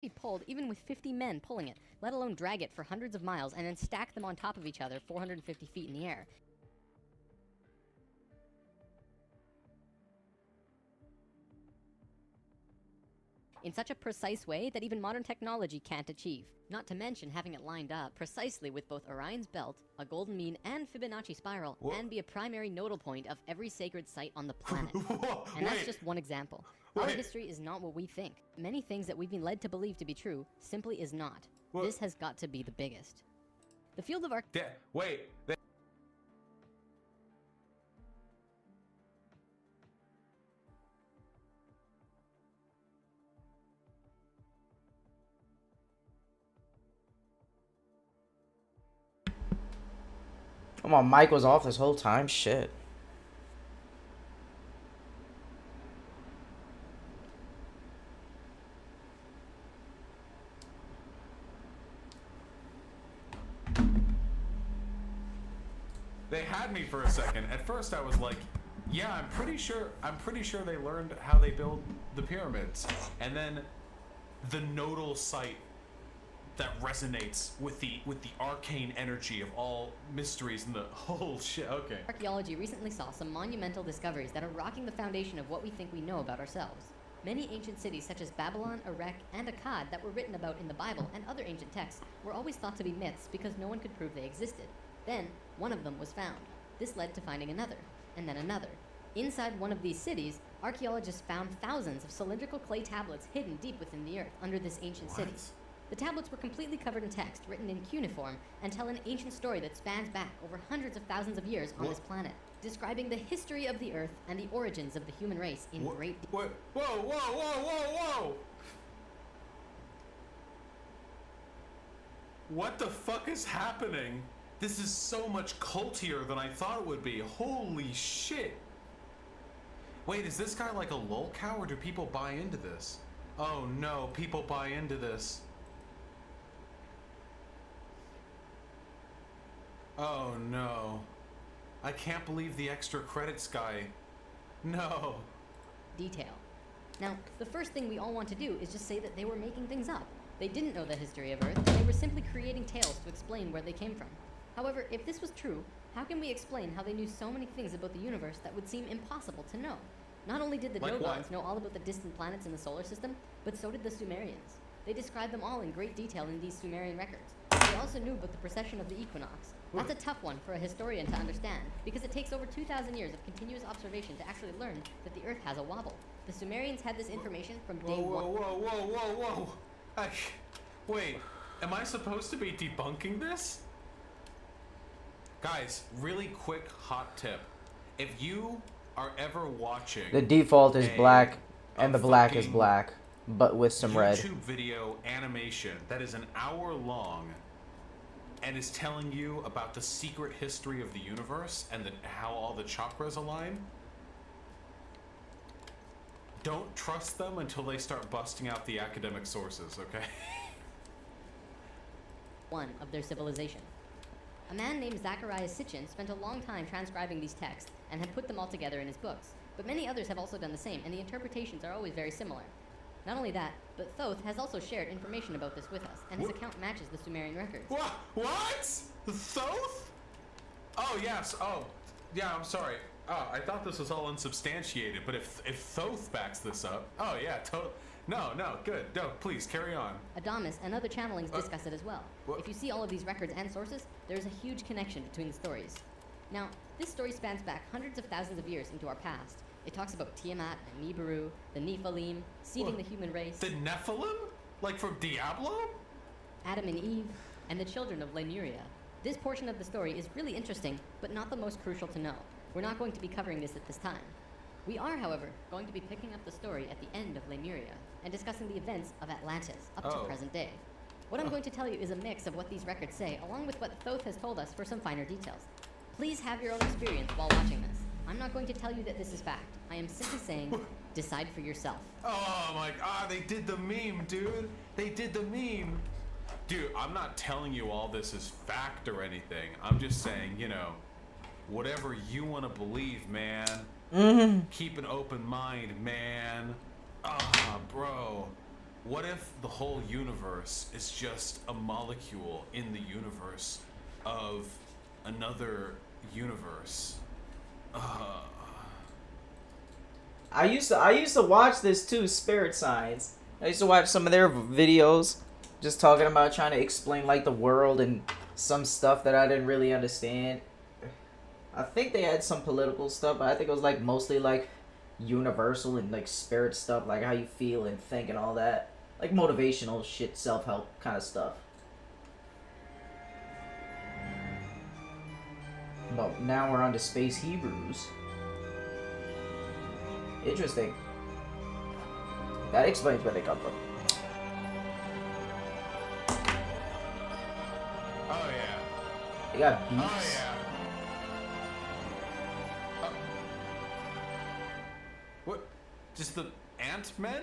be pulled even with 50 men pulling it, let alone drag it for hundreds of miles and then stack them on top of each other 450 feet in the air. In such a precise way that even modern technology can't achieve. Not to mention having it lined up precisely with both Orion's belt, a golden mean and Fibonacci spiral, and be a primary nodal point of every sacred site on the planet. And that's just one example. Our history is not what we think. Many things that we've been led to believe to be true simply is not. This has got to be the biggest. The field of Come on, mic was off this whole time. Shit. They had me for a second. At first I was like, yeah, I'm pretty sure they learned how they build the pyramids. And then the nodal site that resonates with the arcane energy of all mysteries and the whole shit. Okay. Archaeology recently saw some monumental discoveries that are rocking the foundation of what we think we know about ourselves. Many ancient cities such as Babylon, Erech, and Akkad that were written about in the Bible and other ancient texts were always thought to be myths because no one could prove they existed. Then, one of them was found. This led to finding another, and then another. Inside one of these cities, archaeologists found thousands of cylindrical clay tablets hidden deep within the earth under this ancient city. The tablets were completely covered in text, written in cuneiform, and tell an ancient story that spans back over hundreds of thousands of years on this planet, describing the history of the Earth and the origins of the human race in great detail. Whoa! What the fuck is happening? This is so much cultier than I thought it would be. Holy shit! Wait, is this guy like a lol cow, or do people buy into this? Oh no, people buy into this. Oh no. I can't believe the extra credits guy. No. Detail. Now, the first thing we all want to do is just say that they were making things up. They didn't know the history of Earth, and they were simply creating tales to explain where they came from. However, if this was true, how can we explain how they knew so many things about the universe that would seem impossible to know? Not only did the Dogons know all about the distant planets in the solar system, but so did the Sumerians. They described them all in great detail in these Sumerian records. They also knew about the precession of the equinox. That's a tough one for a historian to understand, because it takes over 2,000 years of continuous observation to actually learn that the Earth has a wobble. The Sumerians had this information from day one. Whoa. Wait, am I supposed to be debunking this? Guys, really quick hot tip. If you are ever watching... The default is black, and the black is black, but with some red. YouTube video animation that is an hour long and is telling you about the secret history of the universe and how all the chakras align. Don't trust them until they start busting out the academic sources, okay? One of their civilization. A man named Zacharias Sitchin spent a long time transcribing these texts and had put them all together in his books, but many others have also done the same, and the interpretations are always very similar. Not only that, but Thoth has also shared information about this with us, and his account matches the Sumerian records. What? Thoth? Oh, yes. Oh, yeah, I'm sorry. Oh, I thought this was all unsubstantiated, but if Thoth backs this up... Oh, yeah, No, good. No, please, carry on. Adamus and other channelings discuss it as well. If you see all of these records and sources, there is a huge connection between the stories. Now, this story spans back hundreds of thousands of years into our past. It talks about Tiamat and Nibiru, the Nephilim, seeding the human race. The Nephilim? Like from Diablo? Adam and Eve, and the children of Lemuria. This portion of the story is really interesting, but not the most crucial to know. We're not going to be covering this at this time. We are, however, going to be picking up the story at the end of Lemuria, and discussing the events of Atlantis up to present day. What I'm going to tell you is a mix of what these records say, along with what Thoth has told us for some finer details. Please have your own experience while watching this. I'm not going to tell you that this is fact. I am simply saying, decide for yourself. Oh my god, they did the meme, dude. They did the meme. Dude, I'm not telling you all this is fact or anything. I'm just saying, you know, whatever you want to believe, man. Keep an open mind, man. Ah, bro. what if the whole universe is just a molecule in the universe of another universe? I used to watch this too, Spirit Science. I used to watch some of their videos, just talking about trying to explain like the world and some stuff that I didn't really understand. I think they had some political stuff, but I think it was like mostly like universal and like spirit stuff, like how you feel and think and all that, like motivational shit, self-help kind of stuff. But now we're on to Space Hebrews. Interesting. That explains where they come from. Oh yeah. They got beaks. Oh yeah. What? Just the ant-men?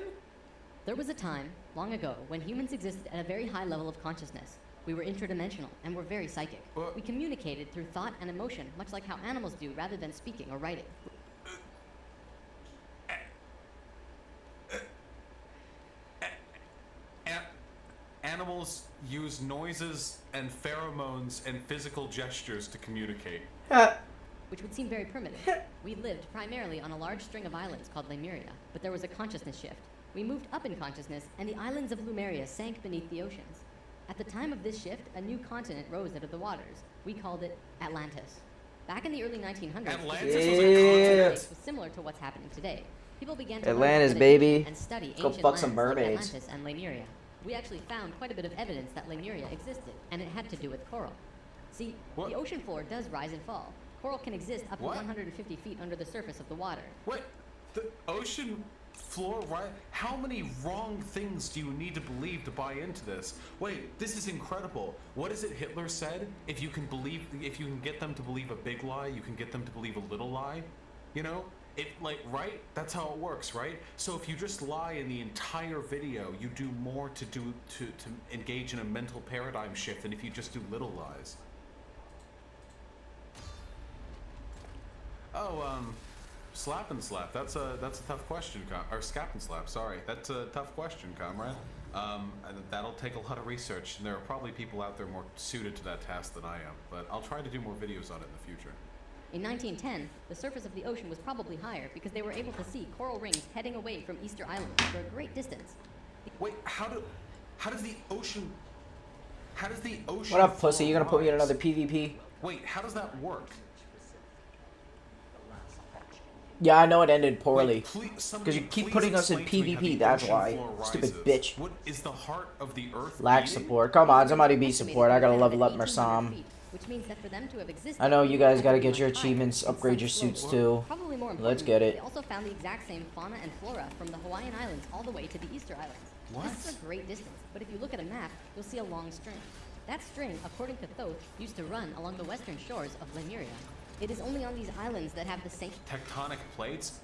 There was a time, long ago, when humans existed at a very high level of consciousness. We were interdimensional and were very psychic. What? We communicated through thought and emotion, much like how animals do rather than speaking or writing. Animals use noises and pheromones and physical gestures to communicate. Which would seem very primitive. We lived primarily on a large string of islands called Lemuria, but there was a consciousness shift. We moved up in consciousness, and the islands of Lemuria sank beneath the oceans. At the time of this shift, a new continent rose out of the waters. We called it Atlantis. Back in the early 1900s, Atlantis the was a continent? was similar to what's happening today. People began to Atlantis, learn about baby. and study Go ancient fuck some lands like mermaids. Atlantis and Lemuria. We actually found quite a bit of evidence that Lemuria existed, and it had to do with coral. See, What? the ocean floor does rise and fall. Coral can exist up to What? 150 feet under the surface of the water. What? The ocean floor, right? How many wrong things do you need to believe to buy into this? Wait, this is incredible. What is it Hitler said? If you can get them to believe a big lie, you can get them to believe a little lie. You know? It, like, right? That's how it works, right? So if you just lie in the entire video, you do more to engage in a mental paradigm shift than if you just do little lies. Oh, slap and slap. That's a tough question, or scap and slap. Sorry, that's a tough question, comrade. And that'll take a lot of research, and there are probably people out there more suited to that task than I am. But I'll try to do more videos on it in the future. In 1910, the surface of the ocean was probably higher because they were able to see coral rings heading away from Easter Island for a great distance. Wait, how does the ocean? What up, pussy? floor You gonna put me in rise? another PvP? Wait, how does that work? Yeah, I know it ended poorly. Wait, please, Because somebody you keep please putting us in explain to me how PvP, the that's ocean why. floor Stupid rises. bitch. What is the heart of the earth? Lack beating? support. Come on, somebody be Estimated support. I gotta to level have up 1,800 Mersam. feet, which means that for them to have existed, I know you they guys had gotta to be get your much higher achievements, in upgrade some your suits slopes. too. Probably more Let's important, get it. They also found the exact same fauna and flora from the Hawaiian Islands all the way to the Easter Islands. What? This is a great distance, but if you look at a map, you'll see a long string. That string, according to Thoth, used to run along the western shores of Lemuria. It is only on these islands that have the same Tectonic plates?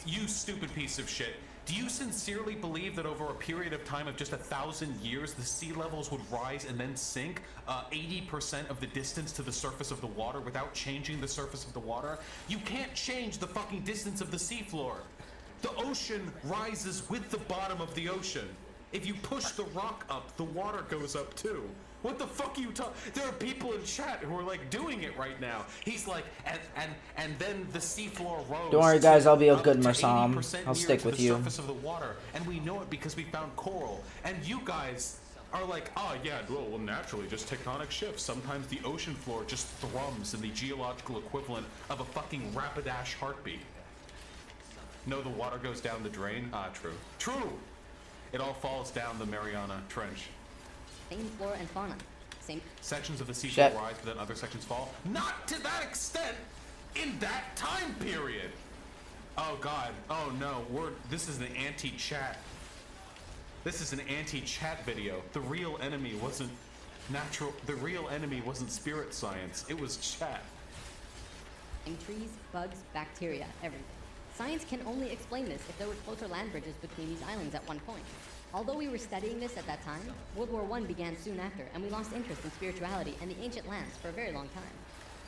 You stupid piece of shit. Do you sincerely believe that over a period of time of just 1,000 years, the sea levels would rise and then sink 80% of the distance to the surface of the water without changing the surface of the water? You can't change the fucking distance of the seafloor. The ocean rises with the bottom of the ocean. If you push the rock up, the water goes up too. What the fuck are you talking? There are people in chat who are like doing it right now. He's like, and then the seafloor rose. Don't worry, guys, I'll be a up good to Mersam. 80% I'll near stick to with the you. surface of the water, and we know it because we found coral. And you guys are like, oh yeah, well naturally, just tectonic shifts. Sometimes the ocean floor just thrums in the geological equivalent of a fucking Rapidash heartbeat. No, the water goes down the drain. Ah, true. True. It all falls down the Mariana Trench. same flora and fauna. Same Sections of the seafloor Shit. rise, but then other sections fall. Not to that extent in that time period. Oh god. Oh no. This is an anti-chat. This is an anti-chat video. The real enemy wasn't natural. The real enemy wasn't spirit science. It was chat. trees, bugs, bacteria, everything. Science can only explain this if there were closer land bridges between these islands at one point. Although we were studying this at that time, World War I began soon after, and we lost interest in spirituality and the ancient lands for a very long time.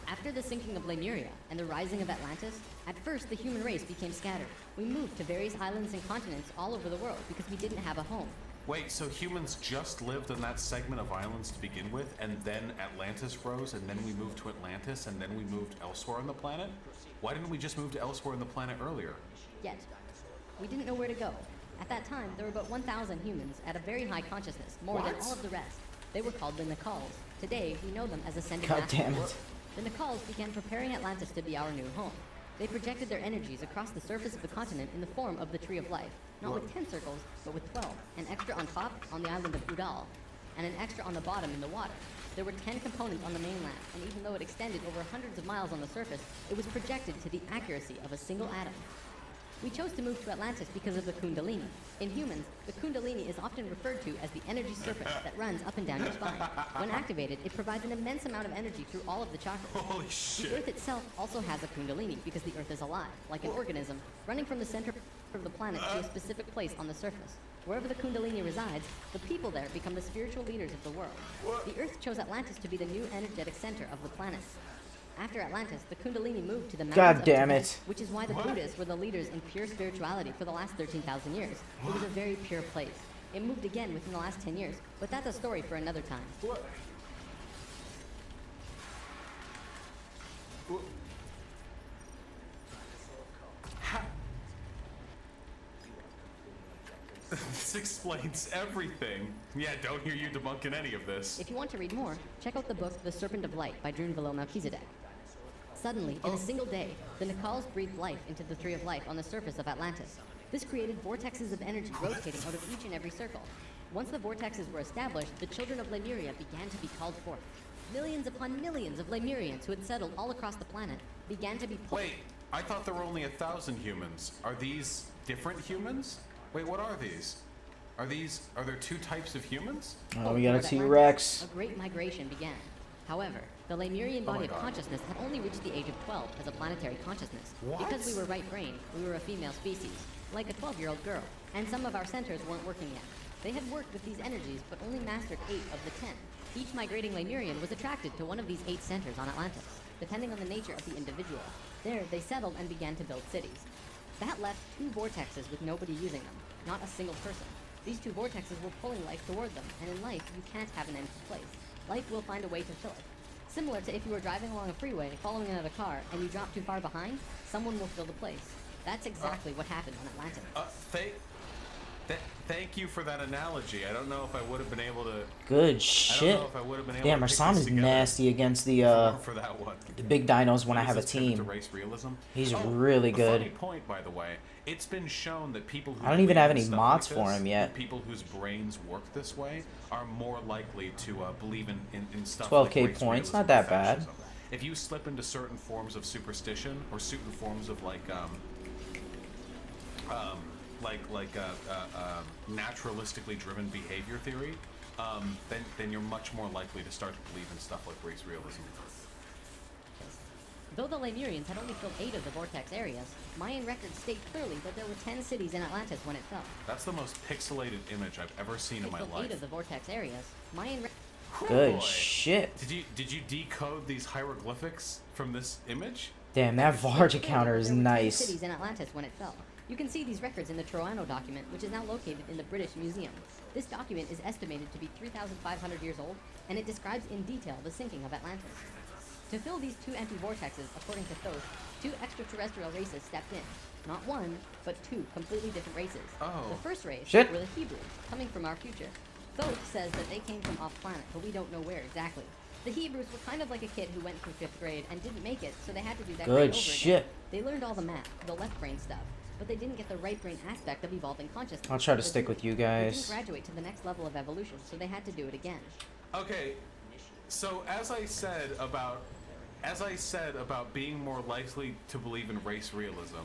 After the sinking of Lemuria and the rising of Atlantis, at first the human race became scattered. We moved to various islands and continents all over the world because we didn't have a home. Wait, so humans just lived on that segment of islands to begin with, and then Atlantis rose, and then we moved to Atlantis, and then we moved elsewhere on the planet? Why didn't we just move to elsewhere on the planet earlier? Yet, we didn't know where to go. At that time, there were about 1,000 humans at a very high consciousness, more than all of the rest. They were called the Nakals. Today, we know them as ascended God masters. damn it. The Nakals began preparing Atlantis to be our new home. They projected their energies across the surface of the continent in the form of the Tree of Life, not with 10 circles, but with 12, an extra on top on the island of Udal, and an extra on the bottom in the water. There were 10 components on the mainland, and even though it extended over hundreds of miles on the surface, it was projected to the accuracy of a single atom. We chose to move to Atlantis because of the Kundalini. In humans, the Kundalini is often referred to as the energy serpent that runs up and down your spine. When activated, it provides an immense amount of energy through all of the chakras. Holy The shit. Earth itself also has a Kundalini because the Earth is alive, like an organism, running from the center of the planet to a specific place on the surface. Wherever the Kundalini resides, the people there become the spiritual leaders of the world. The Earth chose Atlantis to be the new energetic center of the planet. After Atlantis, the Kundalini moved to the mountains God of damn Tibet, it. which is why the Buddhists were the leaders in pure spirituality for the last 13,000 years. It was a very pure place. It moved again within the last 10 years, but that's a story for another time. What? What? Ha- This explains everything. Yeah, don't hear you debunking any of this. If you want to read more, check out the book The Serpent of Light by Drunvalo Melchizedek. Suddenly, in a single day, the Nakals breathed life into the Tree of Life on the surface of Atlantis. This created vortexes of energy rotating out of each and every circle. Once the vortexes were established, the children of Lemuria began to be called forth. Millions upon millions of Lemurians who had settled all across the planet began to be pulled. Wait, I thought there were only 1,000 humans. Are these different humans? Wait, what are these? Are there two types of humans? Oh, we got a toward T-Rex. Atlantis, a great migration began. However, the Lemurian Oh my body of God. consciousness had only reached the age of 12 as a planetary consciousness. What? Because we were right-brained, we were a female species, like a 12-year-old girl, and some of our centers weren't working yet. They had worked with these energies, but only mastered 8 of the 10. Each migrating Lemurian was attracted to one of these 8 centers on Atlantis, depending on the nature of the individual. There, they settled and began to build cities. That left 2 vortexes with nobody using them, not a single person. These 2 vortexes were pulling life toward them, and in life, you can't have an empty place. Life will find a way to fill it. Similar to if you were driving along a freeway, following another car, and you drop too far behind, someone will fill the place. That's exactly what happened on Atlantis. Thank you for that analogy. I don't know if I would have been able to. Good I shit. don't know if I would have been able Damn, to our pick Sam this is together nasty against the for that one. big dinos when I Is have a this pivot to team. race realism? He's Oh, really a good. Funny point, by the way. It's been shown that people who I don't even believe have in any stuff mods like for this, him yet. People whose brains work this way are more likely to believe in stuff 12K like race points, realism not that or bad. fascism. If you slip into certain forms of superstition or certain forms of naturalistically driven behavior theory, then you're much more likely to start to believe in stuff like race realism. Though the Lemurians had only filled 8 of the vortex areas, Mayan records state clearly that there were 10 cities in Atlantis when it fell. That's the most pixelated image I've ever seen in It my filled 8 life. of the vortex areas. Mayan Good Boy. shit. Did you decode these hieroglyphics from this image? Damn, that Varge counter is there were 10 nice. cities in Atlantis when it fell. You can see these records in the Troano document, which is now located in the British Museum. This document is estimated to be 3,500 years old, and it describes in detail the sinking of Atlantis. To fill these 2 empty vortexes, according to Thoth, 2 extraterrestrial races stepped in. Not 1, but 2 completely different races. Oh. The first race Shit. were the Hebrews, coming from our future. Thoth says that they came from off-planet, but we don't know where exactly. The Hebrews were kind of like a kid who went through 5th grade and didn't make it, so they had to do that grade Good over shit. again. They learned all the math, the left brain stuff, but they didn't get the right brain aspect of evolving consciousness. I'll try to They stick didn't- with you They didn't guys. graduate to the next level of evolution, so they had to do it again. Okay, so as I said about being more likely to believe in race realism,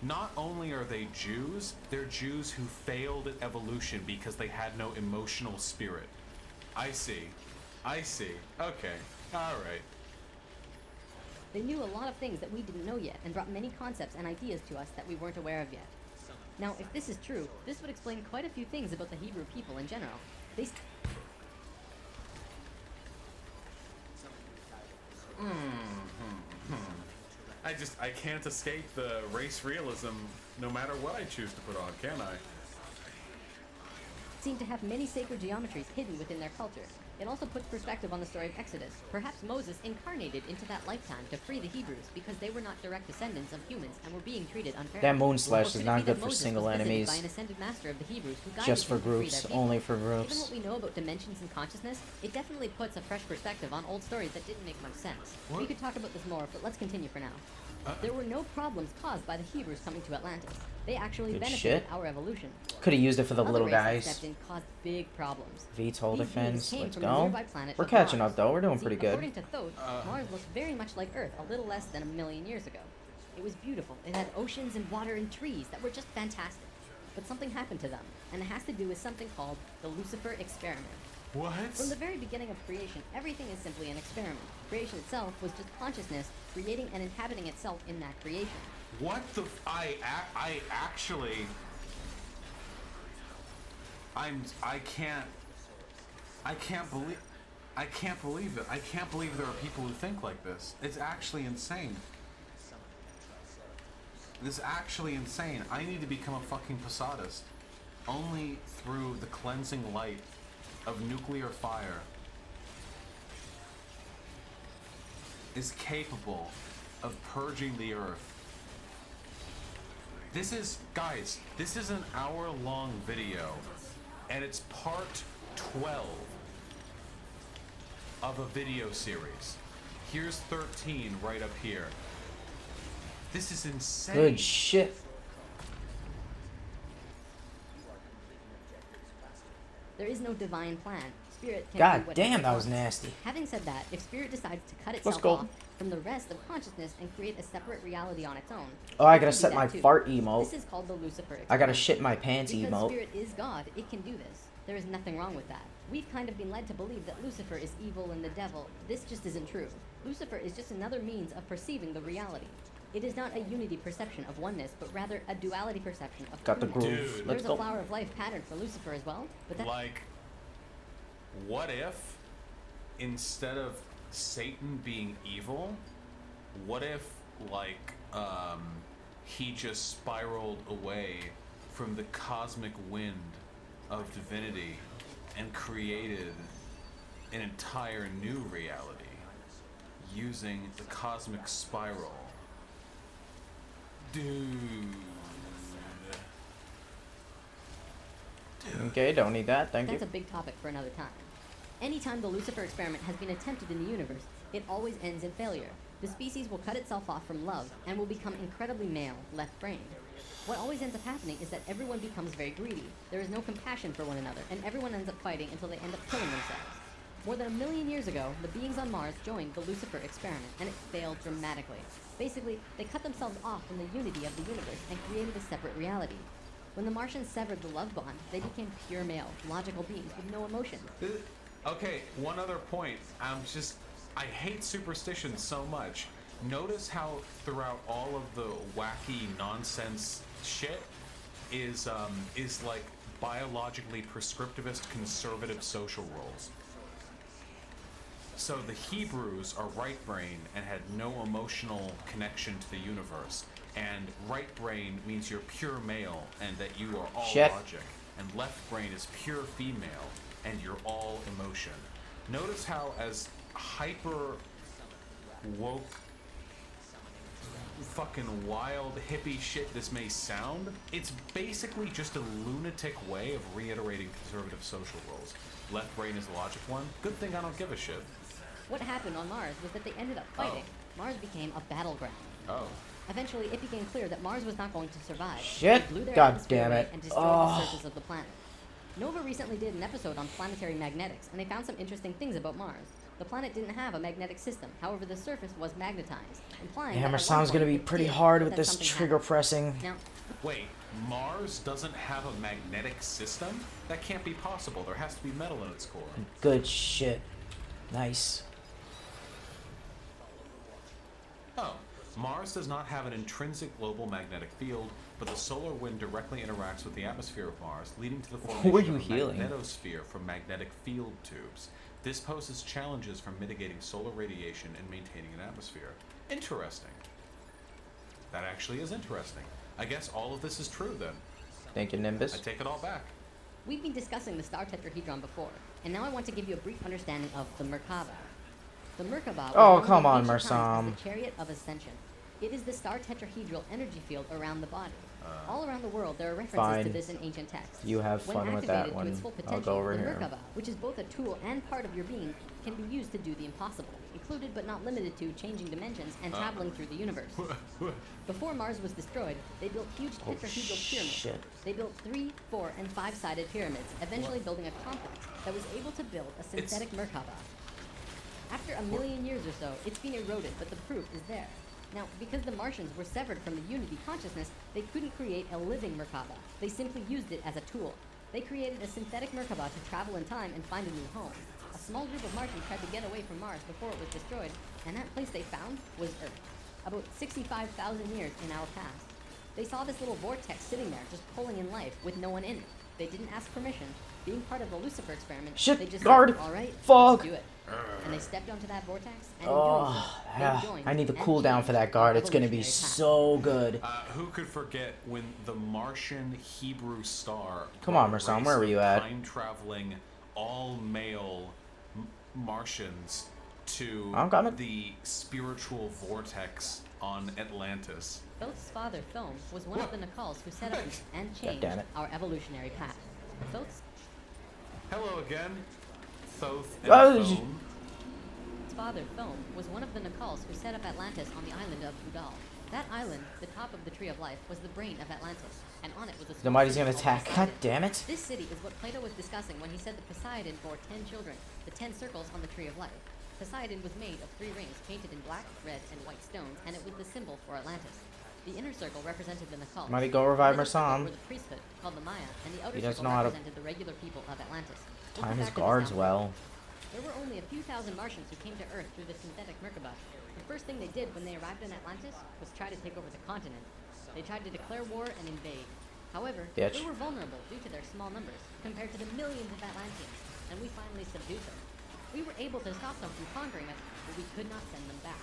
not only are they Jews, they're Jews who failed at evolution because they had no emotional spirit. I see. Okay, all right. They knew a lot of things that we didn't know yet, and brought many concepts and ideas to us that we weren't aware of yet. Now, if this is true, this would explain quite a few things about the Hebrew people in general. They I can't escape the race realism no matter what I choose to put on, can I? Seem to have many sacred geometries hidden within their culture. It also puts perspective on the story of Exodus. Perhaps Moses incarnated into that lifetime to free the Hebrews because they were not direct descendants of humans and were being treated unfairly. That moon Or slash could is it not be good that for Moses single was visited enemies. by an ascended master of the Hebrews who guided Just for them to free their groups, people? only for Given groups. what we know about dimensions and consciousness, it definitely puts a fresh perspective on old stories that didn't make much sense. We What? could talk about this more, but let's continue for now. There were no problems caused by the Hebrews coming to Atlantis. They actually Good benefited shit. our evolution. Could have used it for the Other little races guys. stepped in caused big problems. VTOL These beings defense. came Let's from the go. nearby planet We're of catching Mars. up though. We're doing See, pretty good. According to Thoth, Mars looked very much like Earth a little less than 1 million years ago. It was beautiful. It had oceans and water and trees that were just fantastic. But something happened to them, and it has to do with something called the Lucifer experiment. What? From the very beginning of creation, everything is simply an experiment. Creation itself was just consciousness creating and inhabiting itself in that creation. What the? I actually. I can't believe. I can't believe it. I can't believe there are people who think like this. It's actually insane. This is actually insane. I need to become a fucking Posadist. Only through the cleansing light of nuclear fire is capable of purging the earth. This is, guys, this is an hour-long video, and it's part 12 of a video series. Here's 13 right up here. This is insane. Good shit. There is no divine plan. Spirit can do God whatever damn, it that was wants. nasty. Having said that, if Spirit decides to cut Let's itself go. off from the rest of consciousness and create a separate reality on its own, Oh, I it gotta can do set that my too. fart emote. This is called the Lucifer experiment. I gotta shit my pants Because emote. Spirit is God, it can do this. There is nothing wrong with that. We've kind of been led to believe that Lucifer is evil and the devil. This just isn't true. Lucifer is just another means of perceiving the reality. It is not a unity perception of oneness, but rather a duality perception of Got the two-ness. groove. Dude. Let's There's a go. flower of life pattern for Lucifer as well, but that Like, what if instead of Satan being evil, what if like he just spiraled away from the cosmic wind of divinity and created an entire new reality using the cosmic spiral? Dude. Okay, don't need that. Thank That's a you. big topic for another time. Anytime the Lucifer experiment has been attempted in the universe, it always ends in failure. The species will cut itself off from love and will become incredibly male, left-brained. What always ends up happening is that everyone becomes very greedy. There is no compassion for one another, and everyone ends up fighting until they end up killing themselves. More than 1 million years ago, the beings on Mars joined the Lucifer experiment, and it failed dramatically. Basically, they cut themselves off from the unity of the universe and created a separate reality. When the Martians severed the love bond, they became pure male, logical beings with no emotion. Okay, one other point. I hate superstition so much. Notice how throughout all of the wacky nonsense shit is like biologically prescriptivist conservative social roles. So the Hebrews are right brain and had no emotional connection to the universe. And right brain means you're pure male and that you are all Shit. logic. And left brain is pure female and you're all emotion. Notice how as hyper woke fucking wild hippie shit this may sound, it's basically just a lunatic way of reiterating conservative social roles. Left brain is the logic one. Good thing I don't give a shit. What happened on Mars was that they ended up fighting. Mars became a battleground. Oh. Eventually, it became clear that Mars was not going to survive. Shit. They blew their God atmosphere damn away it. and destroyed Oh. the surface of the planet. Nova recently did an episode on planetary magnetics, and they found some interesting things about Mars. The planet didn't have a magnetic system, however the surface was magnetized, implying that Hammer at one sound's gonna point be it pretty did, hard but with then this something trigger happened. pressing. Now, Wait, Mars doesn't have a magnetic system? That can't be possible. There has to be metal in its core. Good shit. Nice. Oh, Mars does not have an intrinsic global magnetic field, but the solar wind directly interacts with the atmosphere of Mars, leading to the Who are formation you of a healing? magnetosphere from magnetic field tubes. This poses challenges for mitigating solar radiation and maintaining an atmosphere. Interesting. That actually is interesting. I guess all of this is true then. Thank you, I Nimbus. take it all back. We've been discussing the star tetrahedron before, and now I want to give you a brief understanding of the Merkaba. The Merkaba was Oh, known come in on, ancient times Mersam. as the Chariot of Ascension. It is the star tetrahedral energy field around the body. All around the world, there are references Fine. to this in ancient texts. You have When fun with activated that to its one. full I'll potential, go over the here. Merkaba, which is both a tool and part of your being, can be used to do the impossible, included but not limited to changing dimensions and traveling through the universe. Before Mars was destroyed, they built huge tetrahedral pyramids. shit. They built 3, 4, and 5-sided pyramids, eventually building a complex that was able to build a synthetic Merkaba. After a million years or so, it's been eroded, but the proof is there. Now, because the Martians were severed from the Unity consciousness, they couldn't create a living Merkaba. They simply used it as a tool. They created a synthetic Merkaba to travel in time and find a new home. A small group of Martians tried to get away from Mars before it was destroyed, and that place they found was Earth. About 65,000 years in our past. They saw this little vortex sitting there, just pulling in life, with no one in it. They didn't ask permission. Being part of the Lucifer experiment, Shit, they just guard, said, all right, fog. let's do it. And they stepped onto that vortex, and in Oh, doing so, yeah. they joined I need the and cooldown changed for that guard. the It's gonna be evolutionary path. so good. Who could forget when the Martian Hebrew star? Come on, brought a Mersam, race where were of you at? Time-traveling, all-male Martians to I'm coming. the spiritual vortex on Atlantis. Thoth's father, Thome, was one of the Nakals who set up and changed damn it. our evolutionary path. Thoth's Hello again, Thoth and Oh, Thome. father, Thome, was one of the Nakals who set up Atlantis on the island of Udal. That island, the top of the Tree of Life, was the brain of Atlantis, and on it was a The small mighty's city gonna called attack. God Poseidon. damn it. This city is what Plato was discussing when he said that Poseidon bore 10 children, the 10 circles on the Tree of Life. Poseidon was made of 3 rings painted in black, red, and white stones, and it was the symbol for Atlantis. The inner circle represented the Nakals. Mighty, go revive The middle circle Mersam. were the priesthood, called the Maya, and the outer He doesn't circle know how to represented the regular people of Atlantis. We'll time come his back to this guards down well. there were only a few thousand Martians who came to Earth through the synthetic Merkaba. The first thing they did when they arrived in Atlantis was try to take over the continent. They tried to declare war and invade. However, Bitch. they were vulnerable due to their small numbers compared to the millions of Atlanteans, and we finally subdued them. We were able to stop them from conquering us, but we could not send them back.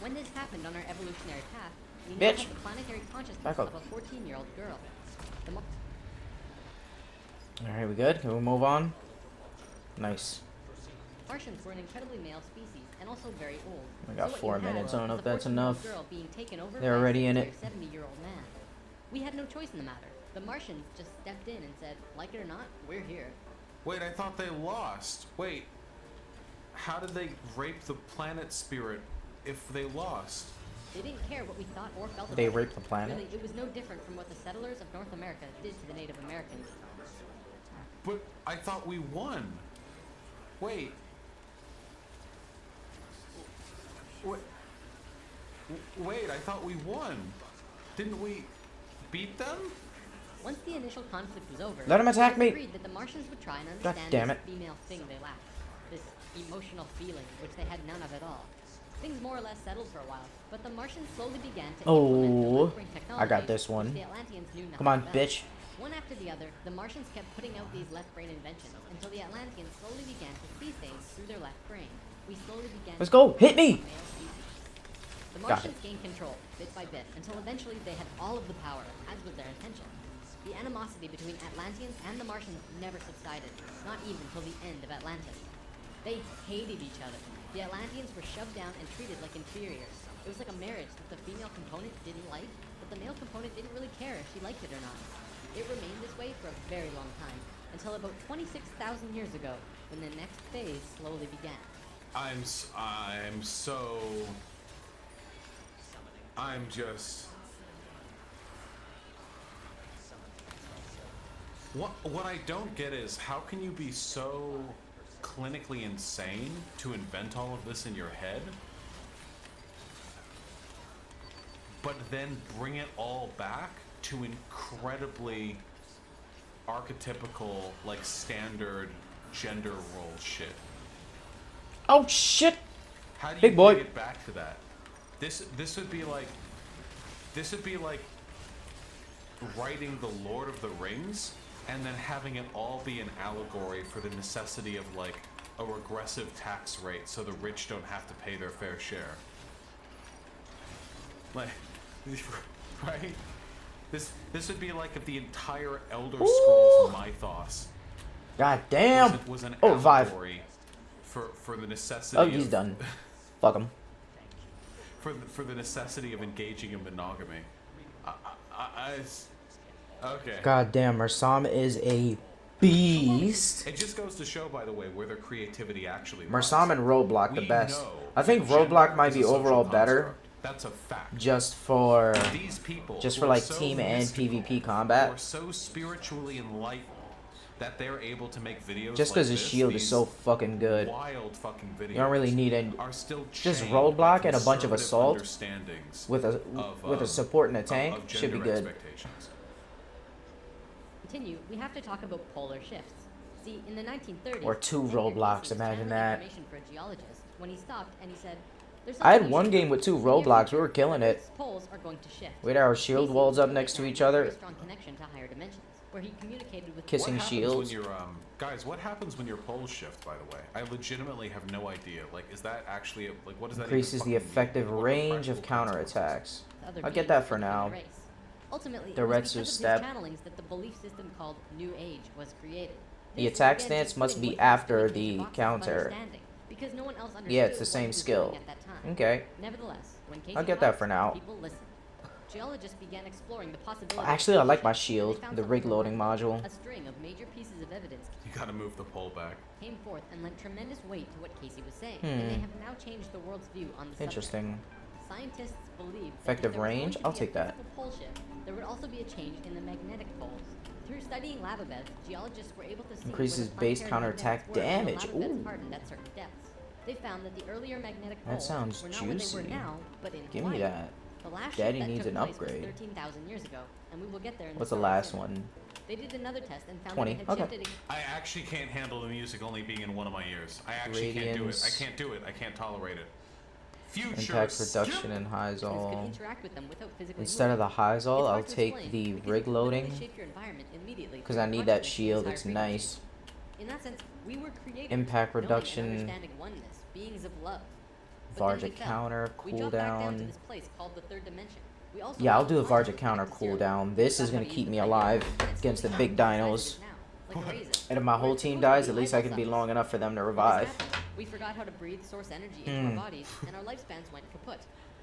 When this happened on our evolutionary path, we now Bitch. have the planetary consciousness Back of up. a 14-year-old girl. The Mar- Alright, we good? Can we move on? Nice. Martians were an incredibly male species and also very old. We got So what 4 you had minutes. I don't know was if a that's 14-year-old enough. girl being taken over They're by a already in 60 it. or 70-year-old man. We had no choice in the matter. The Martians just stepped in and said, like it or not, we're here. Wait, I thought they lost. Wait, how did they rape the planet spirit if they lost? They didn't care what we thought or felt They about raped the it. planet? Really, it was no different from what the settlers of North America did to the Native Americans. But I thought we won. Wait. Wait, wait, I thought we won. Didn't we beat them? Once the initial conflict was over, Let 'em attack it was me. agreed that the Martians would try and God understand damn this it. female thing they lacked, this emotional feeling which they had none of at all. Things more or less settled for a while, but the Martians slowly began to implement the Oh, left-brain technology I got this one. which the Atlanteans knew nothing Come on, about. bitch. One after the other, the Martians kept putting out these left-brain inventions until the Atlanteans slowly began to see things through their left brain. We slowly began Let's to go. Hit become me. a male species. The Got Martians gained control, bit by bit, until eventually they had all of the power, as was their intention. The animosity between Atlanteans and the Martians never subsided, not even till the end of Atlantis. They hated each other. The Atlanteans were shoved down and treated like inferiors. It was like a marriage that the female component didn't like, but the male component didn't really care if she liked it or not. It remained this way for a very long time, until about 26,000 years ago, when the next phase slowly began. I'm just. What I don't get is how can you be so clinically insane to invent all of this in your head, but then bring it all back to incredibly archetypical, like standard gender role shit. Oh, shit. How do you Big boy. bring it back to that? This would be like writing the Lord of the Rings and then having it all be an allegory for the necessity of like a regressive tax rate so the rich don't have to pay their fair share. Right? This would be like if the entire Elder Scrolls mythos God damn. was an Oh, Vive. allegory for the necessity. Oh, he's of, done. Fuck him. For the necessity of engaging in monogamy. Okay. God damn, Mersam is a beast. It just goes to show, by the way, where their creativity actually lies. Mersam and Roadblock the We best. know I think that gender Roadblock might is be a social overall better, construct. That's a fact. just for These people just who for are like so team and mystical, PvP who combat. are so spiritually enlightened that they're able to make videos Just like because his this, shield is these so fucking good. wild fucking videos You don't really need any. are still Just chained Roadblock by and a bunch of conservative assault understandings with a of, support and a of tank should be gender good. expectations. Continue, we have to talk about polar shifts. See, in the 1930s, Or two Edgar roadblocks, Cayce was imagine channeling that. information for a geologist when he stopped and he said, "There's I had something you one should game know. with two In the near roadblocks. We future, were killing it. Earth's poles are going to shift." We had our shield Cayce walls up was next to a each very other. strong connection to higher dimensions, where he communicated with Kissing What happens shields. when your guys? What happens when your poles shift? By the way, I legitimately have no idea. Like, is that actually like what does that even Increases the fucking mean? effective What are the range of practical consequences? counterattacks. other I'll get beings that for within the now. race. Ultimately, The it was Retsu because of his step. channelings that the belief system called New Age was created. The This attack again stance just must putting be what he was after doing into the boxes of counter. understanding, because no one else understood Yeah, it's the what same he was skill. doing at that time. Okay. Nevertheless, when Cayce I'll get that talked, for now. people listened. Geologists began exploring the possibility. Actually, I of like my shift, and shield, they found the rig something loading remarkable. module. A string of major pieces of evidence You gotta move the pole back. came forth and lent tremendous weight to what Casey was saying, and they Hmm. have now changed the world's view on the subject. Interesting. Scientists believe that Effective if there was going range? to I'll be a take that. physical pole shift, there would also be a change in the magnetic poles. Through studying lava beds, geologists were able to see Increases where the base planetary counterattack magnets were when the damage. lava beds Ooh. hardened at certain depths. They found that the earlier magnetic That poles sounds were not where they juicy. were now, but in Give Hawaii. me that. The last Daddy shift that needs took an place was upgrade. 13,000 years ago, and we will get there in What's the the summer last soon. one? They did another test and found 20, that it had okay. shifted. I actually can't handle the music only being in one of my ears. I actually can't do it. Radiance. I can't do it. I can't tolerate it. Future Impact reduction skip. and Could Hyzol. interact with them without physically Instead of moving. the Hyzol, It's I'll hard to take explain the because rig you literally loading. shape your environment immediately Because through I need that consciousness shield. and It's higher nice. frequencies. In that sense, we were created Impact knowing and reduction. understanding oneness, beings of love. But then we Varja fell. counter, We dropped back down to cooldown. this place called the third dimension. We also Yeah, I'll lost do a lots Varja of counter respect to zero. cooldown. We This forgot is how gonna to keep use me the alive Tiger, and against the slowly big found out dinos. how to now, like a raisin. And if my whole We're team supposed dies, to at be least I can be liposuckers. long enough for them to What revive. happened? We forgot how to breathe source energy into our bodies, and our lifespans went kaput.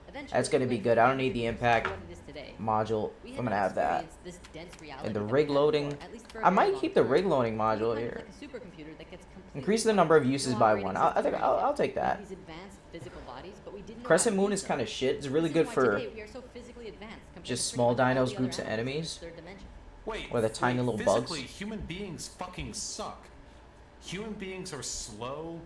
Eventually, That's gonna we be went good. from I don't need the impact what it is today. module. We I'm had gonna not have that. experienced this dense reality And the that we rig had loading. before, at least for a I very might long keep the time. rig loading We module find here. like a supercomputer that gets completely Increase the number of no uses by operating one. I system think or I'll anything. take We had that. these advanced physical bodies, but we didn't know how Crescent to Moon use is them. kind of shit. It's really This good is why for today we are so physically advanced compared just to small pretty much all dinos, the groups other of animals in enemies. this third dimension. Wait, Or the tiny little bugs. physically, human beings fucking suck. Human beings are slow,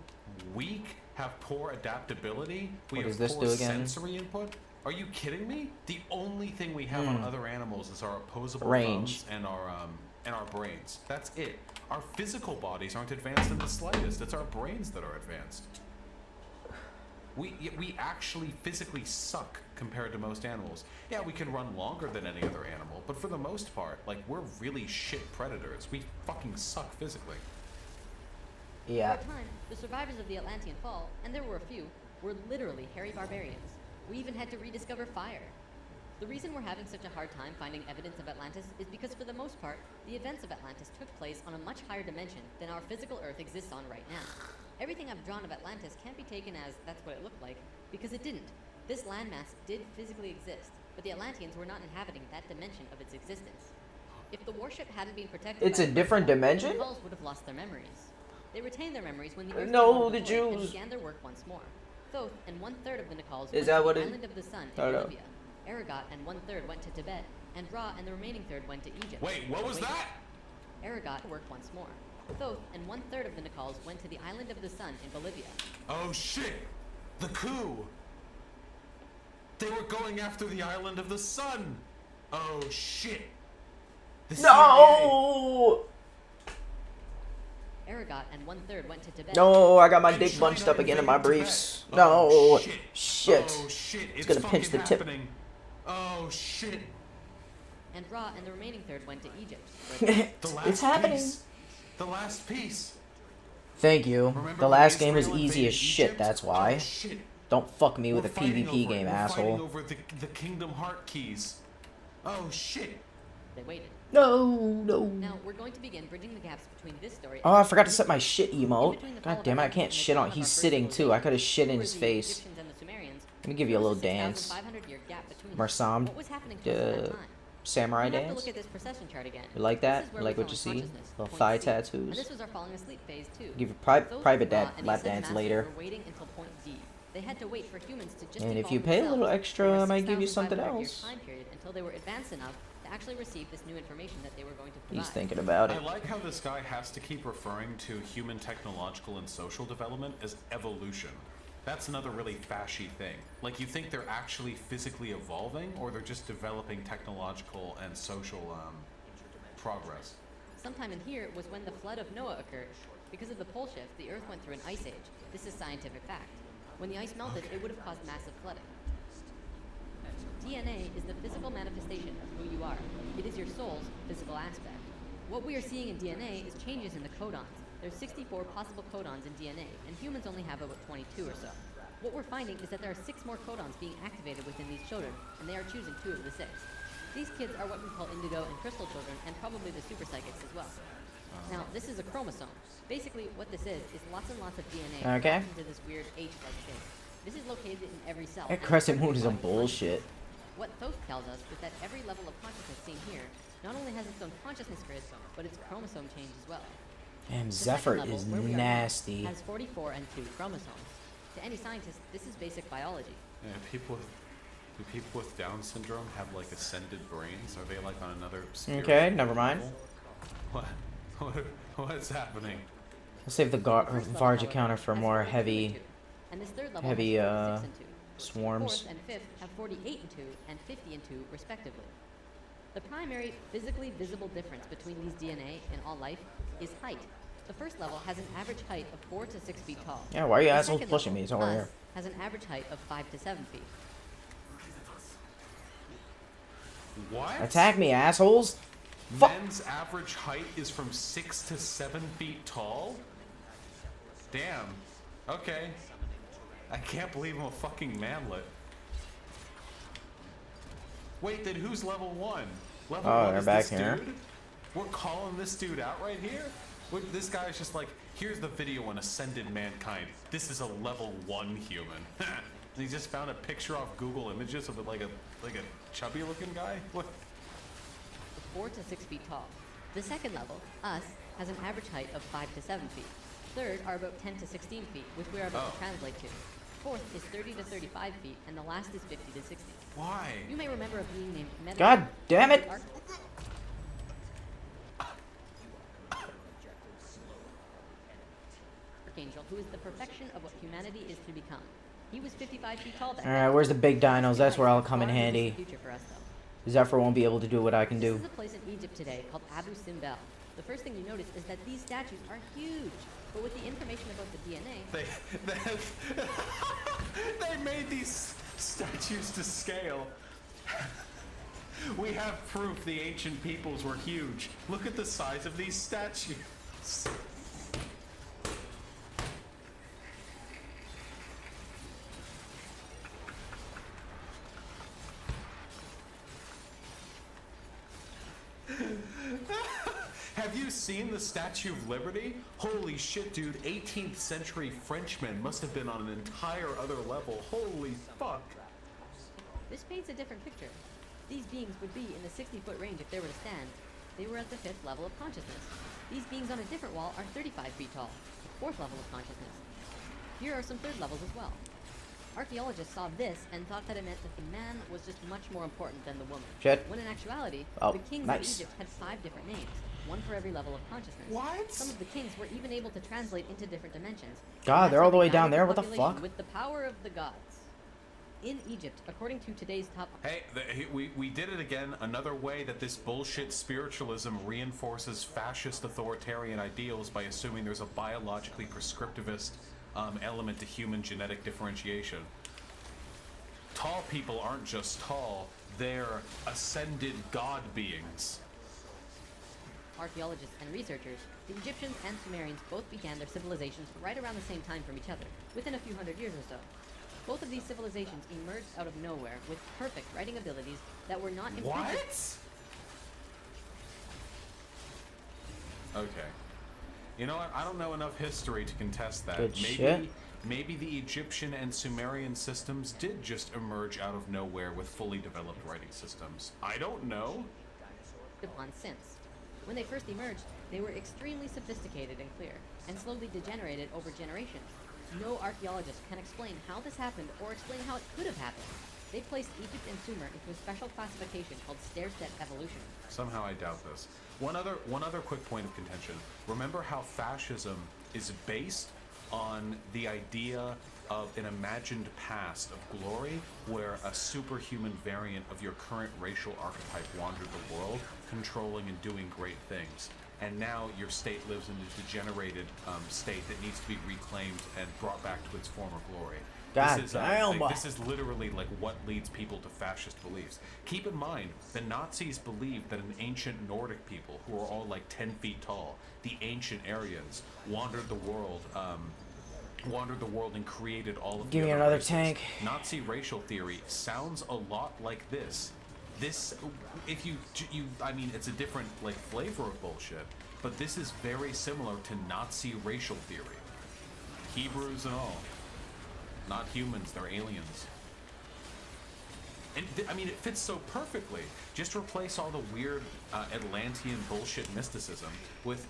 weak, have poor adaptability. We What have does this poor do again? sensory input. Are you kidding me? The only thing we have on other animals is our opposable Range. thumbs and our brains. That's it. Our physical bodies aren't advanced in the slightest. It's our brains that are advanced. We actually physically suck compared to most animals. Yeah, we can run longer than any other animal, but for the most part, like, we're really shit predators. We fucking suck physically. Yeah. For a time, the survivors of the Atlantean Fall, and there were a few, were literally hairy barbarians. We even had to rediscover fire. The reason we're having such a hard time finding evidence of Atlantis is because, for the most part, the events of Atlantis took place on a much higher dimension than our physical Earth exists on right now. Everything I've drawn of Atlantis can't be taken as that's what it looked like, because it didn't. This landmass did physically exist, but the Atlanteans were not inhabiting that dimension of its existence. If the warship hadn't been protected It's by a the different Earth, dimension? the Hulls would have lost their memories. They retained their memories when the Earth No, came on the board and Jews. began their work once more. Thoth and 1/3 of the Nicals Is went that to what the it- island of the sun I in don't know. Bolivia. Aragot and 1/3 went to Tibet, and Ra and the remaining third went to Egypt. Wait, what was that? Aragot worked once more. Thoth and 1/3 of the Nicals went to the island of the sun in Bolivia. Oh shit! The coup! They were going after the island of the sun! Oh shit! The CIA. No! Aragot and 1/3 went to Tibet. No, I got my And dick China bunched up again in my invaded briefs. Tibet. No, Oh, shit. shit. Oh shit! It's gonna pinch fucking the tip. happening. Oh shit! And Ra and the remaining third went to Egypt. The last It's happening. piece. The last piece. Thank you. Remember The when last game was Israel easy invaded as shit, Egypt? that's why. Oh shit! Don't fuck me with We're a fighting PvP over it. game, We're asshole. fighting over the Kingdom Heart keys. Oh shit. They waited. No. Now, we're going to begin bridging the gaps between this story Oh, and I forgot to set my shit in emote. between the fall God of damn it, I Atlantis can't and the shit dawn on. of He's our first sitting too. I could have shit in were his the face. Egyptians and the Sumerians. Let me give you a There little was a dance. 6,500-year gap between them. Marsam, What was happening to us at that time? samurai You have to dance. look at this procession chart again. You like This that? is where You like we what you fell see? in consciousness, Little point thigh C. And tattoos. this was our falling asleep phase too. Give you Thoth, private Ra, and the lap Ascended dance Masters later. were waiting until point D. They had to wait for humans to just And if evolve you pay a little themselves extra, over a I might give you something 6,500-year else. time period until they were advanced enough to actually receive this new information that they were going to provide. He's thinking about I it. like how this guy has to keep referring to human technological and social development as evolution. That's another really fashy thing. Like, you think they're actually physically evolving, or they're just developing technological and social progress? Sometime in here was when the flood of Noah occurred. Because of the pole shift, the Earth went through an ice age. This is scientific fact. When the ice melted, it would have caused massive flooding. DNA is the physical manifestation of who you are. It is your soul's physical aspect. What we are seeing in DNA is changes in the codons. There's 64 possible codons in DNA, and humans only have about 22 or so. What we're finding is that there are 6 more codons being activated within these children, and they are choosing 2 of the 6. These kids are what we call indigo and crystal children, and probably the super psychics as well. Now, this is a chromosome. Basically, what this is lots and lots of DNA Okay. into this weird H-like shape. This is located in every cell. That and crescent it's moon is a part of the body. bullshit. What Thoth tells us is that every level of consciousness seen here not only has its own consciousness grid, but its chromosome change as well. Damn, The second Zephyr level, is where we are now, nasty. has 44 and 2 chromosomes. To any scientist, this is basic biology. Yeah, do people with Down syndrome have like ascended brains? Are they like on another spiritual Okay, never mind. level? What's happening? I'll save the First level, Varge however, counter for has more 42 and heavy 2, and this third level heavy, has 46 and 2. swarms. Fourth and fifth have 48 and 2 and 50 and 2 respectively. The primary physically visible difference between these DNA and all life is height. The first level has an average height of 4 to 6 feet tall. Yeah, why are you The assholes second pushing level, me? It's over us, here. has an average height of 5 to 7 feet. What? Attack me, assholes! Fuck! Men's average height is from 6 to 7 feet tall? Damn. Okay. I can't believe I'm a fucking manlet. Wait, then who's level 1? Level Oh, 1 they're is back this here. dude? We're calling this dude out right here? This guy's just like, here's the video on ascended mankind. This is a level 1 human. And he just found a picture off Google Images of like a chubby looking guy? What? 4 to 6 feet tall. The second level, us, has an average height of 5 to 7 feet. Third are about 10 to 16 feet, which we are about to translate to. Fourth is 30 to 35 feet, and the last is 50 to 60. Why? You may remember a being named Meta. God damn it! Archangel, who is the perfection of what humanity is to become. He was 55 feet tall back Alright, then. where's the big dinos? That's where I'll come in Far in the handy. future for us, though. Zephyr won't be able to do what I can This do. is a place in Egypt today called Abu Simbel. The first thing you notice is that these statues are huge, but with the information about the DNA, They made these statues to scale. We have proof the ancient peoples were huge. Look at the size of these statues. Have you seen the Statue of Liberty? Holy shit, dude. 18th century Frenchmen must have been on an entire other level. Holy fuck. this paints a different picture. These beings would be in the 60-foot range if they were to stand. They were at the 5th level of consciousness. These beings on a different wall are 35 feet tall, the 4th level of consciousness. Here are some 3rd levels as well. Archaeologists saw this and thought that it meant that the man was just much more important than the woman. Shit. When in actuality, Oh, the kings nice. of Egypt had 5 different names, one for every level of consciousness. What? Some of the kings were even able to translate into different dimensions. God, And they're that's all the how way they down guided there? What the population fuck? With the power of the gods. In Egypt, according to today's top... Hey, we did it again. Another way that this bullshit spiritualism reinforces fascist authoritarian ideals by assuming there's a biologically prescriptivist element to human genetic differentiation. Tall people aren't just tall, they're ascended god beings. Archaeologists and researchers, the Egyptians and Sumerians both began their civilizations right around the same time from each other, within a few hundred years or so. Both of these civilizations emerged out of nowhere with perfect writing abilities that were not infringed. What? Okay. You know what? I don't know enough history to contest that. Good shit. Maybe the Egyptian and Sumerian systems did just emerge out of nowhere with fully developed writing systems. I don't know. Upon since. When they first emerged, they were extremely sophisticated and clear, and slowly degenerated over generations. No archaeologist can explain how this happened or explain how it could have happened. They placed Egypt and Sumer into a special classification called stair-step evolution. Somehow I doubt this. One other quick point of contention. Remember how fascism is based on the idea of an imagined past of glory where a superhuman variant of your current racial archetype wandered the world, controlling and doing great things. And now your state lives in a degenerated state that needs to be reclaimed and brought back to its former glory. God This is, damn. this is literally like what leads people to fascist beliefs. Keep in mind, the Nazis believed that an ancient Nordic people who are all like 10 feet tall, the ancient Aryans, wandered the world and created all of Give the me other another races. tank. Nazi racial theory sounds a lot like this. This, if you, I mean, it's a different like flavor of bullshit, but this is very similar to Nazi racial theory. Hebrews and all. Not humans, they're aliens. And I mean, it fits so perfectly. Just replace all the weird Atlantean bullshit mysticism with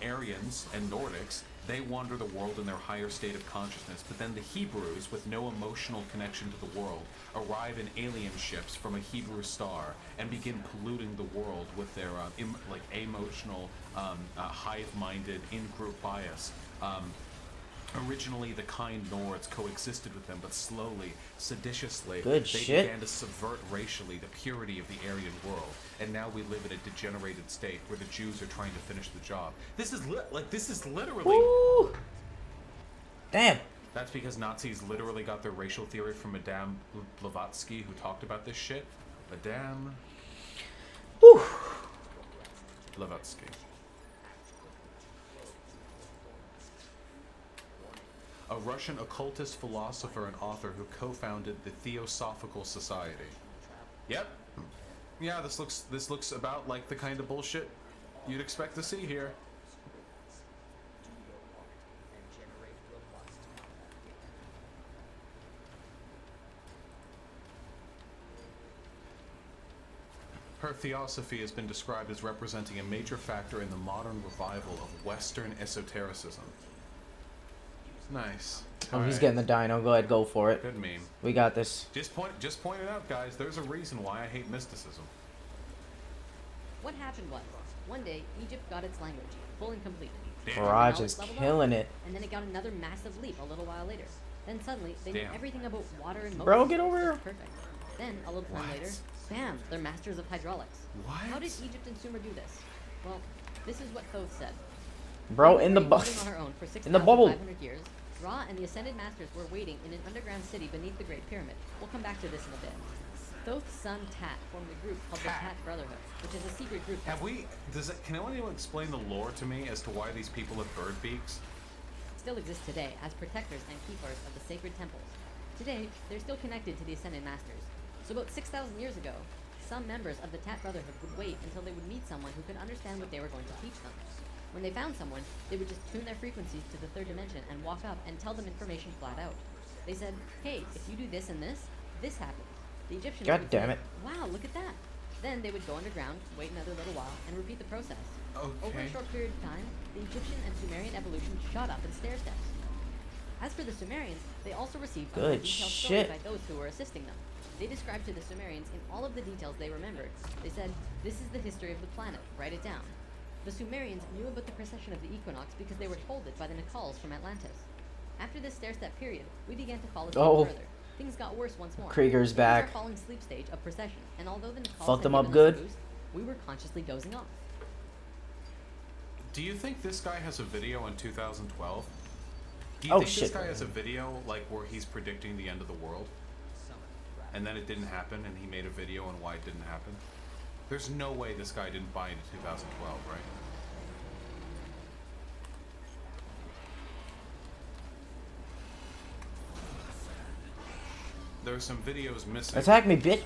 Aryans and Nordics. They wander the world in their higher state of consciousness, but then the Hebrews, with no emotional connection to the world, arrive in alien ships from a Hebrew star and begin polluting the world with their emotional, hive-minded, in-group bias. Originally, the kind Nords coexisted with them, but slowly, seditiously, Good they shit. began to subvert racially the purity of the Aryan world. And now we live in a degenerated state where the Jews are trying to finish the job. This is literally. Woo! Damn. That's because Nazis literally got their racial theory from Madame Blavatsky, who talked about this shit. Madame Woo. Blavatsky. A Russian occultist, philosopher, and author who co-founded the Theosophical Society. Yep. Yeah, this looks about like the kind of bullshit you'd expect to see here. Her theosophy has been described as representing a major factor in the modern revival of Western esotericism. Nice. Oh, he's Alright. getting the dino. Go ahead, go for it. Good meme. We got this. Just point it out, guys. There's a reason why I hate mysticism. What happened was, one day, Egypt got its language, full and complete. Damn. Barrage Knowledge is leveled killing up, it. And then it got another massive leap a little while later. Then suddenly, they knew Damn. everything about water and motion. Bro, get over here. Perfect. Then, a little time What? later, bam, they're masters of hydraulics. What? How did Egypt and Sumer do this? Well, this is what Thoth said. Bro, in the Living bus. on her own for In the bubble. 6,500 years, Ra and the Ascended Masters were waiting in an underground city beneath the Great Pyramid. We'll come back to this in a bit. Thoth's son Tat formed a group called the Tat. Tat Brotherhood, which is a secret group. Can anyone explain the lore to me as to why these people have bird beaks? Still exist today as protectors and keepers of the sacred temples. Today, they're still connected to the Ascended Masters. So about 6,000 years ago, some members of the Tat Brotherhood would wait until they would meet someone who could understand what they were going to teach them. When they found someone, they would just tune their frequencies to the third dimension and walk up and tell them information flat out. They said, hey, if you do this and this happens. The Egyptians God would damn say, it. wow, look at that. Then they would go underground, wait another little while, and repeat the process. Over a Okay. short period of time, the Egyptian and Sumerian evolution shot up in stair steps. As for the Sumerians, they also received a more Good detailed shit. story by those who were assisting them. They described to the Sumerians in all of the details they remembered. They said, this is the history of the planet, write it down. The Sumerians knew about the precession of the equinox because they were told it by the Nakals from Atlantis. After this stair-step period, we began to fall asleep Oh. further. Things got worse once more. Krieger's This back. was our falling sleep stage of precession, and although the Nakals Fucked had them up given us a good. boost, we were consciously dozing off. Do you think this guy has a video in 2012? Do you Oh, think shit. this guy has a video like where he's predicting the end of the world? And then it didn't happen and he made a video on why it didn't happen? There's no way this guy didn't buy into 2012, right? There's some videos missing. Attack me, bitch.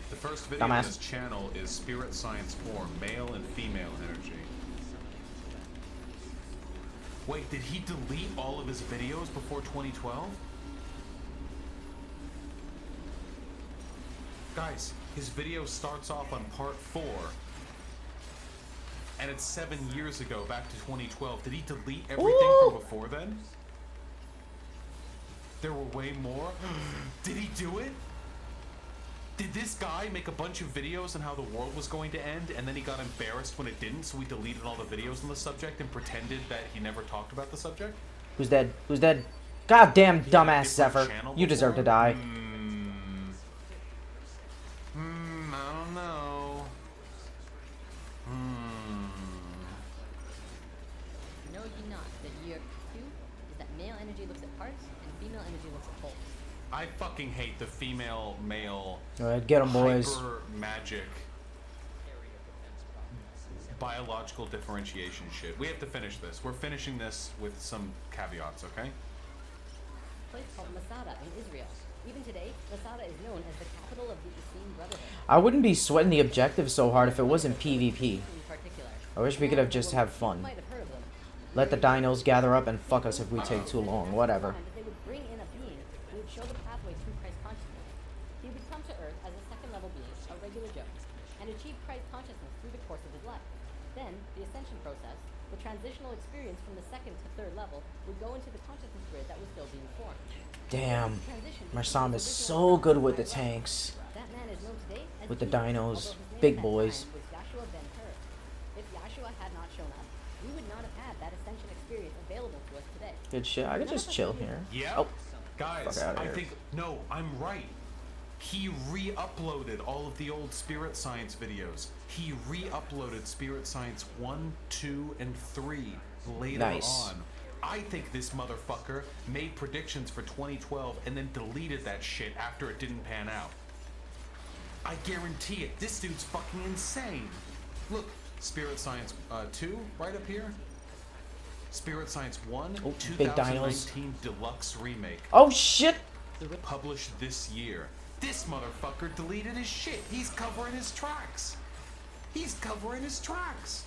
The first video Dumbass. on this channel is Spirit Science 4, male and female energy. Wait, did he delete all of his videos before 2012? Guys, his video starts off on part 4. And it's 7 years ago, back to 2012. Did he delete everything from before then? There were way more? Did he do it? Did this guy make a bunch of videos on how the world was going to end, and then he got embarrassed when it didn't, so he deleted all the videos on the subject and pretended that he never talked about the subject? Who's dead? Who's dead? Goddamn He had a dumbass different Zephyr. channel You deserve to before? die. I don't know. Know ye not that year 2 is that male energy looks at parts and female energy looks at wholes. I fucking hate the female male Go ahead, get 'em, boys. hyper magic biological differentiation shit. We have to finish this. We're finishing this with some caveats, okay? A place called Masada in Israel. Even today, Masada is known as the capital of the Essene Brotherhood. I wouldn't be sweating the objective so hard if it wasn't PvP. In particular. I wish we could have just have fun. You might have heard of them. Let the dinos gather up and fuck us if we take too long. Whatever. That they would bring in a being who would show the pathway through Christ consciousness. He would come to Earth as a second-level being, a regular Joe, and achieve Christ consciousness through the course of his life. Then, the ascension process, the transitional experience from the second to third level, would go into the consciousness grid that was still being formed. Damn. Transition Marsam is between the so original good with the Masada and tanks. That man is known today as With the Jesus, dinos, although his name big at that boys. time was Yahshua ben Hur. If Yahshua had not shown up, we would not have had that ascension experience available to us today. Good shit. I could just chill here. Yeah. Oh. Guys, Fuck outta I here. think no, I'm right. He re-uploaded all of the old Spirit Science videos. He re-uploaded Spirit Science 1, 2, and 3 later Nice. on. I think this motherfucker made predictions for 2012 and then deleted that shit after it didn't pan out. I guarantee it. This dude's fucking insane. Look, Spirit Science 2 right up here. Spirit Science 1, Oh, big dinos. 2019 Deluxe Remake. Oh shit! Published this year. This motherfucker deleted his shit. He's covering his tracks. He's covering his tracks.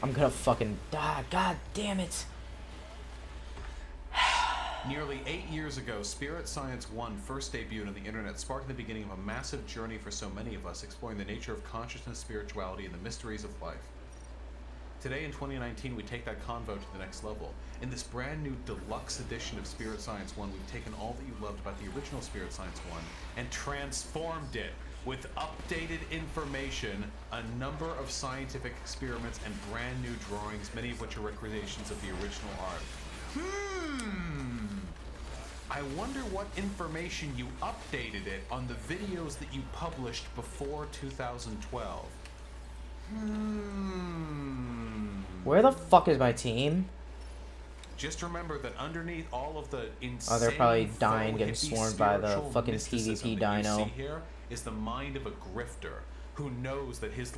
I'm gonna fucking die. God damn it. Nearly 8 years ago, Spirit Science 1 first debuted on the internet, sparking the beginning of a massive journey for so many of us, exploring the nature of consciousness, spirituality, and the mysteries of life. Today in 2019, we take that convo to the next level. In this brand new deluxe edition of Spirit Science 1, we've taken all that you loved about the original Spirit Science 1 and transformed it with updated information, a number of scientific experiments, and brand new drawings, many of which are recreations of the original art. I wonder what information you updated it on the videos that you published before 2012. Where the fuck is my team? Just remember that underneath all of the insane Oh, they're probably dying, faux getting hippie swarmed by the spiritual fucking mysticism PvP that you dino. see here is the mind of a grifter who knows that his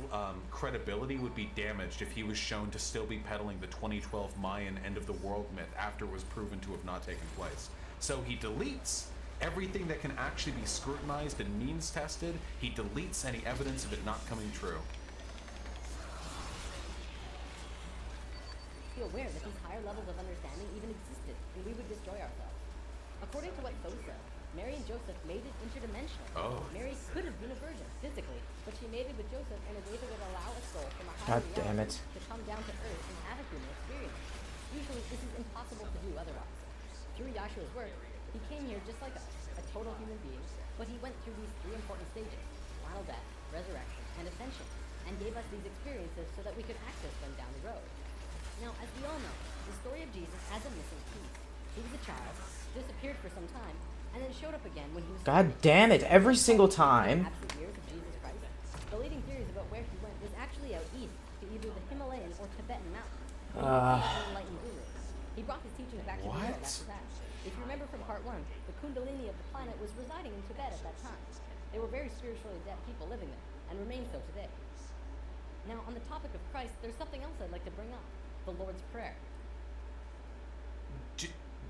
credibility would be damaged if he was shown to still be peddling the 2012 Mayan end of the world myth after it was proven to have not taken place. So he deletes everything that can actually be scrutinized and means tested. He deletes any evidence of it not coming true. Be aware that these higher levels of understanding even existed, and we would destroy ourselves. According to what Thoth said, Mary and Joseph mated interdimensionally. Oh. Mary could have been a virgin physically, but she mated with Joseph in a way that would allow a soul from a higher God damn reality it. to come down to earth and have a human experience. Usually, this is impossible to do otherwise. Through Yahshua's work, he came here just like us, a total human being, but he went through these 3 important stages: final death, resurrection, and ascension, and gave us these experiences so that we could access them down the road. Now, as we all know, the story of Jesus has a missing piece. He was a child, disappeared for some time, and then showed up again when he was God damn it, every single time. absent years of Jesus Christ. The leading theories about where he went was actually out east to either the Himalayan or Tibetan mountains. where he became an enlightened guru. He brought his teachings back to the world What? after that. If you remember from part 1, the Kundalini of the planet was residing in Tibet at that time. They were very spiritually adept people living there, and remain so today. Now, on the topic of Christ, there's something else I'd like to bring up: the Lord's Prayer.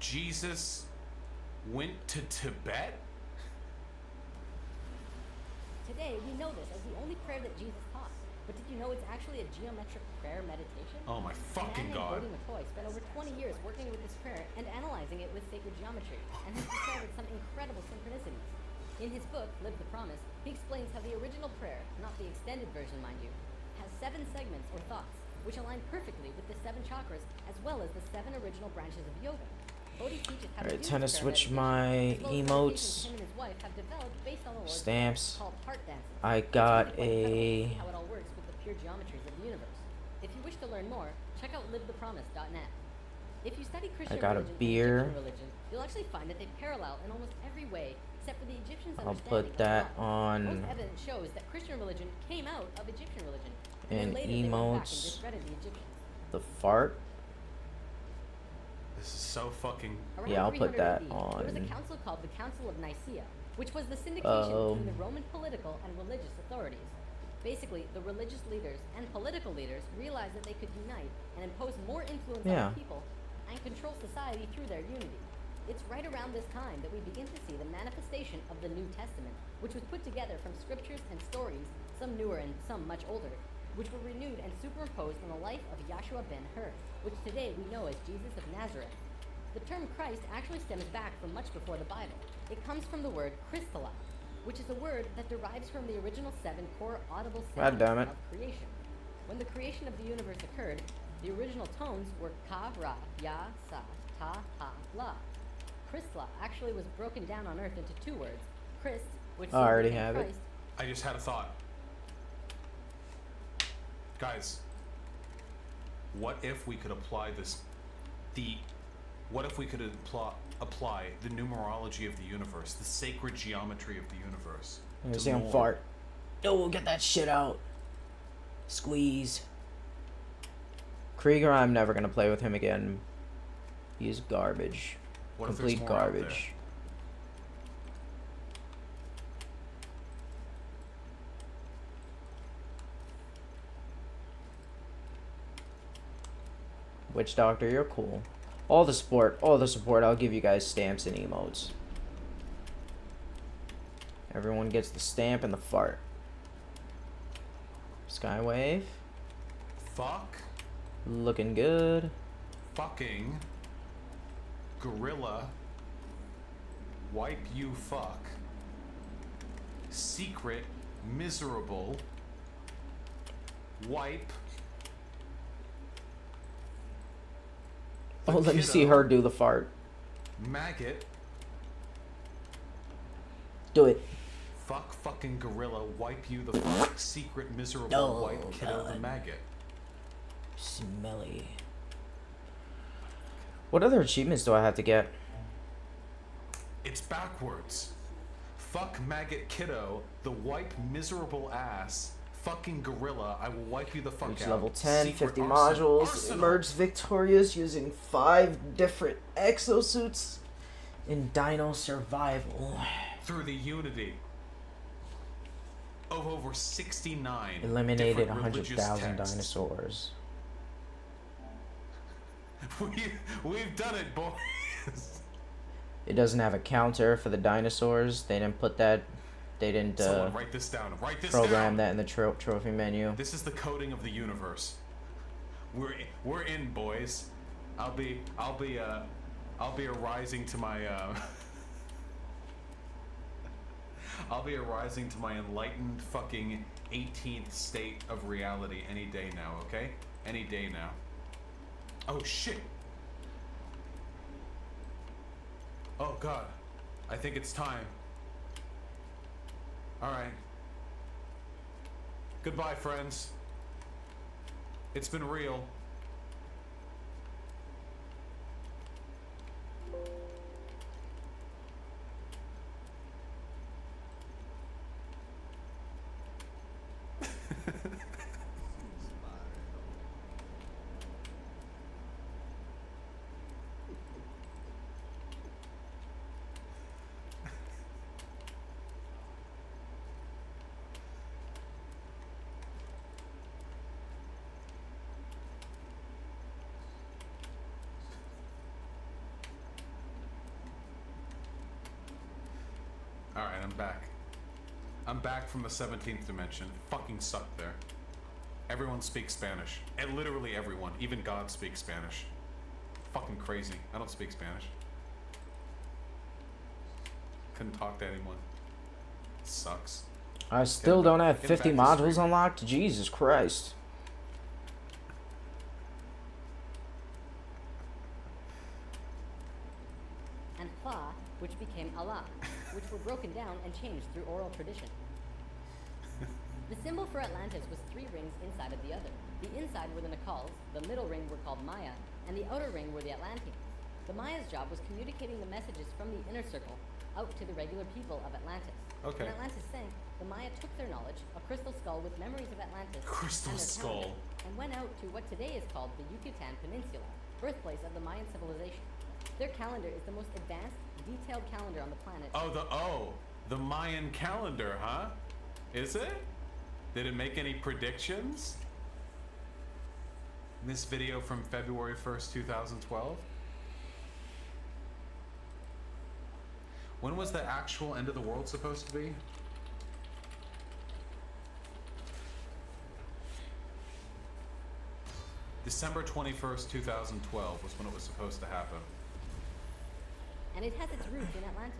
Jesus went to Tibet? Today, we know this as the only prayer that Jesus taught. But did you know it's actually a geometric prayer meditation? Oh my A fucking man named god. Bodhi McCoy spent over 20 years working with this prayer and analyzing it with sacred geometry, and has discovered some incredible synchronicities. In his book, Live the Promise, he explains how the original prayer, not the extended version mind you, has 7 segments or thoughts, which align perfectly with the 7 chakras, as well as the 7 original branches of yoga. Bodhi teaches how Alright, to time to use switch prayer my meditation, as well as emotes. meditations him and his wife have developed based on the Lord's Stamps. prayer, called heart dances. I It's got really quite incredible to a- see how it all works with the pure geometries of the universe. If you wish to learn more, check out livethepromise.net. If you study Christian got a religion beer. and Egyptian religion, you'll actually find that they parallel in almost every way, except for the Egyptians' I'll understanding put that of God. Most on evidence shows that Christian religion came out of Egyptian religion, and and then later they went back and emotes. discredited the Egyptians. The fart. This is so fucking. Around Yeah, I'll put 300 that AD, There was a on. council called the Council of Nicaea, which was the syndication between the Um, Roman political and religious authorities. Basically, the religious leaders and political leaders realized that they could unite and impose more influence Yeah. on people and control society through their unity. It's right around this time that we begin to see the manifestation of the New Testament, which was put together from scriptures and stories, some newer and some much older, which were renewed and superimposed on the life of Yahshua ben Hur, which today we know as Jesus of Nazareth. The term Christ actually stems back from much before the Bible. It comes from the word Christala, which is a word that derives from the original 7 core audible God sounds damn it. of creation. When the creation of the universe occurred, the original tones were Ka, Ra, Ya, Sa, Ta, Ha, La. Christla actually was broken down on Earth into 2 words, Christ, which I already became have it. Christ, I just had a thought. Guys, what if we could apply what if we could apply the numerology of the universe, the sacred geometry of the universe? I'm to saying more- fart. Oh, get that shit out. Squeeze. Krieger, I'm never gonna play with him again. He's garbage. What if there's Complete more out there? garbage. Witch Doctor, you're cool. All the support, I'll give you guys stamps and emotes. Everyone gets the stamp and the fart. Skywave, Fuck looking good. fucking gorilla wipe you fuck secret miserable wipe Oh, let me see kiddo, her do the fart. maggot Do it. fuck fucking gorilla wipe you the fuck secret miserable Oh, white kiddo the God. maggot. Smelly. What other achievements do I have to get? It's backwards. Fuck maggot kiddo, the wipe miserable ass, fucking gorilla, I will wipe you the fuck Reach out. level 10, Secret 50 arsenal. modules, Arsenal. emerge victorious using 5 different exosuits in Dino Survival. Through the unity of over 69 Eliminated different religious 100,000 texts. dinosaurs. We've done it, boys. It doesn't have a counter for the dinosaurs. They didn't put that. They didn't Someone write this down. Write this program down. that in the trophy menu. This is the coding of the universe. We're in, boys. I'll be arising to my I'll be arising to my enlightened fucking 18th state of reality any day now, okay? Any day now. Oh shit. Oh god. I think it's time. Alright. Goodbye, friends. It's been real. Alright, I'm back. I'm back from the 17th dimension. It fucking sucked there. Everyone speaks Spanish. And literally everyone. Even God speaks Spanish. Fucking crazy. I don't speak Spanish. Couldn't talk to anyone. It sucks. I still don't have Getting 50 back to modules stream. unlocked. Jesus Christ. And Tha, which became Allah, which were broken down and changed through oral tradition. The symbol for Atlantis was 3 rings inside of the other. The inside were the Nakals, the middle ring were called Maya, and the outer ring were the Atlanteans. The Maya's job was communicating the messages from the inner circle out to the regular people of Atlantis. Okay. When Atlantis sank, the Maya took their knowledge, a crystal skull with memories of Atlantis, Crystal and their skull. calendar, and went out to what today is called the Yucatan Peninsula, birthplace of the Mayan civilization. Their calendar is the most advanced, detailed calendar on the planet. The Mayan calendar, huh? Is it? Did it make any predictions? This video from February 1st, 2012. When was the actual end of the world supposed to be? December 21st, 2012 was when it was supposed to happen. And it has its roots in Atlantis.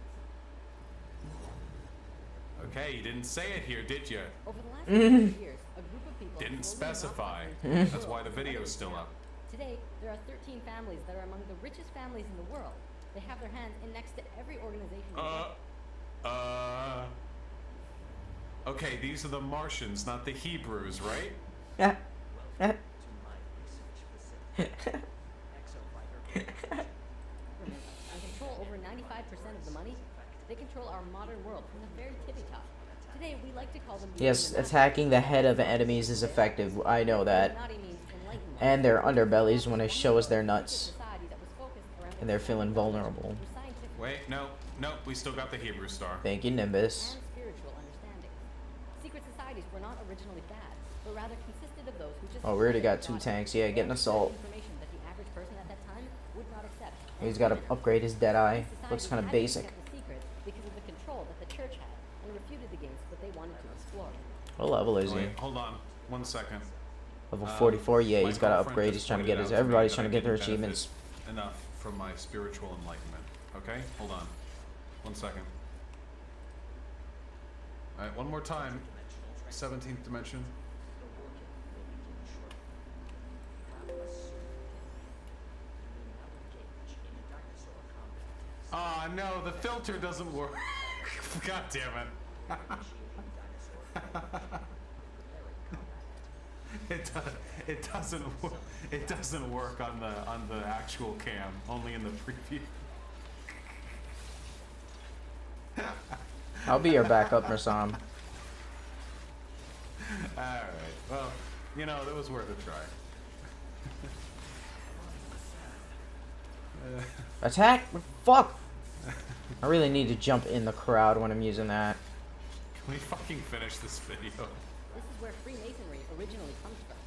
Okay, you didn't say it here, did you? Over the last 100 years, a group of people Didn't slowly specify. moved That's why the from video's others still down. up. Today, there are 13 families that are among the richest families in the world. They have their hands in next to every organization. in the world. Okay, these are the Martians, not the Hebrews, right? Yeah. And control over 95% of the money. They control our modern world from the very tippy top. Today, we like to call them the Yes, Illuminati. attacking the head of enemies is effective. I know that. Illuminati means enlightenment. And their underbellies when they show us their Secret nuts. society that was focused around And they're feeling vulnerable. through scientific Wait, no, we still got the Hebrew star. Thank you, Nimbus. and spiritual understanding. Secret societies were not originally bad, but rather consisted of those who just Oh, we already got wanted 2 God. tanks. Yeah, They getting understood assault. information that the average person at that time would not accept. He's got to upgrade his dead eye. These Looks societies kind of had to basic. keep the secret because of the control that the church had and refuted against what they wanted to explore. What level is he? Wait, hold on, 1 second. Level 44. Yeah, My he's got to girlfriend upgrade. just He's trying to pointed get his. out to me Everybody's that trying I to get their didn't benefit achievements. Enough from my spiritual enlightenment. Okay, hold on. 1 second. All right, one more time. 17th dimension. Ah, no, the filter doesn't work. God damn it. It doesn't work. It doesn't work on the actual cam. Only in the preview. I'll be your backup, Rasam. All right. Well, you know, that was worth a try. Attack! Fuck! I really need to jump in the crowd when I'm using that. Can we fucking finish this video? This is where Freemasonry originally comes from.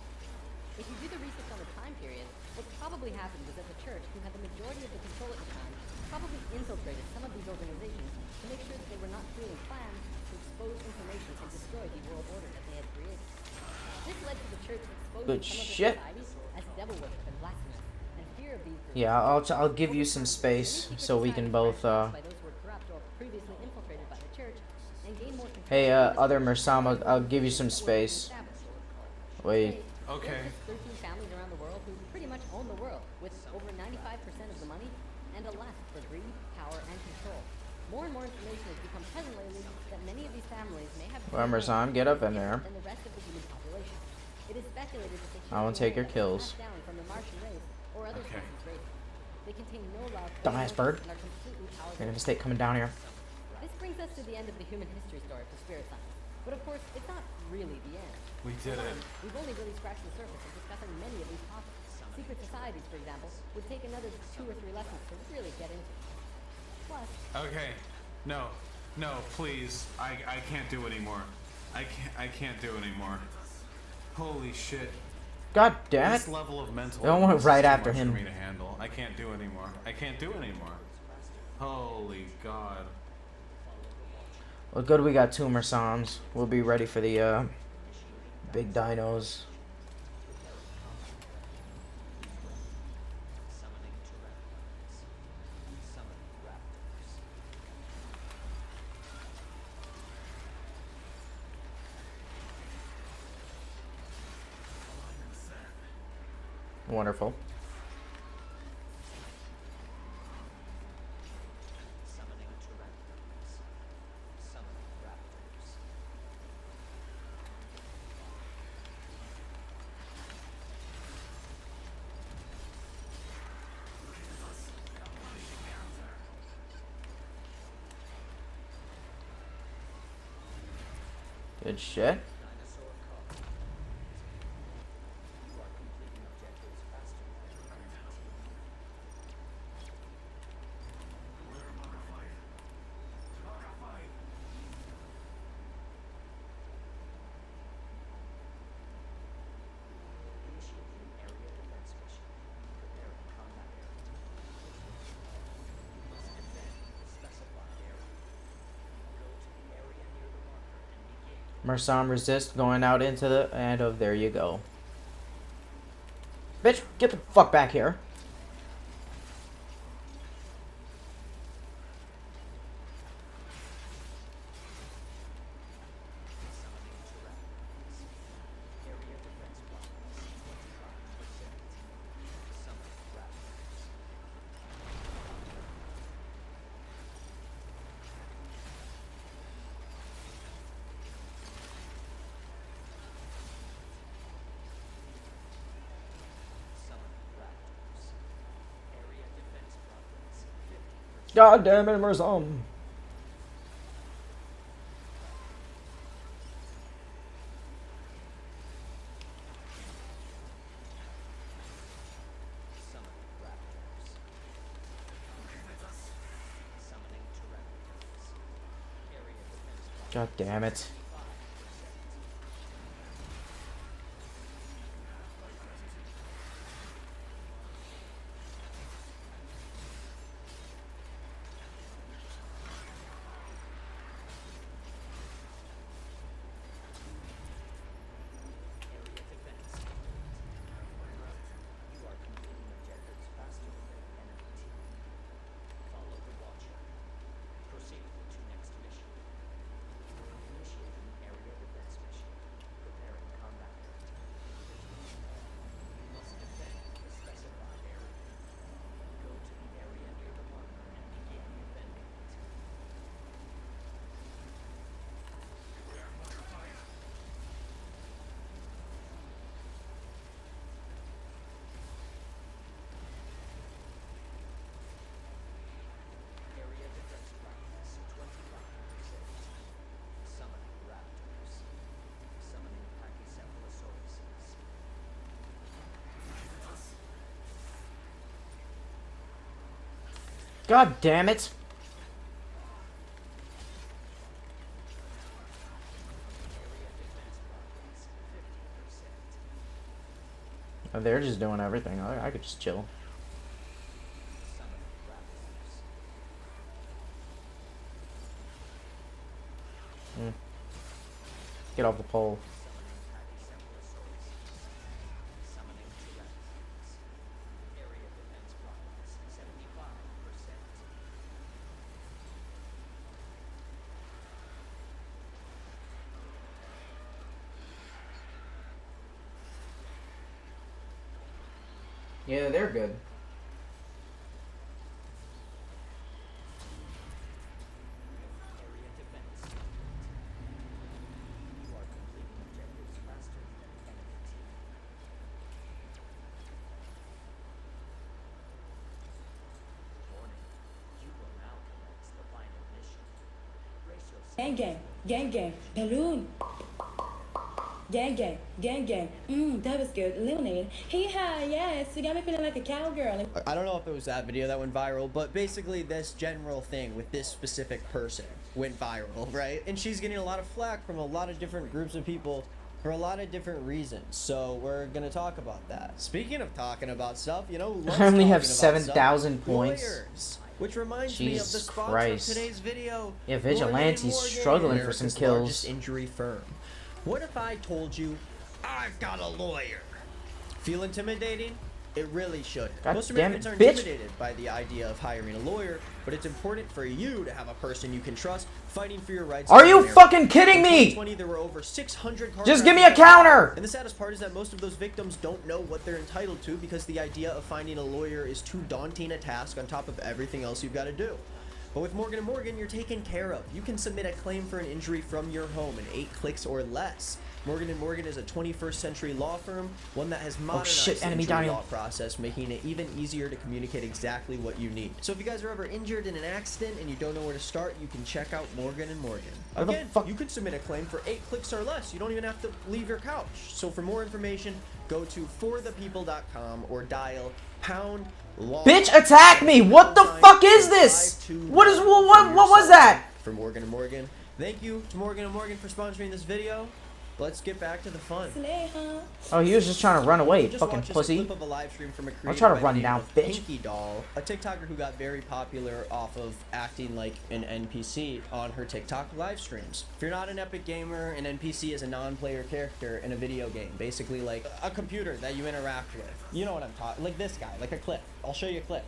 If you do the research on the time period, what probably happened was that the church, who had the majority of the control at the time, probably infiltrated some of these organizations to make sure that they were not creating plans to expose information and destroy the world order that they had created. This led to the church exposing Good some of the shit. societies as devil worship and blasphemous, and fear of these groups. Yeah, I'll give you some space so we can both, by those who were corrupt or previously infiltrated by the church, and gain more control Hey, over the other society Mersam, I'll give you that some was space. established. Wait. Okay. There's just 13 families around the world who pretty much own the world, with over 95% of the money and a lust for greed, power, and control. More and more information has become presently released that many of these families may have Well, Mersam, get up in there. than the rest of the human population. It is speculated that they I won't take your kills. passed down from the Martian race or other Okay. species races. They contain no love for Dumbass emotions bird. and are completely powerless. Made a mistake coming down here. This brings us to the end of the human history story for spirit science. But of course, it's not really the end. We did Hold it. on, we've only really scratched the surface of discussing many of these topics. Secret societies, for example, would take another 2 or 3 lessons to really get into. Plus, Okay. No, please. I can't do anymore. I can't do anymore. Holy shit. God damn This it. level of mental They all went illness is right too after much him. for me to handle. I can't do anymore. I can't do anymore. Holy God. Well, good we got 2 Mersams. We'll be ready for the big dinos. Wonderful. Good shit. Mersam resist going out into the and oh, there you go. Bitch, get the fuck back here. God damn it, Mersam. God damn it. God damn it. Oh, they're just doing everything. I could just chill. Get off the pole. Yeah, they're good. Gang gang, gang gang, balloon. Gang gang, gang gang. That was good. Eliminated. Hee ha, yes. You got me feeling like a cowgirl. I don't know if it was that video that went viral, but basically this general thing with this specific person went viral, right? And she's getting a lot of flack from a lot of different groups of people for a lot of different reasons. So we're gonna talk about that. Speaking of talking about stuff, you know, I only have 7,000 points. Lawyers. Which reminds me of the Jesus sponsor Christ. of today's video. Yeah, Vigilante's Morgan & Morgan, struggling for some America's kills. largest injury firm. What if I told you I've got a lawyer? Feel intimidating? It really should. God Most damn Americans it, are bitch. intimidated by the idea of hiring a lawyer, but it's important for you to have a person you can trust fighting for your rights. Are in you America. fucking kidding In me? 2020, there were over 600 car Just give me a crashes. counter. And the saddest part is that most of those victims don't know what they're entitled to because the idea of finding a lawyer is too daunting a task on top of everything else you've got to do. But with Morgan & Morgan, you're taken care of. You can submit a claim for an injury from your home in 8 clicks or less. Morgan & Morgan is a 21st century law firm, one that has modernized the enemy injury dying. law process, making it even easier to communicate exactly what you need. So if you guys are ever injured in an accident and you don't know where to start, you can check out Morgan & Morgan. What the Again, fuck? you can submit a claim for 8 clicks or less. You don't even have to leave your couch. So for more information, go to forthepeople.com or dial pound law. Bitch, attack me! What the fuck is this? What was that? For Morgan & Morgan. Thank you to Morgan & Morgan for sponsoring this video. Let's get back to the fun. Slay, huh? Oh, he was just trying to run away, Just fucking watched this pussy. clip of a live stream from a I'll creator try to by the run name down, of bitch. Pinky Doll, a TikToker who got very popular off of acting like an NPC on her TikTok live streams. If you're not an epic gamer, an NPC is a non-player character in a video game, basically like a computer that you interact with. You know what I'm talking, like this guy, like a clip. I'll show you a clip.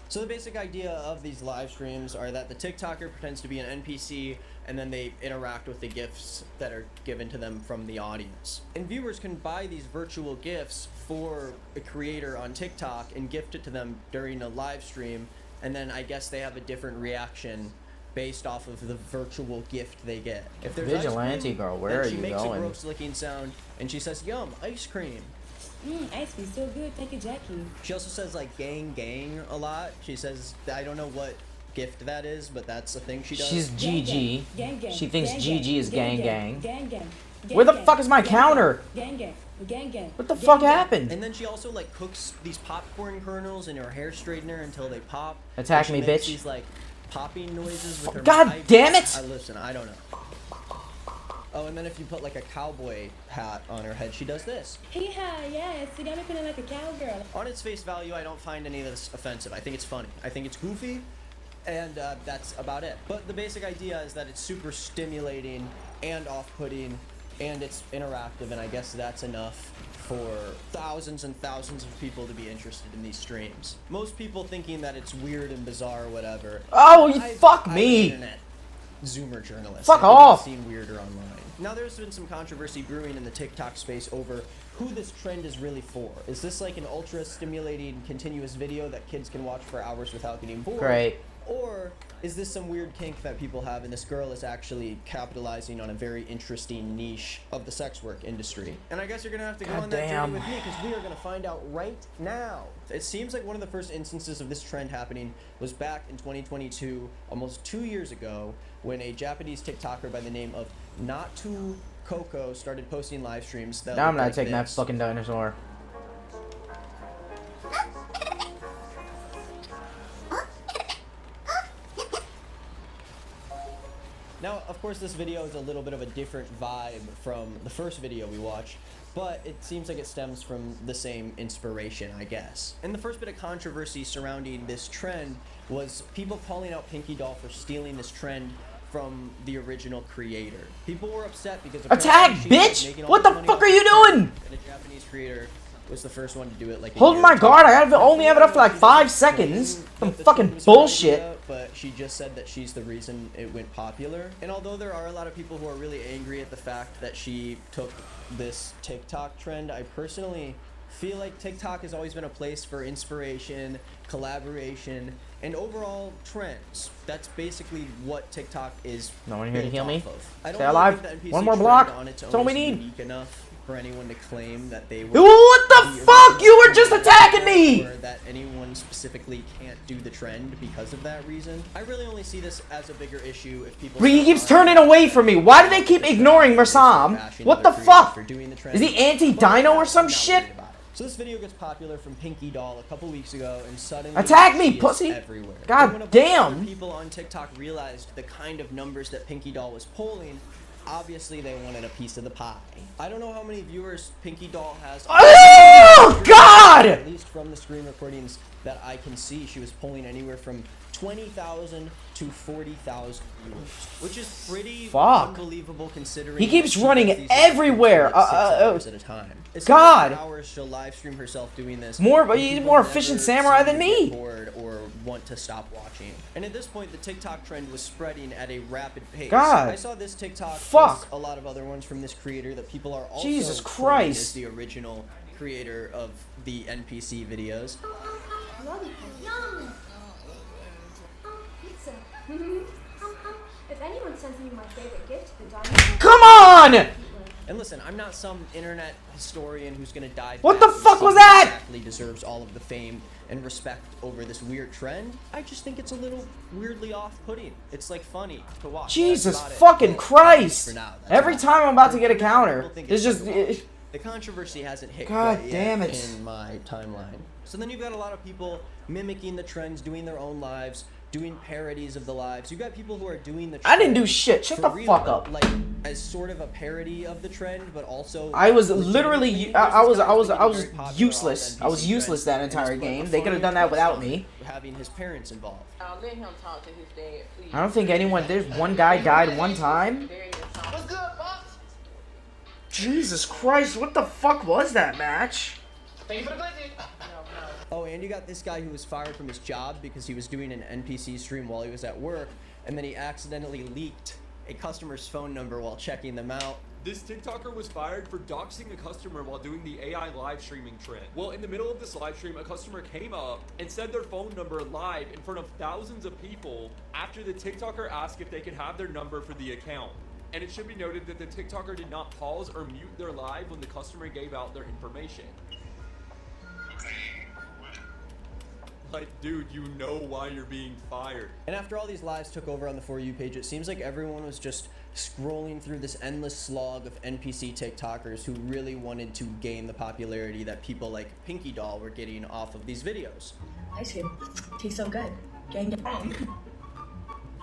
So the basic idea of these live streams are that the TikToker pretends to be an NPC and then they interact with the gifts that are given to them from the audience. And viewers can buy these virtual gifts for a creator on TikTok and gift it to them during a live stream, and then I guess they have a different reaction based off of the virtual gift they get. If there's Vigilante ice cream, girl, where then are she you makes going? a gross licking sound and she says, "Yum, ice cream." Ice cream so good. Thank you, Jackie. She also says like gang gang a lot. She says, I don't know what gift that is, but that's a thing she does. She's GG. Gang, gang. She thinks gang, GG is gang gang. Gang, gang. Where the fuck is my counter? Gang, gang. Gang, gang. What the gang, fuck gang. happened? And then she also like cooks these popcorn kernels in her hair straightener until they pop. Attack And me, she makes bitch. These like popping noises with her God pipes. damn it! Listen, I don't know. Oh, and then if you put like a cowboy hat on her head, she does this. Hee-haw, yes. You got me feeling like a cowgirl. On its face value, I don't find any of this offensive. I think it's funny. I think it's goofy, and that's about it. But the basic idea is that it's super stimulating and off-putting, and it's interactive, and I guess that's enough for thousands and thousands of people to be interested in these streams. Most people thinking that it's weird and bizarre or whatever. Oh, fuck I'm me. an internet Zoomer journalist. Fuck I think off. I've seen weirder online. Now there's been some controversy brewing in the TikTok space over who this trend is really for. Is this like an ultra stimulating continuous video that kids can watch for hours without getting bored? Great. Or is this some weird kink that people have and this girl is actually capitalizing on a very interesting niche of the sex work industry? And I guess you're gonna have to go God on that damn. journey with me because we are gonna find out right now. It seems like one of the first instances of this trend happening was back in 2022, almost 2 years ago, when a Japanese TikToker by the name of Natu Coco started posting live streams that Now I'm looked not like taking that this. fucking dinosaur. Now, of course, this video is a little bit of a different vibe from the first video we watched, but it seems like it stems from the same inspiration, I guess. And the first bit of controversy surrounding this trend was people calling out Pinky Doll for stealing this trend from the original creator. People were upset because Attack, apparently she was bitch! making all What this the money fuck off are you this trend, doing? And a Japanese creator was the first one to do it like a Hold year my ago. guard, I only have it up for like 5 seconds. Claiming Some that the fucking trend was a good bullshit. idea, but she just said that she's the reason it went popular. And although there are a lot of people who are really angry at the fact that she took this TikTok trend, I personally feel like TikTok has always been a place for inspiration, collaboration, and overall trends. That's basically what TikTok is. No one here to built heal me? off of. I don't Stay really alive. think the NPC One more trend block. on its That's all own we is need. unique enough for anyone to claim that they were What the fuck? You were just attacking me! or that anyone specifically can't do the trend because of that reason. I really only see this as a bigger issue if people. He keeps turning away from me. Why do they keep ignoring Mersam? What the fuck? Is he anti-dino or some shit? So this video gets popular from Pinky Doll a couple weeks ago, and suddenly Attack me, she is pussy! everywhere. God And when a bunch of damn. other people on TikTok realized the kind of numbers that Pinky Doll was pulling, obviously they wanted a piece of the pie. I don't know how many viewers Pinky Doll has. Oh God! At least from the screen recordings that I can see, she was pulling anywhere from 20,000 to 40,000 viewers, which is pretty unbelievable considering he keeps she running does these everywhere. 6 hours at a time. It's God! Hours she'll live stream herself doing this. But he's more efficient samurai than me. Bored or want to stop watching. And at this point, the TikTok trend was spreading at a rapid pace. God! I saw this TikTok Fuck! plus a lot of other ones from this creator that people are also Jesus claiming Christ! is the original creator of the NPC videos. Pizza. If anyone sends me my favorite gift, the diamond. Come on! And listen, I'm not some internet historian who's gonna dive. What the back and fuck see was who that? Exactly deserves all of the fame and respect over this weird trend. I just think it's a little weirdly off-putting. It's like funny to watch. Jesus That's about it. fucking Christ! For now, that's Every about time it. I'm about to get a I counter, don't think it's it's just. fun to watch. The controversy hasn't hit God quite damn yet it. in my timeline. So then you've got a lot of people mimicking the trends, doing their own lives, doing parodies of the lives. You got people who are doing the trend I didn't do shit. Shut for the real, fuck up. like as sort of a parody of the trend, but also I was legitimately, literally, there's I this was, guy I was, who's I was getting very popular useless. on I was NPC useless that trends, entire and it's game. put They could have done that without me. having his parents involved. Let him talk to his dad, please. I don't think anyone. There's one guy died one time. What's good, Pops? Jesus Christ! What the fuck was that match? Thank you for the blessing. Oh, and you got this guy who was fired from his job because he was doing an NPC stream while he was at work, and then he accidentally leaked a customer's phone number while checking them out. This TikToker was fired for doxing a customer while doing the AI live streaming trend. Well, in the middle of this live stream, a customer came up and said their phone number live in front of thousands of people after the TikToker asked if they could have their number for the account. And it should be noted that the TikToker did not pause or mute their live when the customer gave out their information. Like, dude, you know why you're being fired. And after all these lives took over on the For You page, it seems like everyone was just scrolling through this endless slog of NPC TikTokers who really wanted to gain the popularity that people like Pinky Doll were getting off of these videos. Ice cream. Tastes so good. Gang gang.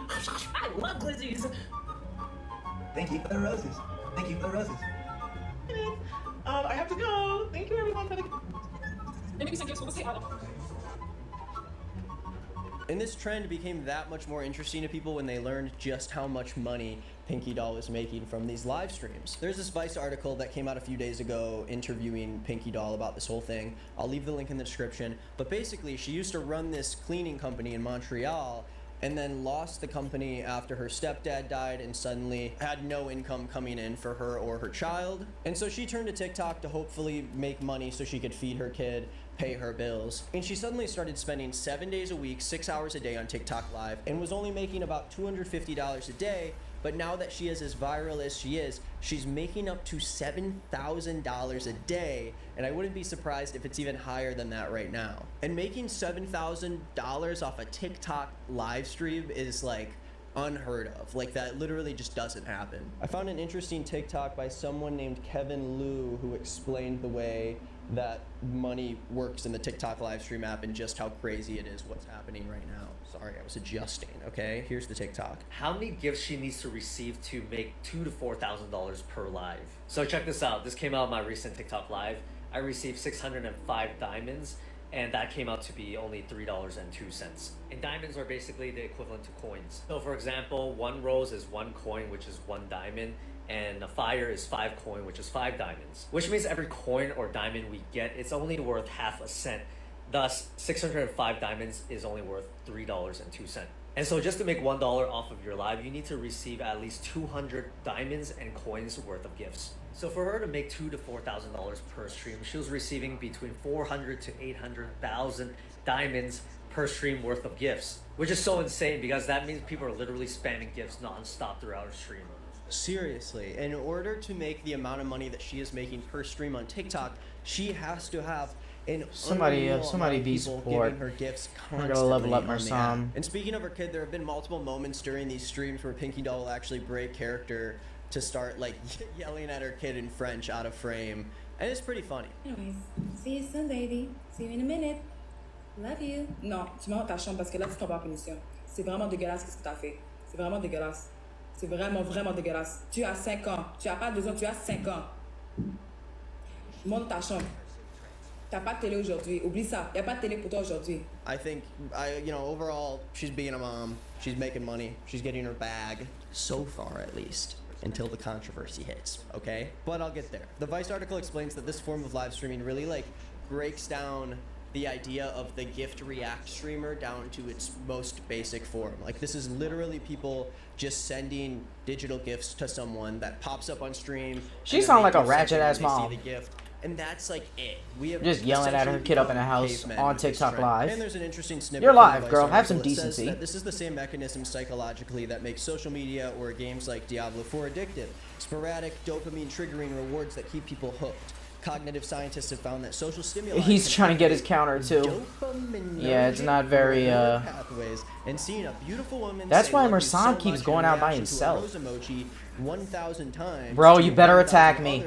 I love glizzies. Thank you for the roses. Thank you for the roses. I have to go. Thank you, everyone, for the. And this trend became that much more interesting to people when they learned just how much money Pinky Doll was making from these live streams. There's this Vice article that came out a few days ago interviewing Pinky Doll about this whole thing. I'll leave the link in the description. But basically, she used to run this cleaning company in Montreal and then lost the company after her stepdad died and suddenly had no income coming in for her or her child. And so she turned to TikTok to hopefully make money so she could feed her kid, pay her bills. And she suddenly started spending 7 days a week, 6 hours a day on TikTok Live and was only making about $250 a day. But now that she is as viral as she is, she's making up to $7,000 a day, and I wouldn't be surprised if it's even higher than that right now. And making $7,000 off a TikTok live stream is like unheard of. Like, that literally just doesn't happen. I found an interesting TikTok by someone named Kevin Liu who explained the way that money works in the TikTok live stream app and just how crazy it is what's happening right now. Sorry, I was adjusting. Okay, here's the TikTok. How many gifts she needs to receive to make $2,000 to $4,000 per live. So check this out. This came out in my recent TikTok live. I received 605 diamonds, and that came out to be only $3.02. And diamonds are basically the equivalent to coins. So for example, 1 rose is 1 coin, which is 1 diamond, and a fire is 5 coin, which is 5 diamonds. Which means every coin or diamond we get, it's only worth half a cent. Thus, 605 diamonds is only worth $3.02. And so just to make $1 off of your live, you need to receive at least 200 diamonds and coins worth of gifts. So for her to make $2,000 to $4,000 per stream, she was receiving between 400 to 800,000 diamonds per stream worth of gifts, which is so insane because that means people are literally spamming gifts non-stop throughout her stream. Seriously, in order to make the amount of money that she is making per stream on TikTok, she has to have an Somebody be people support. giving her gifts I'm constantly gonna level up on my the Sam. app. And speaking of her kid, there have been multiple moments during these streams where Pinky Doll will actually break character to start like yelling at her kid in French out of frame, and it's pretty funny. Anyways, see you soon, baby. See you in a minute. Love you. Non, tu montes ta chambre parce que là, tu tombes en punition. C'est vraiment dégueulasse ce que tu as fait. C'est vraiment dégueulasse. C'est vraiment, vraiment dégueulasse. Tu as 5 ans. Tu as pas 2 ans, tu as 5 ans. Monte ta chambre. T'as pas de télé aujourd'hui. Oublie ça. Y a pas de télé pour toi aujourd'hui. I think, overall, she's being a mom. She's making money. She's getting her bag. So far, at least. Until the controversy hits, okay? But I'll get there. The Vice article explains that this form of live streaming really, breaks down the idea of the gift react streamer down to its most basic form. Like, this is literally people just sending digital gifts to someone that pops up on stream. She sounds like a ratchet-ass mom. See the gift. And that's like it. We have just yelling at her kid up in the house on TikTok live. And there's an interesting snippet. You're live, girl. Have some decency. This is the same mechanism psychologically that makes social media or games like Diablo 4 addictive. Sporadic dopamine triggering rewards that keep people hooked. Cognitive scientists have found that social stimuli. He's trying to get his counter too. Yeah, it's not very pathways. And seeing a beautiful woman. That's why Mersam keeps going out by himself. Emoji 1,000 times. Bro, you better attack me.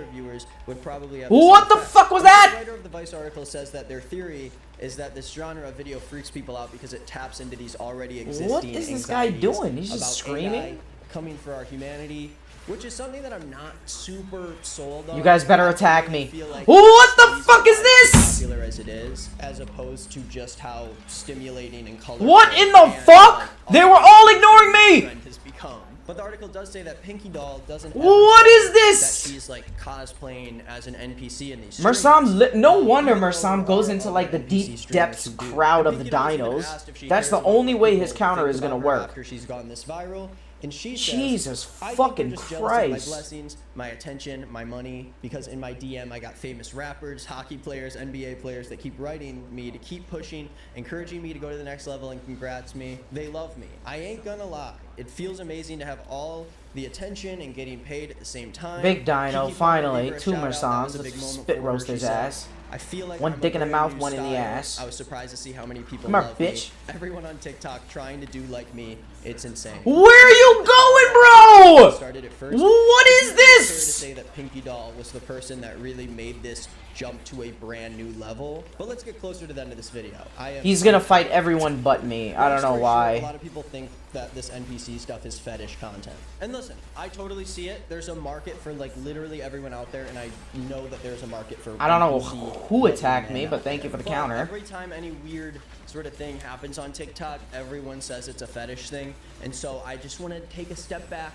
Would probably have what the fuck was that? The writer of the Vice article says that their theory is that this genre of video freaks people out because it taps into these already existing. What is this guy doing? He's just screaming. AI coming for our humanity. Which is something that I'm not super sold on. You guys better attack me. What the fuck is this? Popular as it is, as opposed to just how stimulating and colorful. What in the fuck? They were all ignoring me. Has become. But the article does say that Pinky Doll doesn't. What is this? That she's cosplaying as an NPC in these. Mersam, no wonder Mersam goes into the deep depths crowd of the dinos. That's the only way his counter is gonna work. After she's gone this viral. And she says, Jesus fucking Christ. My blessings, my attention, my money, because in my DM I got famous rappers, hockey players, NBA players that keep writing me to keep pushing, encouraging me to go to the next level and congrats me. They love me. I ain't gonna lie. It feels amazing to have all the attention and getting paid at the same time. Big Dino, finally, two Mersams, spit roast his ass. I feel like one dick in the mouth, one in the ass. I was surprised to see how many people love bitch. Me. Everyone on TikTok trying to do like me. It's insane. Where are you going, bro? Started at first. What is this? It's fair to say that Pinky Doll was the person that really made this jump to a brand new level. But let's get closer to the end of this video. He's gonna fight everyone but me. I don't know why. A lot of people think that this NPC stuff is fetish content. And listen, I totally see it. There's a market for literally everyone out there, and I know that there's a market for. I don't know who attacked me, but thank you for the counter. Every time any weird sort of thing happens on TikTok, everyone says it's a fetish thing, and so I just want to take a step back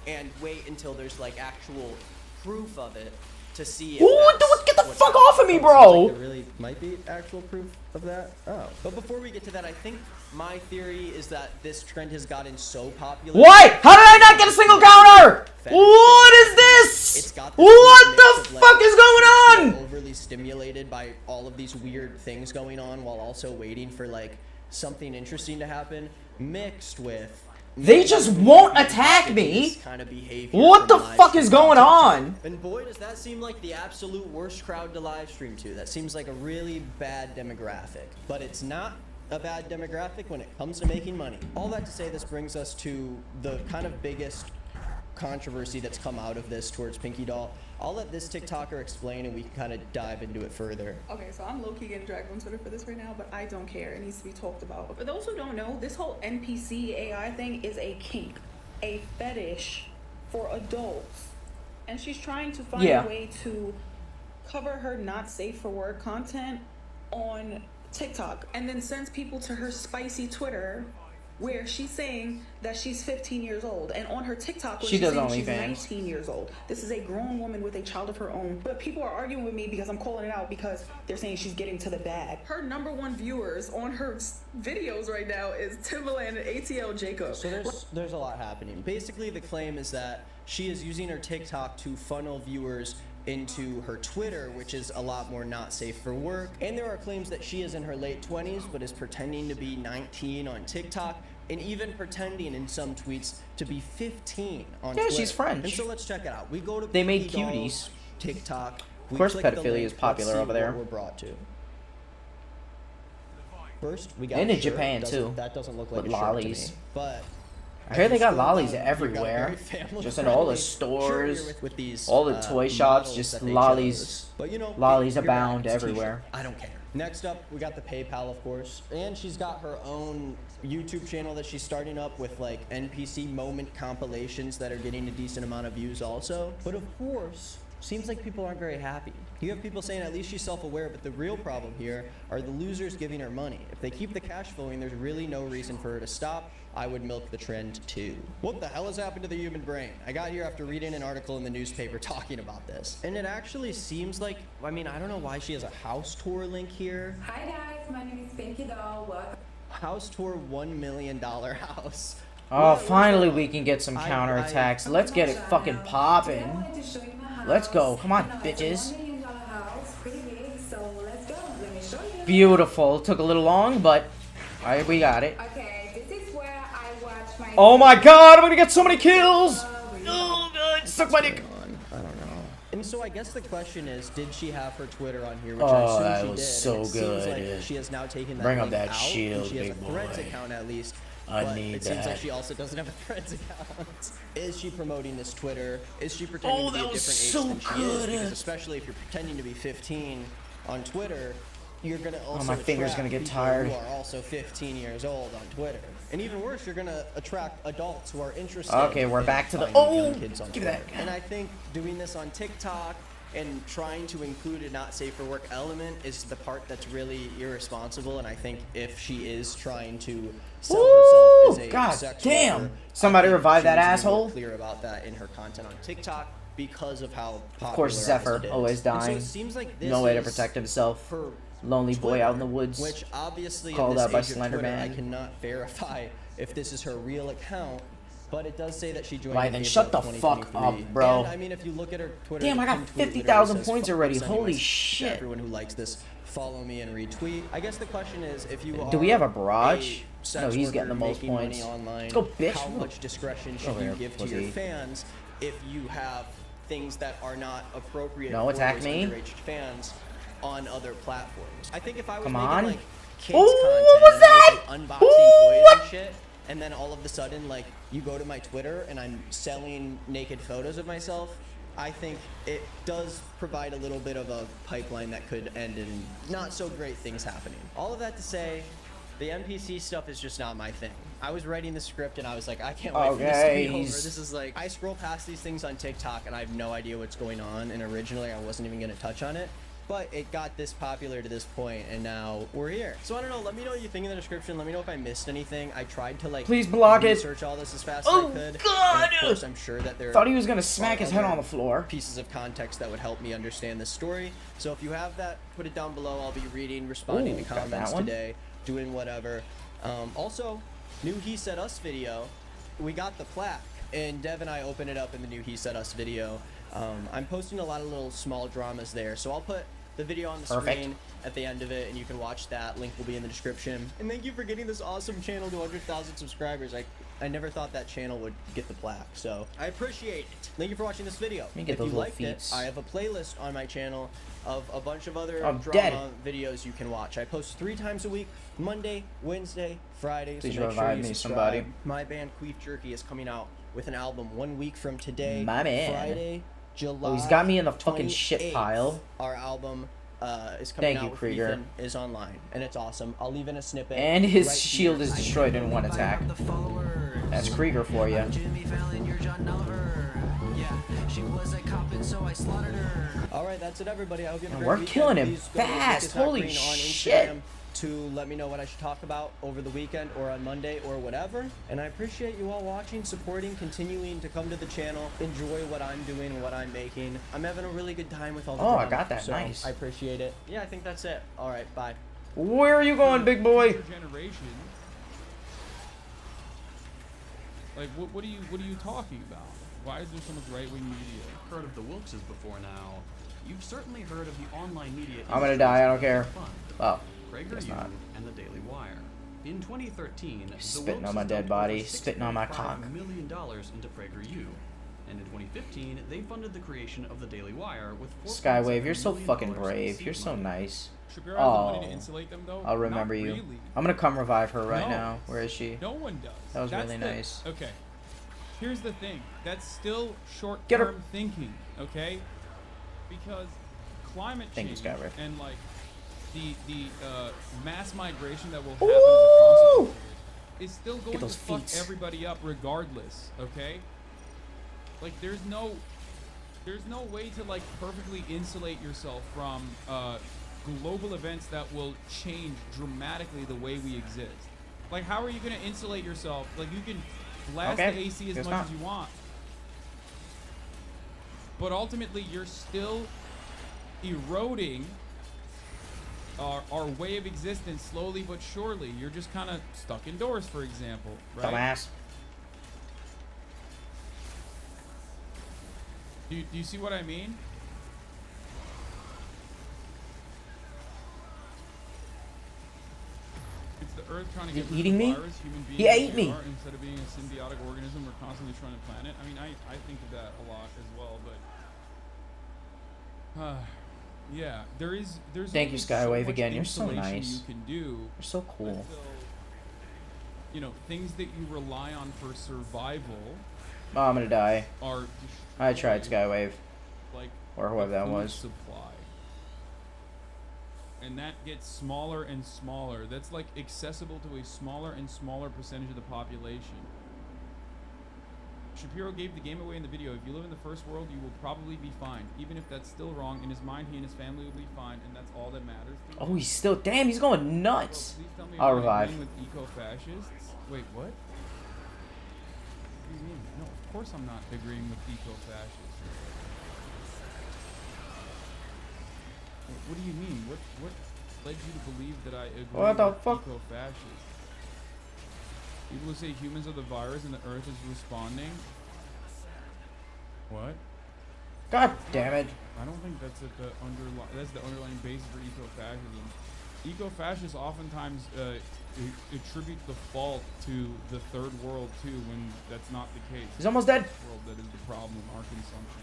and wait until there's actual proof of it to see if get the fuck off of me, bro! There really might be actual proof of that. Oh. But before we get to that, I think my theory is that this trend has gotten so popular. What? How did I not get a single counter? What is this? What the fuck is going on? Overly stimulated by all of these weird things going on while also waiting for something interesting to happen, mixed with they just won't attack me. Kind of behavior. What the fuck is going on? And boy, does that seem like the absolute worst crowd to live stream to. That seems like a really bad demographic. But it's not a bad demographic when it comes to making money. All that to say, this brings us to the kind of biggest controversy that's come out of this towards Pinky Doll. I'll let this TikToker explain and we can kind of dive into it further. Okay, so I'm low-key getting dragged on Twitter for this right now, but I don't care. It needs to be talked about. For those who don't know, this whole NPC AI thing is a kink, a fetish for adults. And she's trying to find a way to cover her not safe for work content on TikTok and then sends people to her spicy Twitter where she's saying that she's 15 years old, and on her TikTok where she's saying she's 19 years old. This is a grown woman with a child of her own. But people are arguing with me because I'm calling it out because they're saying she's getting to the bag. Her #1 viewers on her videos right now is Timbaland and ATL Jacob. So there's a lot happening. Basically, the claim is that she is using her TikTok to funnel viewers into her Twitter, which is a lot more not safe for work. And there are claims that she is in her late 20s, but is pretending to be 19 on TikTok, and even pretending in some tweets to be 15 on Twitter. Yeah, she's French. And so let's check it out. We go to they made cuties. TikTok. Of course, pedophilia is popular over there. We're brought to. First, we got and in Japan too. That doesn't look like with a lollies. shirt to me, but I hear they got lollies everywhere, just in all the stores, all the toy shops, just lollies. But lollies abound everywhere. I don't care. Next up, we got the PayPal, of course. And she's got her own YouTube channel that she's starting up with like NPC moment compilations that are getting a decent amount of views also. But of course, seems like people aren't very happy. You have people saying at least she's self-aware, but the real problem here are the losers giving her money. If they keep the cash flowing, there's really no reason for her to stop. I would milk the trend too. What the hell has happened to the human brain? I got here after reading an article in the newspaper talking about this. And it actually seems like, I mean, I don't know why she has a house tour link here. Hi guys, my name is Pinky Doll. Welcome. House tour $1 million house. Oh, finally we can get some counterattacks. Let's get it fucking popping. Let's go. Come on, bitches. Beautiful. Took a little long, but alright, we got it. Okay, this is where I watch my. Oh my god, I'm gonna get so many kills! Oh god, suck my dick. I don't know. And so I guess the question is, did she have her Twitter on here? Which Oh, I assume that she was did. so And it good. Seems like she has now taken that Bring up link that out, shield, and she has big a Threads boy. account at least. I but need it seems like that. she also doesn't have a Threads account. Is she promoting this Twitter? Is she pretending Oh, to be a that was different age so than she is? good. Because especially if you're pretending to be 15 on Twitter, you're gonna also my finger's attract gonna get people tired. who are also 15 years old on Twitter. And even worse, you're gonna attract adults who are interested. Okay, we're in back to the- finding oh, young kids on give Twitter. that. And I think doing this on TikTok and trying to include a not safe for work element is the part that's really irresponsible. And I think if she is trying to sell herself as a God sex damn. worker, Somebody I think revive she that needs to be asshole. more clear about that in her content on TikTok because of how popular Of course, Zephyr, it is. always And so dying. it seems like this No way to is protect himself. her Lonely boy Twitter, out in the woods. which obviously Called in this out by age of Twitter, Slenderman. I cannot verify if this is her real account, but it does say that she joined. Why, in then April shut the of fuck 2023. up, bro. And I mean, if you look at her Twitter, Damn, I got the pinned tweet literally 50,000 says, points "Fuck already. sending Holy my shit. to everyone who likes this, follow me and retweet." I guess the question is, if you are Do we have a barrage? a sex No, he's worker getting the most making money points. online, Let's go, bitch. how much discretion should Over you here, give to your pussy. fans if you have things that are not appropriate No, for attack those me. underage fans on other platforms? I think if I was Come making on. like kids Ooh, content what was and I was, that? like, unboxing Ooh, toys and shit, and then all of a sudden like you go to my Twitter and I'm selling naked photos of myself, I think it does provide a little bit of a pipeline that could end in not so great things happening. All of that to say, the NPC stuff is just not my thing. I was writing the script and I was like, I can't wait for this to be over. he's- This is like, I scroll past these things on TikTok and I have no idea what's going on, and originally I wasn't even gonna touch on it. But it got this popular to this point, and now we're here. So I don't know. Let me know what you think in the description. Let me know if I missed anything. I tried to like Please block it. research all this as fast Oh, as I could. God! And of course, I'm sure that there Thought he was gonna smack are his head other on the floor. pieces of context that would help me understand this story. So if you have that, put it down below. I'll be reading, responding Ooh, to got that comments one. today, doing whatever. Also, new He Said Us video. We got the plaque, and Dev and I open it up in the new He Said Us video. I'm posting a lot of little small dramas there, so I'll put the video on the Perfect. screen at the end of it, and you can watch that. Link will be in the description. And thank you for getting this awesome channel to 100,000 subscribers. I never thought that channel would get the plaque, so I appreciate it. Thank you for watching this video. me get If those you little liked it, feets. I have a playlist on my channel of a bunch of other I'm drama dead. videos you can watch. I post 3 times a week: Monday, Wednesday, Friday. Please so make sure revive you me, subscribe. somebody. My band Queef Jerky is coming out with an album 1 week from today. My man. Friday, July. Oh, he's got me in the fucking 28th. shit pile. Our album is coming Thank out you, with Krieger. Ethan, is online, and it's awesome. I'll leave in a snippet. And his right shield here. is destroyed in one attack. That's Krieger for you. Alright, that's it, everybody. I hope you have a And great we're weekend. killing him Please go to fast. Tick Tock Holy Green on shit. Instagram to let me know what I should talk about over the weekend or on Monday or whatever. And I appreciate you all watching, supporting, continuing to come to the channel, enjoy what I'm doing, what I'm making. I'm having a really good time with all the Oh, I drama, got that. so Nice. I appreciate it. Yeah, I think that's it. Alright, bye. Where are you going, big boy? Generation. Like, what are you talking about? Why is there so much right-wing media? Heard of the Wilkses before now. You've certainly heard of the online media. I'm gonna die. I don't care. Oh, Prager guess U not. and the Daily Wire. In 2013, Spitting the on my Wilkses dead dumped body, over spitting on my cock. $6.5 million into Prager U. And in 2015, they funded the creation of the Daily Wire with Skywave, you're so $4.7 fucking million in brave. seed You're so money. nice. Should girl have the money to Oh, insulate them, though? I'll remember Not you. really. I'm gonna come revive her right No. now. Where is she? No one does. That was That's really the- nice. Okay. Here's the thing. That's still Get her. short-term thinking, okay? Because climate Thank you, change Skyriff. and like the mass migration that will happen as a consequence of it is still going to those fuck feet. everybody up regardless. Okay. Like there's no way to like perfectly insulate yourself from global events that will change dramatically the way we exist. Like how are you gonna insulate yourself? Like you can blast the AC as much as you want, but ultimately you're still eroding our way of existence slowly but surely. You're just kind of stuck indoors, for example, right? Dumbass. Do you see what I mean? It's the Earth trying to get rid eating of the me? virus. Human beings He ate me. are, instead of being a symbiotic organism, we're constantly trying to plan it. I mean, I think of that a lot as well, but yeah, there's Thank you, only so Skywave, much again. You're so insulation nice. you can do. You're so cool. Until, you know, things that you rely on for survival Oh, I'm gonna die. are I tried destroyed, Skywave. like Or whoever the that food was. supply. And that gets smaller and smaller. That's like accessible to a smaller and smaller percentage of the population. Shapiro gave the game away in the video. If you live in the first world, you will probably be fine. Even if that's still wrong, in his mind, he and his family will be fine, and that's all that matters. Oh, he's still. Damn, he's going nuts. Please tell me I'll you're not revive. agreeing with eco-fascists. Wait, what? What do you mean? No, of course I'm not agreeing with eco-fascists. What do you mean? What led you to believe that I agree What the with fuck? eco-fascists? People who say humans are the virus and the Earth is responding. What? God damn it. I don't think that's at the that's the underlying basis for eco-fascism. Eco-fascists oftentimes attribute the fault to the third world too, when that's not the case. He's almost dead. It's the world that is the problem, our consumption.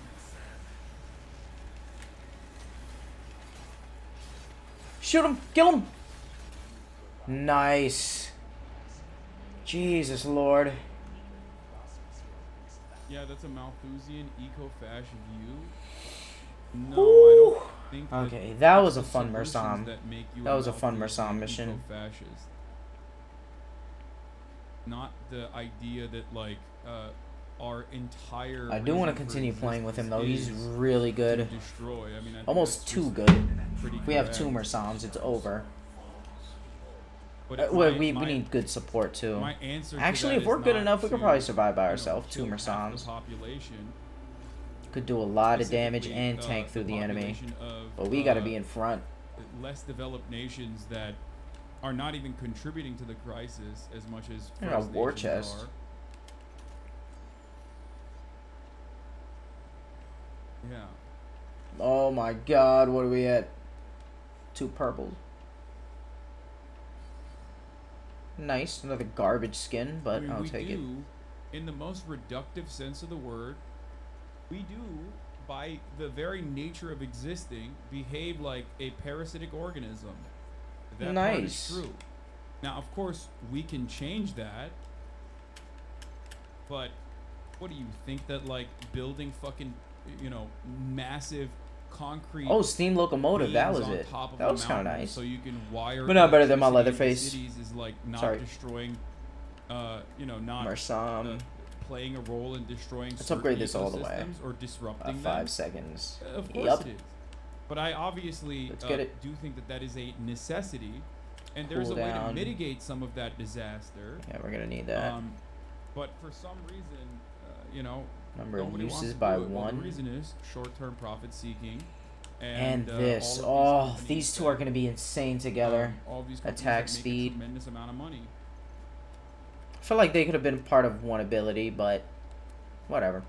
Shoot him. Kill him. Nice. Jesus Lord. Yeah, that's a Malthusian eco-fascist view. No, Ooh. I don't think. Okay, that was a it's the fun solutions Mersam. that make you That was a fun Malthusian Mersam mission. eco-fascist. Not the idea that like our entire. I do want to reason for continue playing with him though. He's existence is really to good. destroy. I mean, I think Almost that's too just good. pretty If we have correct. 2 Mersams, it's over. But Well, my- we my- need good support too. my answer to Actually, that if we're is good not enough, we could to, probably survive by you know, ourselves. 2 kill half the Mersams. population. Could do a lot of damage Specifically, and tank through the enemy. population of, But we gotta be in front. less developed nations that are not even contributing to the crisis as much as They're a first war nations chest. are. Yeah. Oh my god, what are we at? 2 purples. Nice, another garbage skin, but I mean, I'll we take do, it. in the most reductive sense of the word, we do, by the very nature of existing, behave like a parasitic organism. That part is Nice. true. Now, of course, we can change that, but what do you think that, like, building fucking, you know, massive concrete Oh, steam locomotive, that beams was on it. top of That a was kinda mountain nice. so you can wire But not better than my electricity into Leatherface. cities is like not Sorry. destroying you know, not Mersam. playing a role in destroying Let's certain upgrade this all the way. ecosystems or disrupting 5 them. seconds. Of course Yup. it is. But I obviously Let's get it. do think that that is a necessity, and there's Cool a way to down. mitigate some of that disaster. Yeah, we're gonna need that. But for some reason, you know, Number of nobody wants uses to by do it. Well, 1. the reason is short-term profit seeking. And all this. of Oh, companies these 2 that, are gonna be insane together. all of these companies Attack that make speed. a tremendous amount of money. I feel like they could have been part of one ability, but whatever.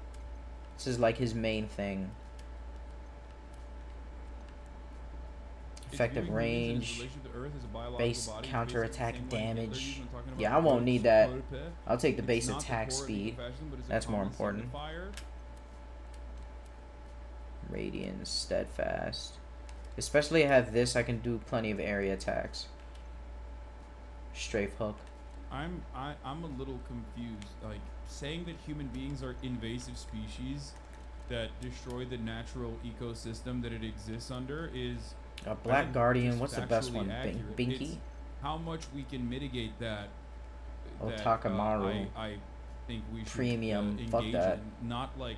This is like his main thing. Effective Viewing humans in range, its relation to Earth as a biological base body is basically counterattack the same way Hitler damage. used when talking about Yeah, I won't Deutsch need that. Europa. I'll take the It's base not the attack core of speed. eco-fascism, but it's a That's more common important. signifier. Radiance, steadfast. Especially I have this, I can do plenty of area attacks. Strafe hook. I'm a little confused. Like saying that human beings are invasive species that destroy the natural ecosystem that it exists under is A I Black think Guardian. just What's the best factually one? accurate. Binky? It's how much we can mitigate that. Oh, that, Takamaru. I think we should Premium. Fuck engage that. in. Not like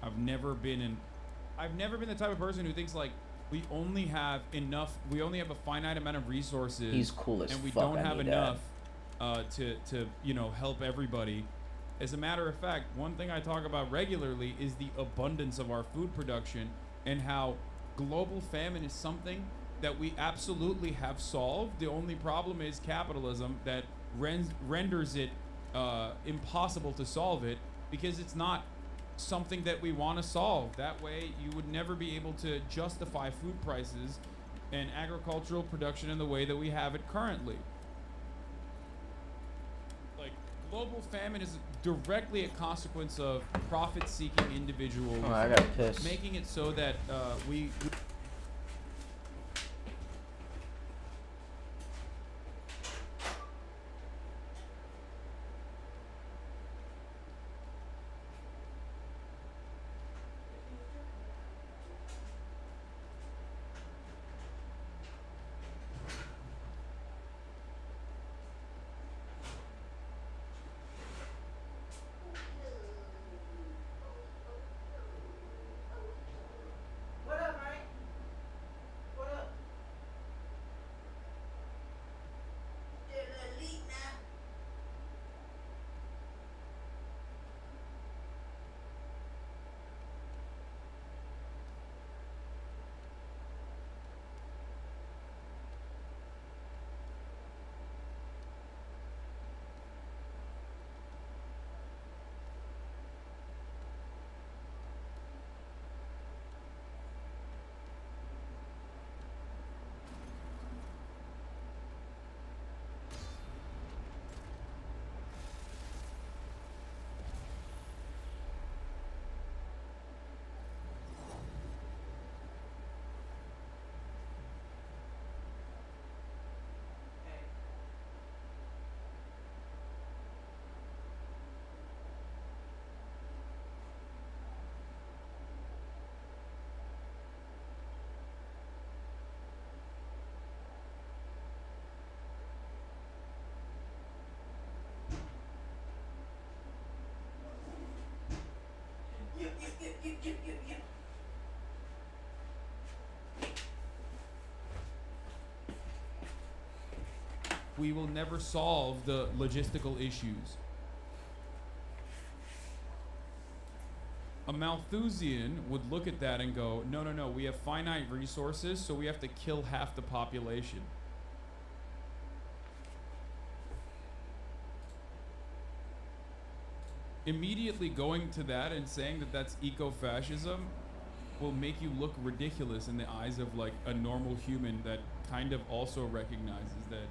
I've never been the type of person who thinks like we only have a finite amount of resources. He's cool as and we fuck, don't I have need enough to help everybody. As a matter of fact, one thing I talk about regularly is the abundance of our food production and how global famine is something that we absolutely have solved. The only problem is capitalism that renders it impossible to solve it, because it's not something that we want to solve. That way you would never be able to justify food prices and agricultural production in the way that we have it currently. Like, global famine is directly a consequence of profit-seeking individuals. Oh, I got pissed. Making it so that we What up, Mike? What up? You're the elite now. we will never solve the logistical issues. A Malthusian would look at that and go, no, we have finite resources, so we have to kill half the population. Immediately going to that and saying that that's eco-fascism will make you look ridiculous in the eyes of like a normal human that kind of also recognizes that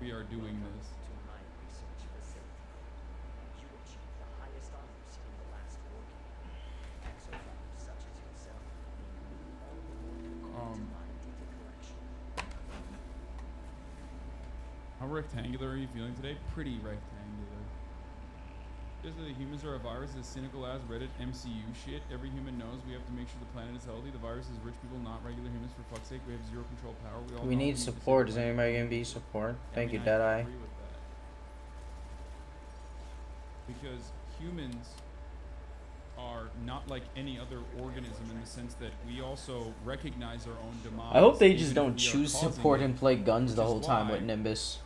we are doing this. How rectangular are you feeling today? Pretty rectangular. Just that the humans are a virus is cynical as Reddit MCU shit. Every human knows we have to make sure the planet is healthy. The virus is rich people, not regular humans. For fuck's sake, we have zero control power. We need support. Is anybody gonna be support? Thank you, Deadeye. I agree with that. Because humans are not like any other organism in the sense that we also recognize our own demise. I hope they just even don't if we are choose causing support it, and play guns the which is whole time why, with Nimbus.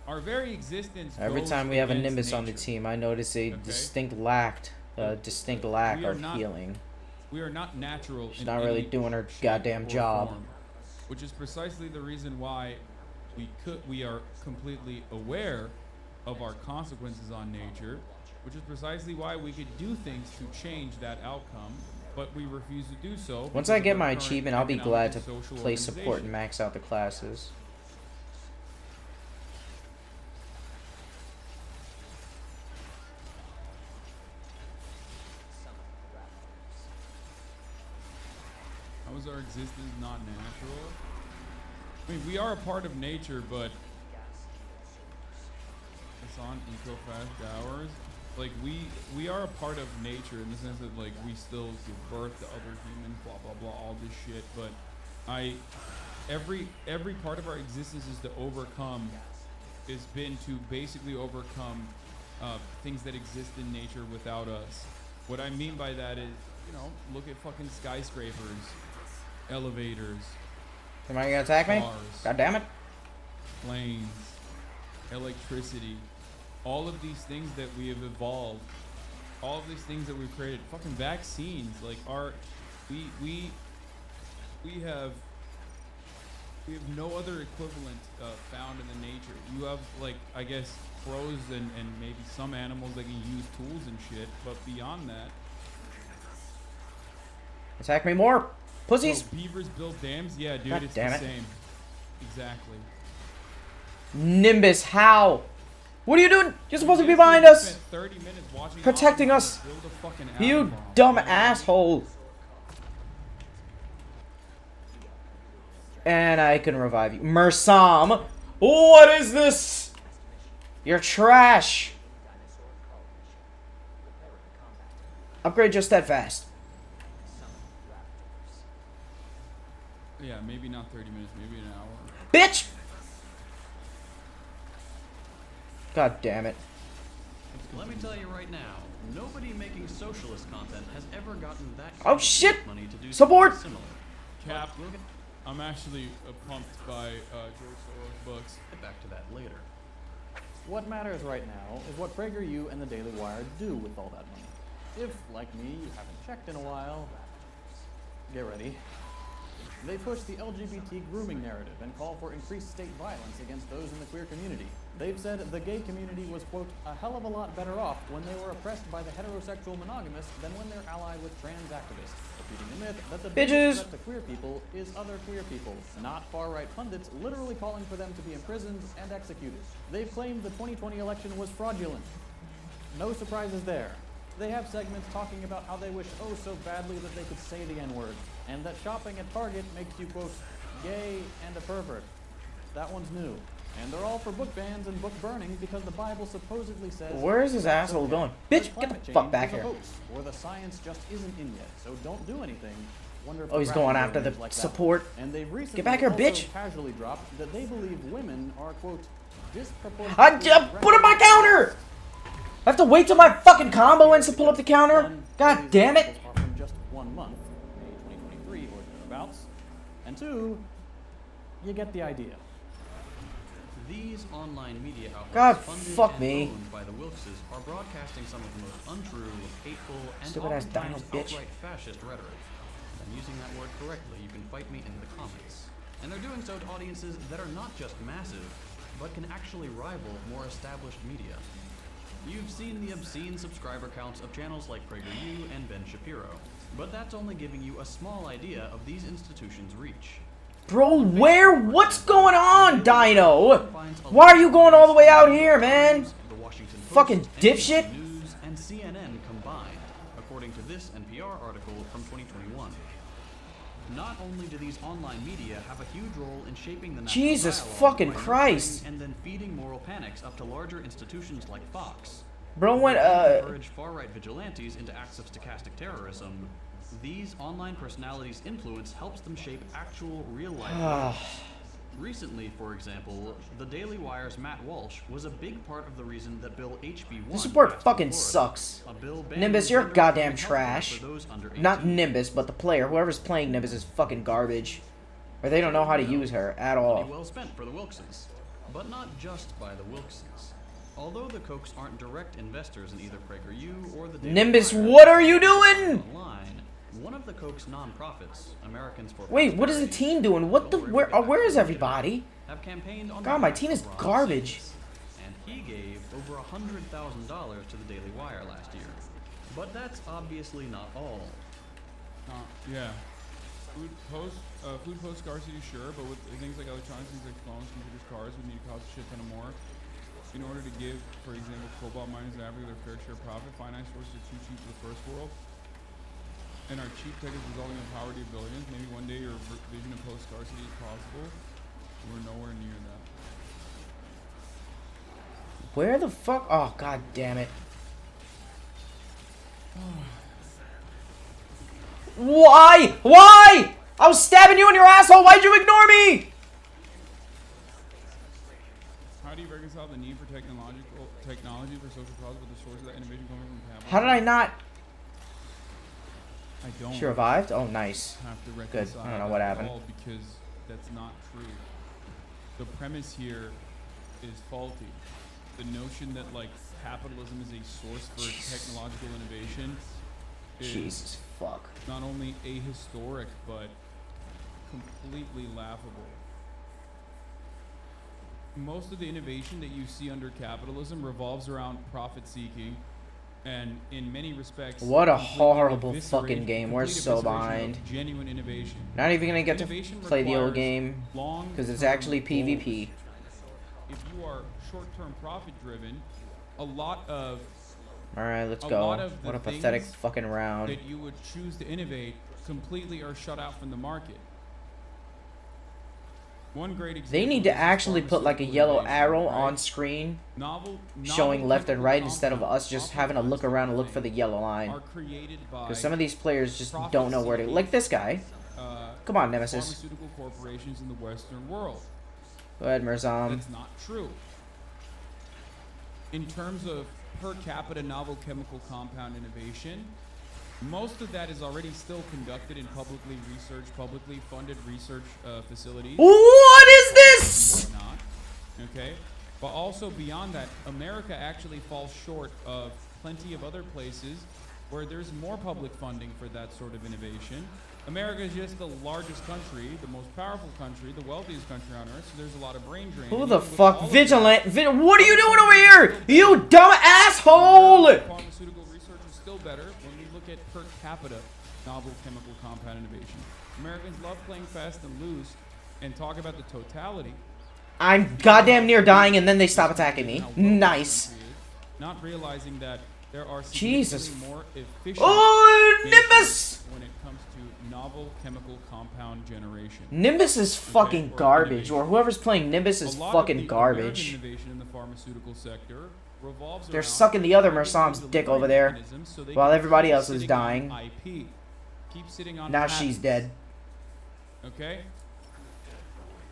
Our very existence. Every goes time we have a against Nimbus on the nature. team, I notice a Okay? distinct lack We are of not- healing. We are not natural. She's in not really any doing her shape goddamn or job. form, which is precisely the reason why we are completely aware of our consequences on nature, which is precisely why we could do things to change that outcome, but we refuse to do so. Once because I of get our my current achievement, I'll be economic glad to and social play support and organization. max out the classes. How is our existence not natural? I mean, we are a part of nature, but it's on eco-fast hours. like we are a part of nature in the sense that like we still give birth to other humans, blah blah blah, all this shit. But every part of our existence is to overcome, has been to basically overcome things that exist in nature without us. What I mean by that is, you know, look at fucking skyscrapers, elevators. Somebody gonna attack me? Cars, God damn it. planes, electricity, all of these things that we have evolved, all of these things that we've created, fucking vaccines, like we have no other equivalent found in the nature. You have, like, I guess, crows and maybe some animals that can use tools and shit, but beyond that, Attack me more, pussies. so beavers build dams. Yeah, dude, God it's damn the it. same. Exactly. Nimbus, how? What are you doing? You're supposed to be Yes, behind we us, spent 30 minutes watching protecting Oppenheimer us. build a fucking You atom bomb. dumb asshole. And I can revive you. Mersam, what is this? You're trash. Upgrade your steadfast. Yeah, maybe not 30 minutes, maybe an hour. Bitch! God damn it. Let me tell you right now, nobody making socialist content has ever gotten that Oh shit! money to do Support! something similar. Cap, I'm actually pumped by George Soros' books. Get back to that later. What matters right now is what PragerU and the Daily Wire do with all that money. If, like me, you haven't checked in a while, get ready. They push the LGBT grooming narrative and call for increased state violence against those in the queer community. They've said the gay community was, quote, a hell of a lot better off when they were oppressed by the heterosexual monogamists than when they're allied with trans activists, repeating the myth that the biggest threat to queer people is other queer people, not far-right pundits literally calling for them to be imprisoned and executed. They've claimed the 2020 election was fraudulent. No surprises there. They have segments talking about how they wish oh so badly that they could say the N-word, and that shopping at Target makes you, quote, gay and a pervert. That one's new. And they're all for book bans and book burning because the Bible supposedly says... Where is this asshole going? Bitch, get the fuck back here. Or the science just isn't in yet, so don't do anything. Wonder if Oh, he's going after the support. And they've recently Get back here, also bitch. casually dropped that they believe women are, quote, disproportionately... I put up my counter! I have to wait till my fucking combo ends to pull up the counter? God damn it! Are from just 1 month, May 2023 or thereabouts. And 2, you get the idea. These online media outlets God, funded fuck and me. owned by the Wilkses are broadcasting some of the most untrue, hateful, and Stupid-ass oftentimes dino bitch. outright fascist rhetoric. If I'm using that word correctly, you can fight me in the comments. And they're doing so to audiences that are not just massive, but can actually rival more established media. You've seen the obscene subscriber counts of channels like PragerU and Ben Shapiro, but that's only giving you a small idea of these institutions' reach. Bro, where? What's going on, Dino? Why are you going all the way out here, man? The Washington Post, Fucking dipshit. News, and CNN combined, according to this NPR article from 2021. Not only do these online media have a huge role in shaping the national Jesus dialogue fucking by Christ. nurturing and then feeding moral panics up to larger institutions like Fox. Bro, when, encourage far-right vigilantes into acts of stochastic terrorism. These online personalities' influence helps them shape actual real-life lives. Recently, for example, the Daily Wire's Matt Walsh was a big part of the reason that Bill HB1 This support passed in fucking Florida. sucks. A bill banning Nimbus, you're gender goddamn affirming healthcare trash. for those under Not 18. Nimbus, but the player. Whoever's playing Nimbus is fucking garbage. Or they don't know how to use her at Money all. well spent for the Wilkses, but not just by the Wilkses. Although the Kochs aren't direct investors in either PragerU or the Daily Nimbus, Wire, what are you doing? Online, one of the Koch's nonprofits, Americans for Wait, what is the team doing? What the? Where is everybody? have campaigned on God, my behalf team of is Ron garbage. DeSantis, and he gave over $100,000 to the Daily Wire last year. But that's obviously not all. Yeah. Food post scarcity, sure, but with things like electronics, things like phones, computers, cars, would need to cost a shit ton of more. In order to give, for example, cobalt miners in Africa their fair share of profit, finance sources are too cheap for the first world. And our cheap tech is resulting in poverty of billions. Maybe one day your vision of post scarcity is possible. We're nowhere near that. Where the fuck? Oh, god damn it. Why? Why? I was stabbing you in your asshole. Why'd you ignore me? How do you reconcile the need for technology for social cause with the source of that innovation coming from capital? How did I not? I don't. She revived? Oh, nice. Have to Good. reconcile I don't know that what at happened. all because that's not true. The premise here is faulty. The notion that like capitalism is a source for technological innovation is Jesus fuck. not only ahistoric but completely laughable. Most of the innovation that you see under capitalism revolves around profit seeking, and in many respects, What a completely horrible eviscerate- fucking game. We're complete so evisceration of behind. Genuine innovation. Not even gonna get to Innovation play the old requires game long-term because it's actually goals. PvP. If you are short-term profit-driven, a lot of Alright, let's a go. lot of the What a pathetic things fucking round. that you would choose to innovate completely are shut out from the market. One great example. They need to of this is actually put like a pharmaceutical yellow innovation, arrow right? on screen Novel showing left and chemical right instead of compounds us just having to look around and look for the yellow line. are created by Because some of these players just don't know where to... Like this guy. Come on, Nemesis. pharmaceutical corporations in the Western world. Go ahead, Mirzam. That's not true. In terms of per capita novel chemical compound innovation, most of that is already still conducted in publicly researched, publicly funded research facilities. What is this? And whatnot, okay? But also beyond that, America actually falls short of plenty of other places where there's more public funding for that sort of innovation. America is just the largest country, the most powerful country, the wealthiest country on earth, so there's a lot of brain drain. Who And the even with fuck? all of Vigilant? that, What are you doing over here? You dumb asshole! pharmaceutical research is still better when we look at per capita novel chemical compound innovation. Americans love playing fast and loose and talk about the totality. I'm goddamn near dying and then they stop attacking me. Nice. Not realizing that there are Jesus. significantly more efficient Oh, methods Nimbus! when it comes to novel chemical compound generation. Nimbus is fucking garbage, or whoever's playing Nimbus is A lot fucking of the garbage. American innovation in the pharmaceutical sector revolves They're around sucking the other finding Mersam's new dick delivery over there mechanisms so they while can everybody keep else is sitting on dying. IP, keep sitting on Now she's patents, dead. Okay?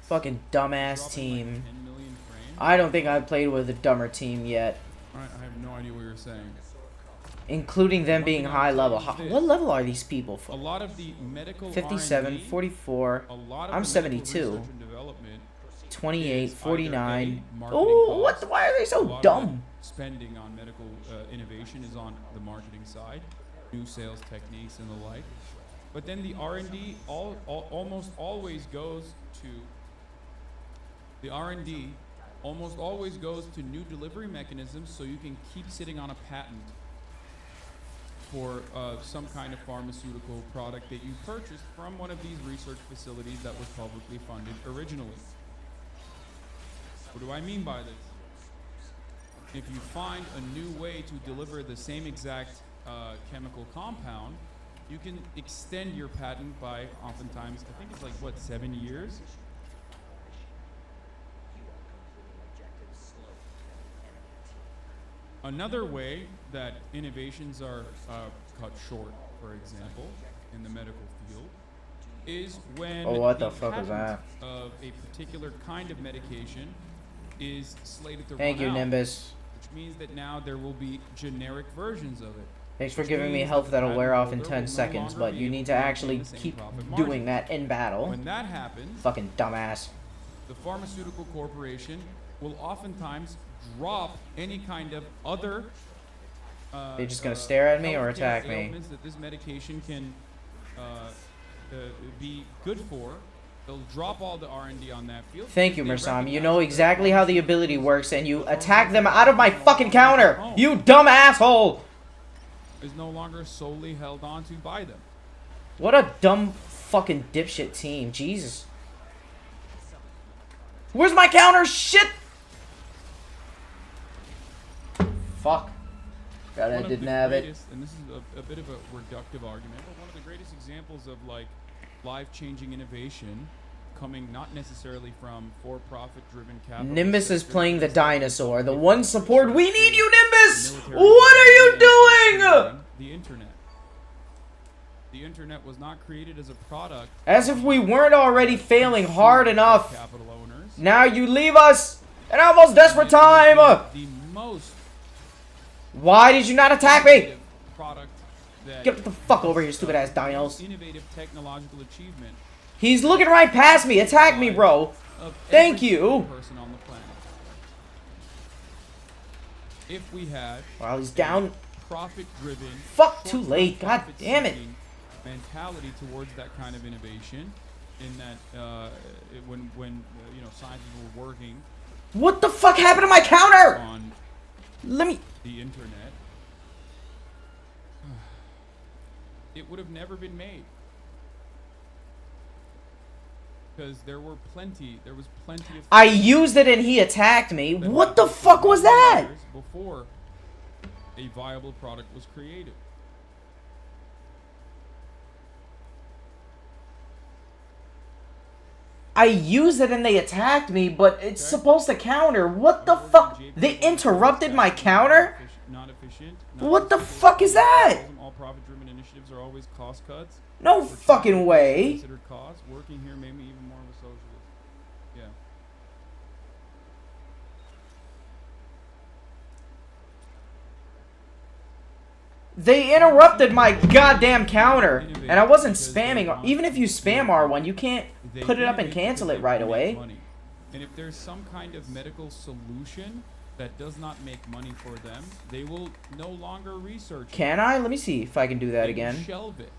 Fucking dumbass team. I don't think I've played with a dumber team yet. I have no idea what you're saying. Including them One being thing high I'll level. tell you is What this. level are these people? A lot of the medical 57, R&D, 44. a lot of I'm the medical 72. research and development 28, is either 49. A, marketing Oh, costs. what? Why are they A so lot of dumb? that spending on medical innovation is on the marketing side, new sales techniques and the like. But then the R&D almost always goes to new delivery mechanisms, so you can keep sitting on a patent for some kind of pharmaceutical product that you purchased from one of these research facilities that was publicly funded originally. What do I mean by this? If you find a new way to deliver the same exact chemical compound, you can extend your patent by oftentimes, I think it's like, what, 7 years? Another way that innovations are cut short, for example, in the medical field, is when Oh, what the the fuck is patent that? of a particular kind of medication is slated to Thank run you, out, Nimbus. which means that now there will be generic versions of it. Thanks for which giving me means health that the that'll wear patent off in holder 10 will no seconds, longer but be you able need to to maintain actually the same keep profit margin. doing that in battle. When that happens, Fucking dumbass. the pharmaceutical corporation will oftentimes drop any kind of other They just gonna stare at me or healthcare attack me? ailments that this medication can be good for. They'll drop all the R&D on that field. Thank you, because they Mirsam. You recognize know that exactly how the ability works, and you attack them out of my fucking counter! You dumb asshole! is no longer solely held onto by them. What a dumb fucking dipshit team. Jesus. Where's my counter? Shit! Fuck. God, I One of didn't the have it. greatest- And this is a bit of a reductive argument, but one of the greatest examples of like life-changing innovation coming not necessarily from for-profit driven capital. Nimbus is playing the dinosaur. The one support we need you, Nimbus! What are you doing? The internet. The internet was not created as a product. As if we weren't already failing hard enough. Capital owners. Now you leave us in almost desperate time. The most. Why did you not attack me? Product that Get the fuck over here, stupid ass dinos. Innovative technological achievement. He's looking right past me. Attack me, bro. Thank you. Person on the planet. If we had. While he's down. Profit-driven. Fuck, too late. God damn it. Mentality towards that kind of innovation, in that when you know, scientists were working. What the fuck happened to my counter? On Let me. The internet. It would have never been made. Because there was plenty of. I used it and he attacked me. What the fuck was that? Before a viable product was created. I used it and they attacked me, but it's supposed to counter. What the fuck? They interrupted my counter? Not efficient. What the fuck is that? All profit-driven initiatives are always cost cuts. No fucking way. Considered cost. Working here made me even more of a socialist. Yeah. They interrupted my goddamn counter, and I wasn't spamming. Even if you spam R1, you can't put it up and cancel it right away. And if there's some kind of medical solution that does not make money for them, they will no longer research. Can I? Let me see if I can do that They will again. shelve it.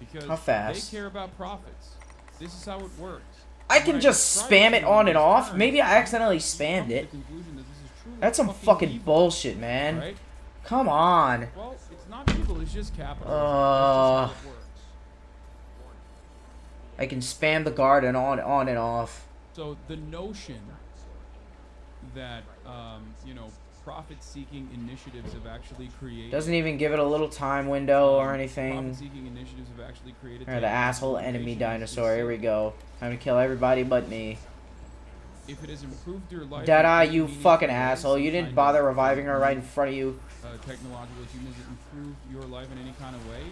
Because How fast? they care about profits. This is how it works. I can just spam it on and off. Maybe I accidentally spammed it. That's some fucking bullshit, man. Right? Come on. Well, it's not evil, it's just capitalism. That's just how it works. I can spam the guard and on and off. So the notion that you know, profit-seeking initiatives have actually created. Doesn't even give it a little time window or anything. Profit-seeking initiatives have actually created. Alright, the asshole enemy dinosaur. Here we go. Time to kill everybody but me. If it has improved your life. Deadeye, you fucking asshole. You didn't bother reviving her right in front of you. Technological achievements that improved your life in any kind of way.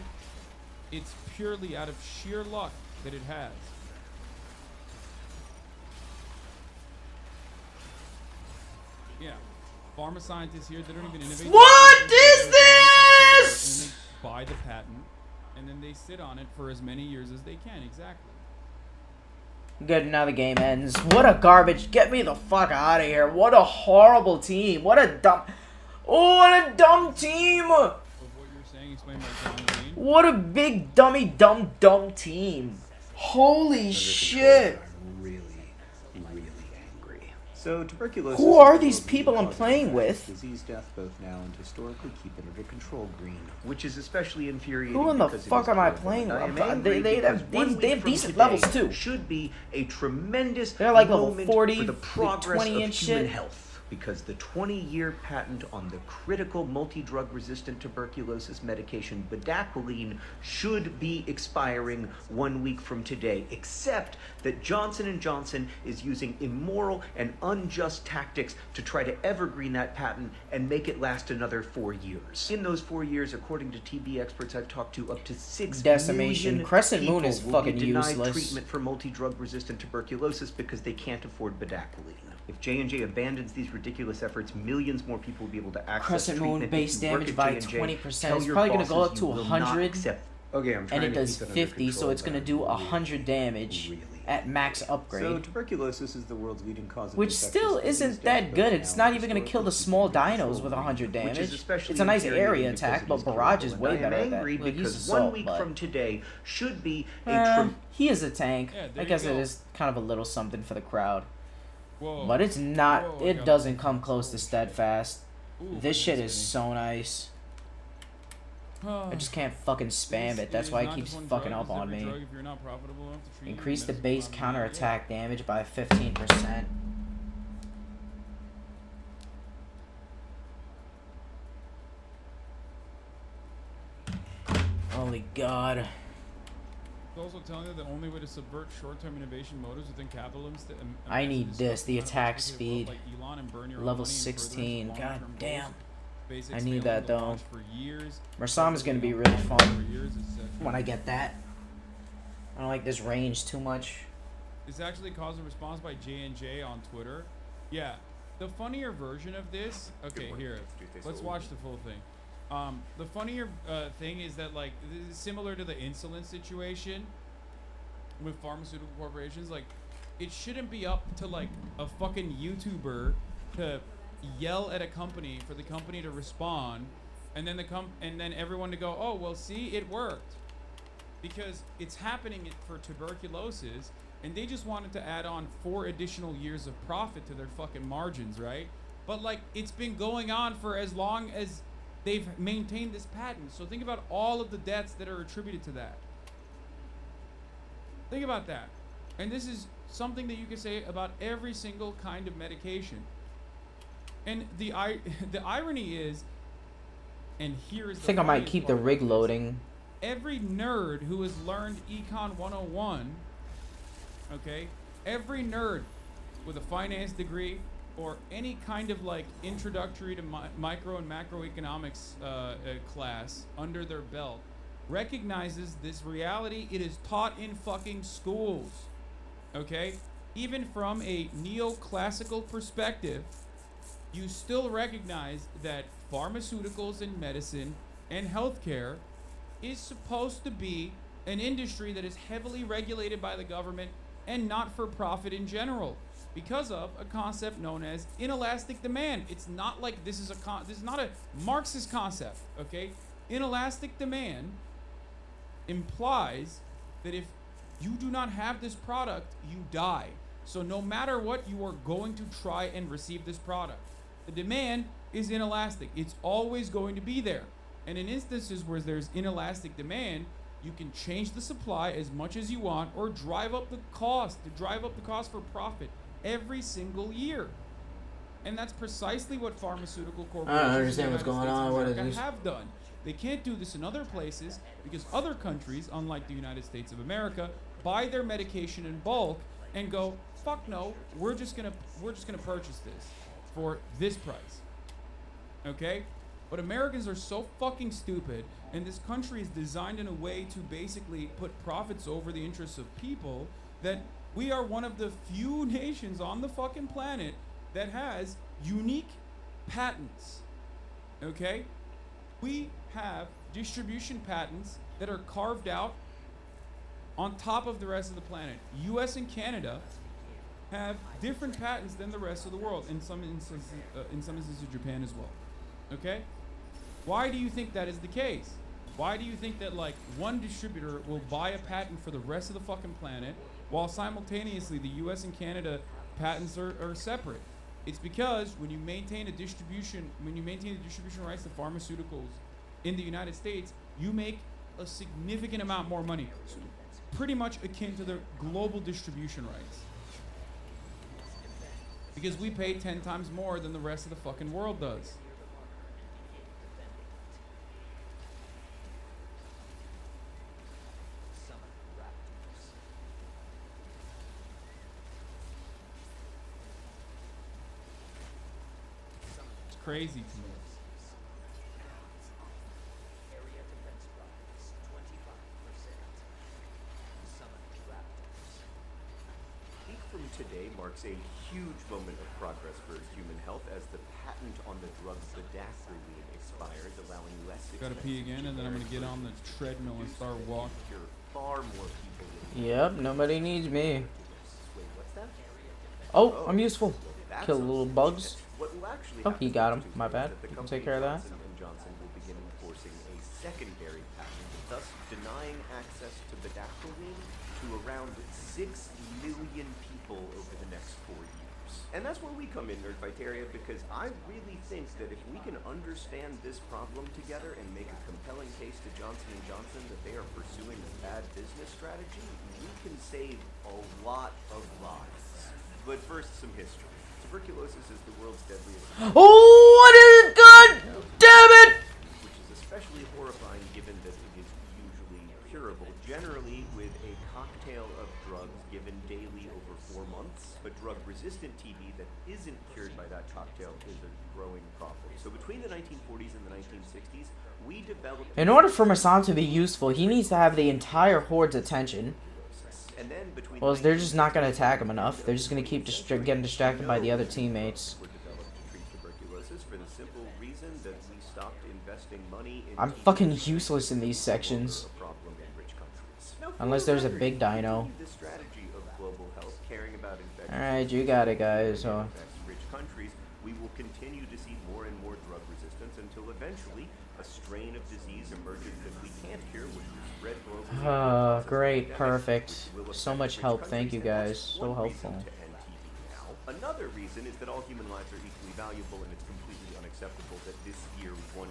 It's purely out of sheer luck that it has. Yeah. Pharma scientists here, they don't even innovate. What is this? And they buy the patent, and then they sit on it for as many years as they can. Exactly. Good, now the game ends. What a garbage. Get me the fuck out of here. What a horrible team. What a dumb... Oh, what a dumb team. Of what you're saying, explained by John Green. What a big dummy dumb team. Holy shit. So tuberculosis. Who are these people I'm playing with? Disease, death, both now and historically keep it under control. Green, which is especially infuriating. Who in the because it fuck is am I terrible. playing And I with? am angry because They have from decent today levels too. Should be a tremendous They're like level moment 40, for the progress 20 of and human shit. health. Because the 20-year patent on the critical multi-drug resistant tuberculosis medication bedaquiline should be expiring 1 week from today, except that Johnson & Johnson is using immoral and unjust tactics to try to evergreen that patent and make it last another 4 years. In those 4 years, according to TB experts I've talked to, up to 6 Decimation. million Crescent Moon people is will fucking be denied useless. treatment for multi-drug resistant tuberculosis because they can't afford bedaquiline. If J&J abandons these ridiculous efforts, millions more people will be able to access Crescent treatment. Moon base If you work damage at by J&J, 20%. tell It's your probably gonna go bosses up to you will not 100. accept. Okay, I'm trying And it to does keep it under 50, so control, it's gonna but do 100 damage at max upgrade. So tuberculosis is the world's leading cause of Which infectious still disease isn't death, that both good. now It's and not even gonna kill historically the small keep it under dinos control. with 100 Which is damage. especially It's a nice infuriating area because attack, it but is barrage is durable. way And I am better at that. angry Well, it because uses 1 salt, week but- from today should be a he is a tank. Yeah, I there guess you it go. is kind of a little something for the crowd. Whoa. But it's not, Whoa, I it got doesn't it. come close to steadfast. Ooh, This shit that's is so nice. I just can't fucking spam it. That's why it keeps fucking up on me. Increase the base counterattack damage by 15%. Holy God. It's also telling you the only way to subvert short-term innovation motives within capitalism. I need this, the attack Like speed. Elon and burn your own Level money and further 16. long-term God goals. damn. Basics I failed need on that the though. launch for years. Marsama's gonna be really fun when I get that. I don't like this range too much. This actually caused a response by J&J on Twitter. Yeah, the funnier version of this. Okay, here, let's watch the full thing. The funnier thing is that like this is similar to the insulin situation with pharmaceutical corporations. Like, it shouldn't be up to like a fucking YouTuber to yell at a company for the company to respond, and then and then everyone to go, oh well, see, it worked, because it's happening for tuberculosis, and they just wanted to add on 4 additional years of profit to their fucking margins, right? But like, it's been going on for as long as they've maintained this patent. So think about all of the deaths that are attributed to that. Think about that. And this is something that you can say about every single kind of medication. And the irony is, and here is I think I might keep the rig loading. Every nerd who has learned Econ 101, okay, every nerd with a finance degree or any kind of like introductory to micro and macroeconomics class under their belt recognizes this reality. It is taught in fucking schools, okay? Even from a neoclassical perspective, you still recognize that pharmaceuticals and medicine and healthcare is supposed to be an industry that is heavily regulated by the government and not for profit in general, because of a concept known as inelastic demand. It's not like this is not a Marxist concept, okay? Inelastic demand implies that if you do not have this product, you die. So no matter what, you are going to try and receive this product. The demand is inelastic. It's always going to be there. And in instances where there's inelastic demand, you can change the supply as much as you want or drive up the cost for profit every single year. And that's precisely what pharmaceutical corporations I don't understand what's going on. What is this? have done. They can't do this in other places because other countries, unlike the United States of America, buy their medication in bulk and go, fuck no, we're just gonna purchase this for this price. Okay? But Americans are so fucking stupid, and this country is designed in a way to basically put profits over the interests of people, that we are one of the few nations on the fucking planet that has unique patents. Okay? We have distribution patents that are carved out on top of the rest of the planet. US and Canada have different patents than the rest of the world, in some instances Japan as well. Okay? Why do you think that is the case? Why do you think that like one distributor will buy a patent for the rest of the fucking planet while simultaneously the US and Canada patents are separate? It's because when you maintain the distribution rights to pharmaceuticals in the United States, you make a significant amount more money. So pretty much akin to the global distribution rights. Because we pay 10 times more than the rest of the fucking world does. It's crazy to me. From today marks a huge moment of progress for human health as the patent on the drug vids expires, allowing less. Gotta pee again, and then I'm gonna get on the treadmill and start walking. Far more people. Yep, nobody needs me. Wait, what's that? Oh, I'm useful. That's Kill little bugs. What will actually Oh, he got him. happen My bad. is that the You can company take care of that. Johnson & Johnson will begin enforcing a secondary patent, thus denying access to bedaquiline to around 6 million people over the next 4 years. And that's where we come in, Nerdfighteria, because I really think that if we can understand this problem together and make a compelling case to Johnson & Johnson that they are pursuing a bad business strategy, we can save a lot of lives. But first, some history. Tuberculosis is the world's deadliest. Oh, what is it? God damn it! Which is especially horrifying given that it is usually curable, generally with a cocktail of drugs given daily over 4 months. But drug-resistant TB that isn't cured by that cocktail is a growing problem. So between the 1940s and the 1960s, we developed... In order for Masam to be useful, he needs to have the entire horde's attention. And then between Well, they're just not going to attack him enough. They're just going to keep getting distracted by the other teammates. were developed to treat tuberculosis for the simple reason that we stopped investing money in I'm fucking useless in these sections. problem in rich countries. Now, Unless there's a big dino. the strategy of global health, caring about infections. Alright, you got it, guys. So. Rich countries, we will continue to see more and more drug resistance until eventually a strain of disease emerges that we can't cure, which will spread globally. Great, perfect. So much help, thank you guys. So helpful. Another reason is that all human lives are equally valuable, and it's completely unacceptable that this year 1.6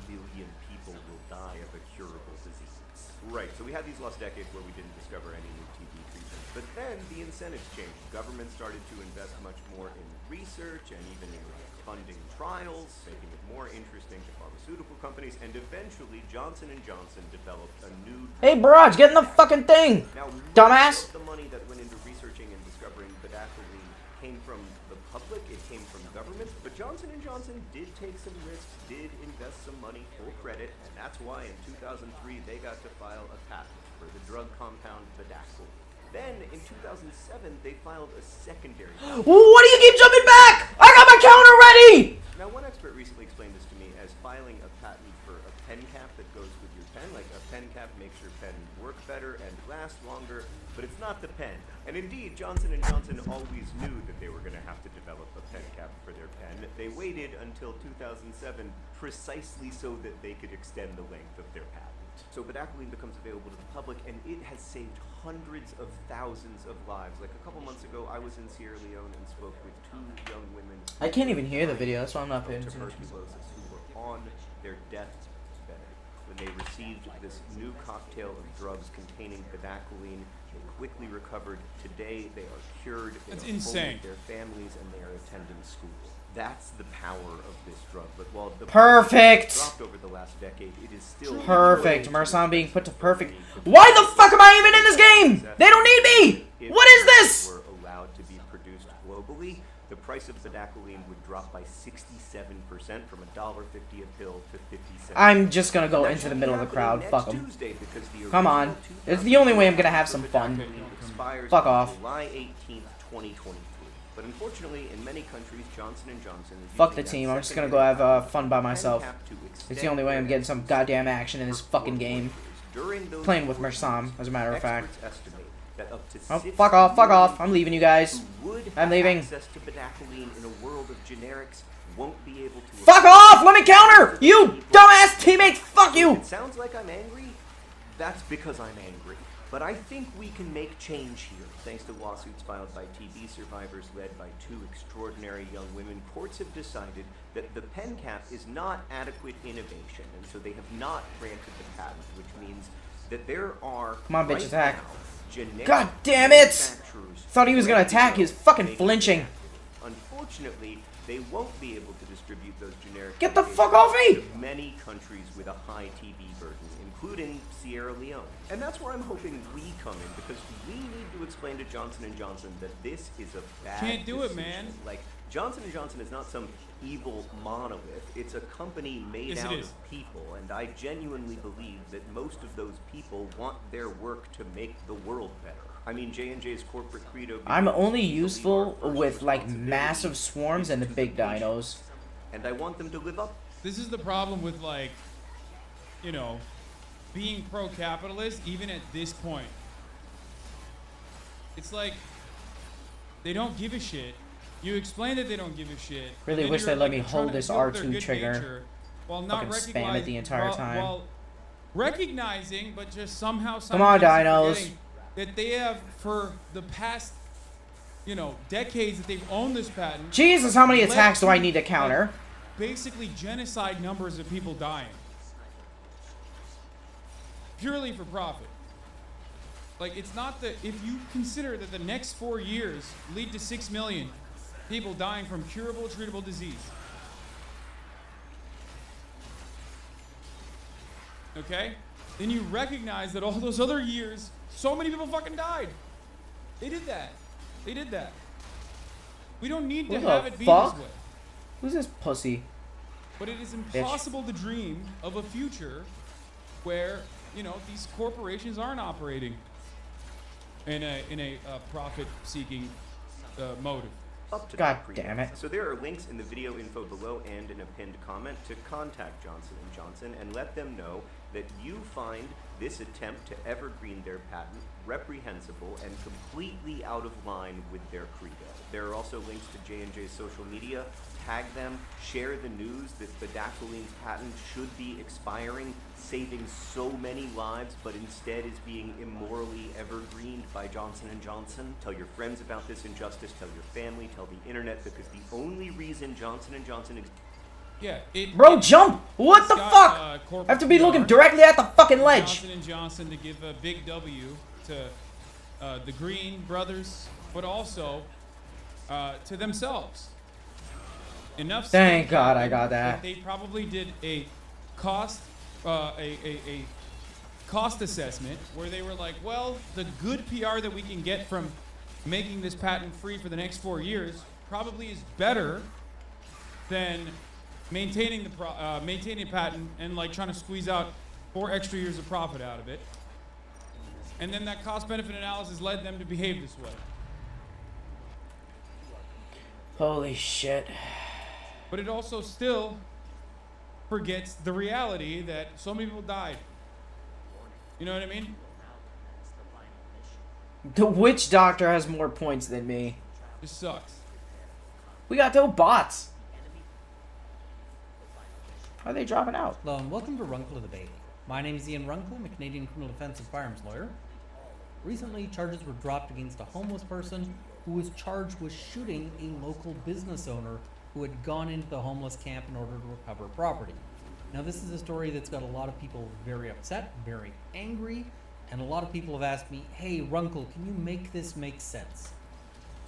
million people will die of a curable disease. Right, so we had these lost decades where we didn't discover any new TB treatments, but then the incentives changed. Government started to invest much more in research and even in funding trials, making it more interesting to pharmaceutical companies, and eventually Johnson & Johnson developed a new... Hey, Barrage, get in the fucking thing! Now, dumbass! The money that went into researching and discovering bedaquiline came from the public, it came from government, but Johnson & Johnson did take some risks, did invest some money, full credit, and that's why in 2003 they got to file a patent for the drug compound bedaquiline. Then, in 2007, they filed a secondary... What do you keep jumping back? I got my counter ready! Now, one expert recently explained this to me as filing a patent for a pen cap that goes with your pen. Like, a pen cap makes your pen work better and last longer, but it's not the pen. And indeed, Johnson & Johnson always knew that they were going to have to develop a pen cap for their pen. They waited until 2007 precisely so that they could extend the length of their patent. So bedaquiline becomes available to the public, and it has saved hundreds of thousands of lives. Like a couple months ago, I was in Sierra Leone and spoke with 2 young women. I can't even hear the video, that's why I'm not paying attention. Tuberculosis, who were on their deathbed when they received this new cocktail of drugs containing bedaquiline. They quickly recovered. Today, they are cured. They That's are home insane. with their families, and they are attending school. That's the power of this drug. But while the Perfect! dropped over the last decade, it is still Perfect. Marsan being put to perfect. Why the fuck am I even in this game? They don't need me! What is this? Were allowed to be produced globally, the price of bedaquiline would drop by 67% from $1.50 a pill to 50 cents. I'm just gonna go into the middle of the crowd. Fuck them. Come on. It's the only way I'm gonna have some fun. Fuck off. July 18th, 2023. But unfortunately, in many countries, Johnson & Johnson is Fuck the team. I'm just gonna go have fun by myself. It's the only way I'm getting some goddamn action in this fucking game. Playing with Mersam, as a matter of fact. Oh, fuck off, fuck off. I'm leaving, you guys. I'm leaving. Access to bedaquiline in a world of generics won't be able to... Fuck off! Let me counter! You dumbass teammates! Fuck you! It sounds like I'm angry. That's because I'm angry. But I think we can make change here. Thanks to lawsuits filed by TB survivors led by 2 extraordinary young women, courts have decided that the pen cap is not adequate innovation, and so they have not granted the patent, which means that there are... Come on, bitch, right attack. now, generic God damn it! manufacturers Thought he was gonna attack. He was fucking flinching. Unfortunately, they won't be able to distribute those generic... Get the fuck off me! to many countries with a high TB burden, including Sierra Leone. And that's where I'm hoping we come in, because we need to explain to Johnson & Johnson that this is a bad Can't do it, decision. man. Like, Johnson & Johnson is not some evil monolith. It's a company made Yes, it out is. of people, and I genuinely believe that most of those people want their work to make the world better. I mean, J&J's corporate credo... I'm only useful with, like, massive swarms and the big dinos. And I want them to live up. This is the problem with, like, you know, being pro-capitalist, even at this point. It's like, they don't give a shit. You explain that they don't give a shit. Really and then wish you're, they let like, me trying hold to this invoke their R2 good trigger. nature while not Fucking spam it the entire time. While recognizing, but just somehow Come on, dinos. forgetting that they have, for the past, you know, decades that they've owned this patent. Jesus, how many led attacks do I need to counter? Basically genocide numbers of people dying. Purely for profit. Like, it's not that, if you consider that the next 4 years lead to 6 million people dying from curable, treatable disease. Okay? then you recognize that all those other years, so many people fucking died. They did that. They did that. We don't need to Who have the it be fuck? this way. Who's this pussy? But it is impossible to dream of a future where, you know, these corporations aren't operating in a profit-seeking motive. Up to God that damn it. So there are links in the video info below and in a pinned comment to contact Johnson & Johnson and let them know that you find this attempt to evergreen their patent reprehensible and completely out of line with their credo. There are also links to J&J's social media. Tag them, share the news that Badacoline's patent should be expiring, saving so many lives, but instead is being immorally evergreened by Johnson & Johnson. Tell your friends about this injustice, tell your family, tell the internet, because the only reason Johnson & Johnson Bro, jump! What the fuck? I have to be looking directly at the fucking ledge. Johnson & Johnson to give a big W to the Green brothers, but also to themselves. Enough. Thank God I got that. They probably did a cost cost assessment where they were like, well, the good PR that we can get from making this patent free for the next 4 years probably is better than maintaining the maintaining patent and like trying to squeeze out 4 extra years of profit out of it. And then that cost-benefit analysis led them to behave this way. Holy shit. But it also still forgets the reality that so many people died. You know what I mean? The witch doctor has more points than me. This sucks. We got no bots. How are they dropping out? Hello and welcome to Runkle of the Bailey. My name is Ian Runkle. I'm a Canadian criminal defense and firearms lawyer. Recently, charges were dropped against a homeless person who was charged with shooting a local business owner who had gone into the homeless camp in order to recover property. Now, this is a story that's got a lot of people very upset, very angry, and a lot of people have asked me, hey, Runkle, can you make this make sense?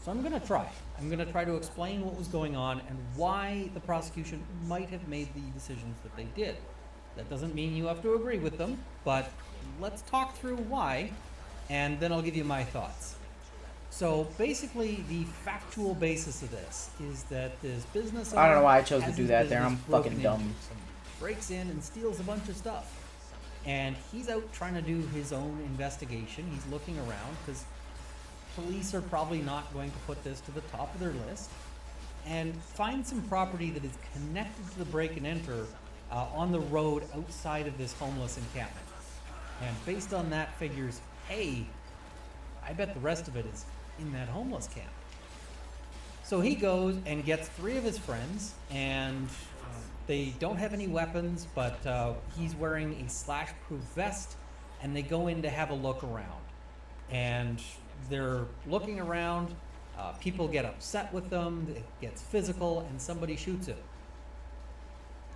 So I'm gonna try. I'm gonna try to explain what was going on and why the prosecution might have made the decisions that they did. That doesn't mean you have to agree with them, but let's talk through why, and then I'll give you my thoughts. So basically, the factual basis of this is that this business owner I don't know why I chose to has do his that there. business I'm broken fucking dumb. into. Somebody breaks in and steals a bunch of stuff. And he's out trying to do his own investigation. He's looking around because police are probably not going to put this to the top of their list, and find some property that is connected to the break and enter on the road outside of this homeless encampment. And based on that figures, hey, I bet the rest of it is in that homeless camp. So he goes and gets 3 of his friends, and they don't have any weapons, but he's wearing a slash-proof vest, and they go in to have a look around. And they're looking around, people get upset with them, it gets physical, and somebody shoots him.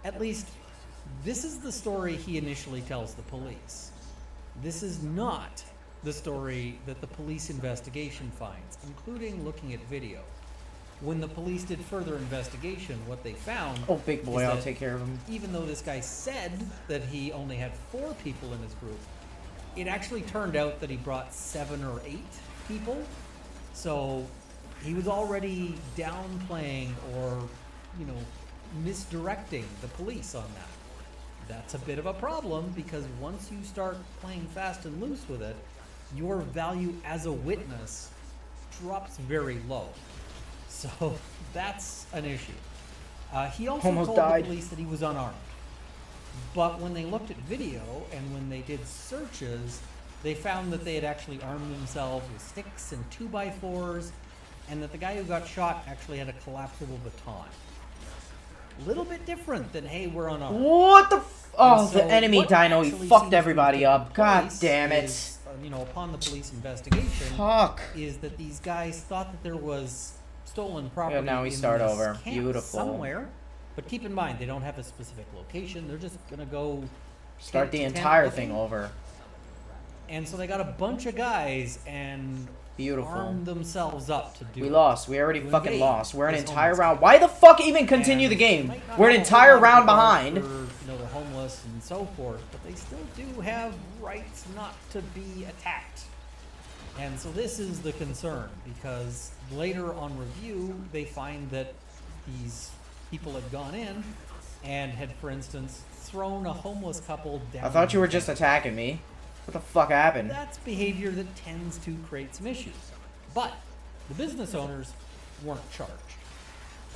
At least, this is the story he initially tells the police. This is not the story that the police investigation finds, including looking at video. When the police did further investigation, what they found... Oh, big boy, is I'll that take care of him. even though this guy said that he only had 4 people in his group, it actually turned out that he brought 7 or 8 people. So he was already downplaying or, you know, misdirecting the police on that. That's a bit of a problem because once you start playing fast and loose with it, your value as a witness drops very low. So that's an issue. He also Almost told died. the police that he was unarmed. But when they looked at video and when they did searches, they found that they had actually armed themselves with sticks and 2x4s, and that the guy who got shot actually had a collapsible baton. A little bit different than, hey, we're unarmed. What the Oh, And so the enemy what dino, he actually fucked seems everybody to up. take God place damn it. is, you know, upon the police investigation, Fuck. is that these guys thought that there was stolen property. now we in start this over. camp Beautiful. somewhere. But keep in mind, they don't have a specific location. They're just gonna go Start tent the to tent entire looking. thing over. And so they got a bunch of guys and Beautiful. armed themselves up to do We it. lost. We already To fucking invade lost. We're an this entire homeless round. camp. Why the fuck even continue And the game? might not We're an have a entire whole lot of round regard behind. for, you know, the homeless and so forth, but they still do have rights not to be attacked. And so this is the concern, because later on review, they find that these people had gone in and had, for instance, thrown a homeless couple down. I thought you were just attacking me. What the fuck happened? That's behavior that tends to create some issues. But the business owners weren't charged.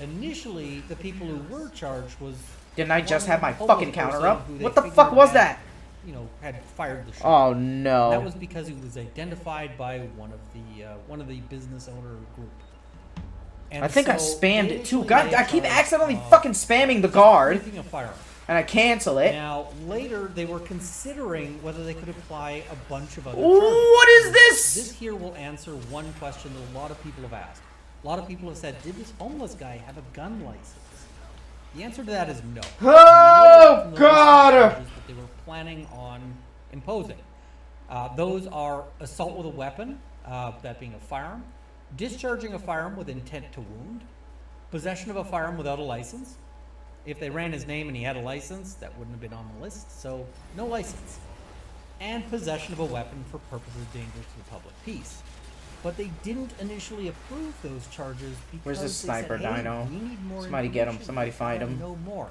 Initially, the people who were charged was... Didn't I just have my one fucking homeless counter person up? who they What the figured fuck was had, that? You know, had fired the shot. Oh, no. That was because he was identified by one of the business owner group. And I think I so spammed they it too. initially God, lay I keep charge accidentally of fucking spamming the guard. making a firearm. And I cancel it. Now, later, they were considering whether they could apply a bunch of other Ooh, charges. what is this? This here will answer one question that a lot of people have asked. A lot of people have said, did this homeless guy have a gun license? The answer to that is no. Oh, The God! charges that they were planning on imposing. Those are assault with a weapon, that being a firearm, discharging a firearm with intent to wound, possession of a firearm without a license. If they ran his name and he had a license, that wouldn't have been on the list, so no license. And possession of a weapon for purposes dangerous to the public peace. But they didn't initially approve those charges because Where's this sniper they said, hey, dino? we need more Somebody get him. information. Somebody We find gotta him. know more.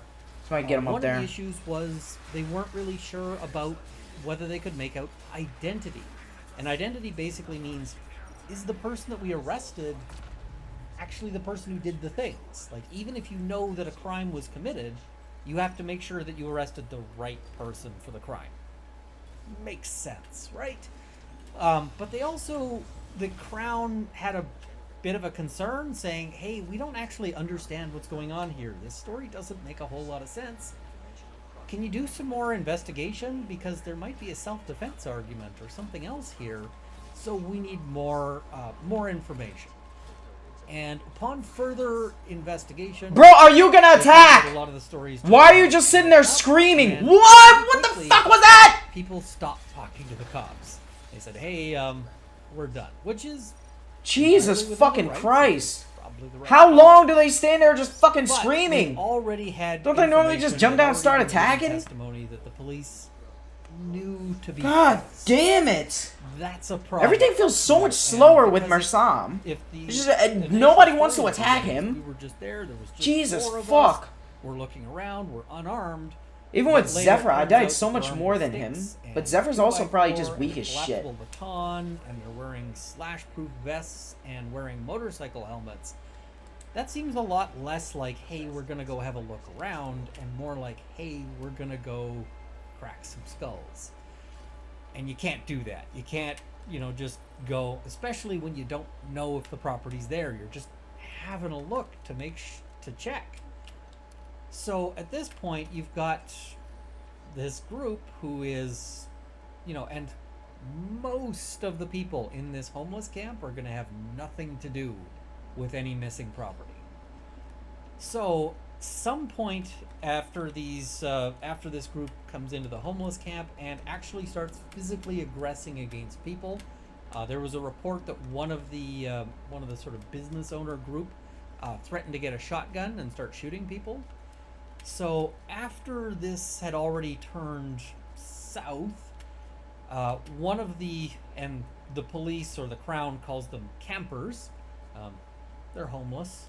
Somebody get him up One there. of the issues was they weren't really sure about whether they could make out identity. And identity basically means, is the person that we arrested actually the person who did the things? Like, even if you know that a crime was committed, you have to make sure that you arrested the right person for the crime. Makes sense, right? But they also, the Crown had a bit of a concern saying, hey, we don't actually understand what's going on here. This story doesn't make a whole lot of sense. Can you do some more investigation? Because there might be a self-defense argument or something else here. So we need more information. And upon further investigation... Bro, are you gonna attack? A lot of the stories Why are you just sitting there screaming? What? What the fuck was that? People stopped talking to the cops. They said, hey, we're done. Which is... Jesus entirely within fucking the rights. Christ. Probably the right How call. long do they stand there just fucking But screaming? they already had Don't they normally information just jump down and that start already was in attacking? Testimony that the police knew to be God false. damn it. That's a problem. Everything feels so much And slower with because Mersam. If the It's just, initial nobody wants to story attack was him. We were just there. There was just Jesus 4 of fuck. us. We're looking around. We're unarmed. Even But with later Zephyr, it I turns died out so that much they're more armed than with him. sticks But and Zephyr's also 2x4 probably just and weak a as shit. collapsible baton, and they're wearing slash-proof vests and wearing motorcycle helmets. That seems a lot less like, hey, we're gonna go have a look around, and more like, hey, we're gonna go crack some skulls. And you can't do that. You can't, just go, especially when you don't know if the property's there. You're just having a look to to check. So at this point, you've got this group who is, and most of the people in this homeless camp are going to have nothing to do with any missing property. So some point after after this group comes into the homeless camp and actually starts physically aggressing against people, there was a report that one of the sort of business owner group threatened to get a shotgun and start shooting people. So after this had already turned south, one of the police, or the Crown calls them campers, they're homeless,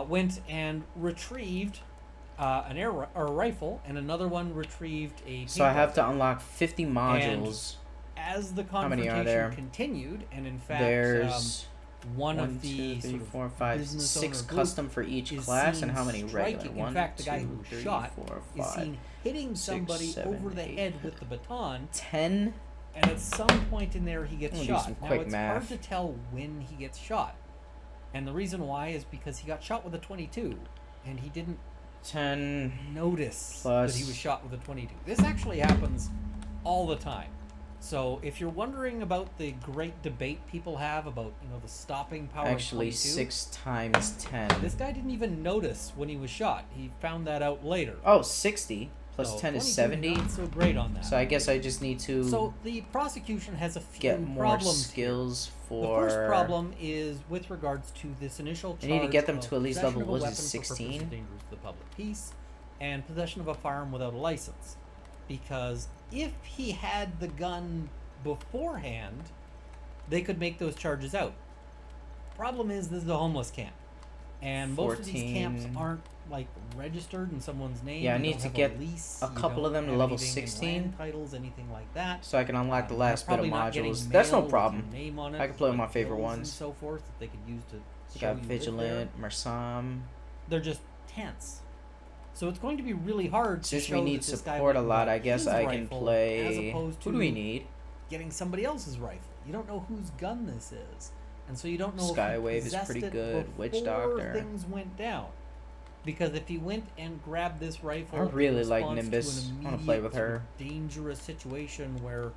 went and retrieved a rifle, and another one retrieved a So I have paintball to gun. unlock 50 modules. And as the How many are there? confrontation continued, and in fact, There's one 1, of the 2, 3, sort of 4, 5, business 6 owner group custom for each is class, seen and how many regular? striking. 1, In fact, the guy 2, who was 3, shot 4, is 5, seen hitting 6, somebody 7, over the 8, head with the baton. 10. And at some point in there, he gets I'm gonna do shot. some Now, quick it's math. hard to tell when he gets shot. And the reason why is because he got shot with a 22, and he didn't 10 notice plus that he was shot with a 22. This actually happens all the time. So if you're wondering about the great debate people have about, the stopping power Actually, of 22, 6 times 10. this guy didn't even notice when he was shot. He found that out later. Oh, 60 plus So 10 is 22, 70. not so great on that. So I guess I just need to So the prosecution has a few get more problems. skills The for. first problem is with regards to this initial charge I need to get them of to at least possession level, of a what is it, weapon for purposes 16? dangerous to the public peace, and possession of a firearm without a license. Because if he had the gun beforehand, they could make those charges out. Problem is, this is a homeless camp, and most of these camps 14. aren't like registered in someone's name. Yeah, I You need don't to have get lease, a you couple of don't them to have level anything in 16. land titles, anything like that. So I can unlock the They're last bit of probably not getting modules. That's no mail with your problem. name on it, I can play with like my favorite bills and ones. so forth that they could use to You show got you live there. Vigilant, Mersam. They're just tents. So it's going to be really hard to Since show we need that this guy support a went and lot, got I guess his I can rifle play. as opposed Who to do we need? getting somebody else's rifle. You don't know whose gun this is, and so you don't know. Skywave if he is possessed pretty it good. Witch before Doctor. things went down. Because if he went and grabbed this rifle, I really in like response to Nimbus. an I wanna play immediate with sort her. of dangerous situation where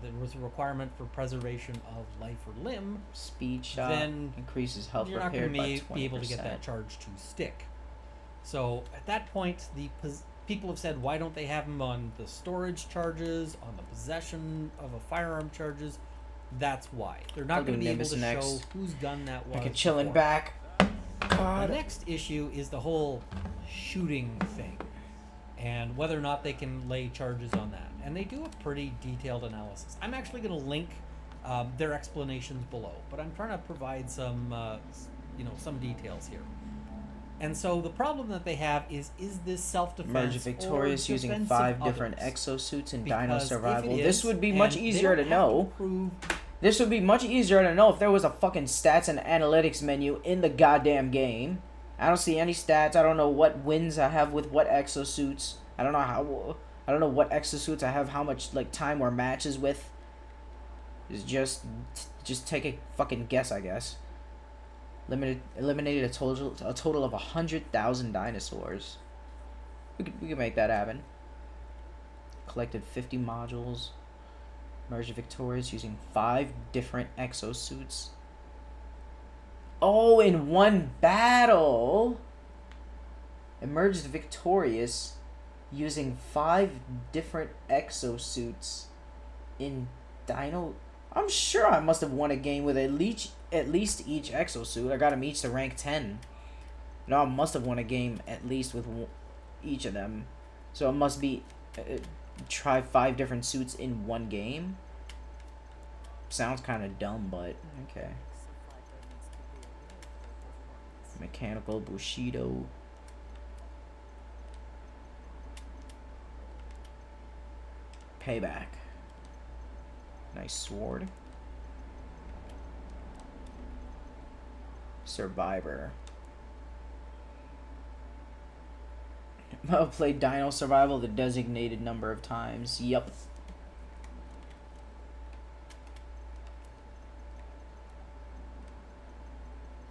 there was a requirement for preservation of life or limb, Speed shot then increases health you're not repaired going by to be able to get that 20%. charge to stick. So at that point, people have said, why don't they have him on the storage charges, on the possession of a firearm charges? That's why. They're I'll not do going to be able Nimbus to next. show whose gun that was. I can chill in before. back. The next issue is the whole shooting thing and whether or not they can lay charges on that. And they do a pretty detailed analysis. I'm actually going to link their explanations below, but I'm trying to provide some, some details here. And so the problem that they have is this self-defense Merge Victorious or using defense 5 of different others? exosuits in Because Dino if it Survival. is, This would be and much they easier don't to have know. prove This would be much easier to know if there was a fucking stats and analytics menu in the goddamn game. I don't see any stats. I don't know what wins I have with what exosuits. I don't know what exosuits I have how much like time or matches with. It's just take a fucking guess, I guess. Eliminated a total of 100,000 dinosaurs. We could make that happen. Collected 50 modules. Merged Victorious using 5 different exosuits. Oh, in one battle! Emerged victorious using 5 different exosuits in Dino. I'm sure I must have won a game with at least each exosuit. I got them each to rank 10. No, I must have won a game at least with each of them. So it must be try 5 different suits in one game. Sounds kind of dumb, but okay. Mechanical Bushido. Payback. Nice sword. Survivor. I've played Dino Survival the designated number of times. Yup.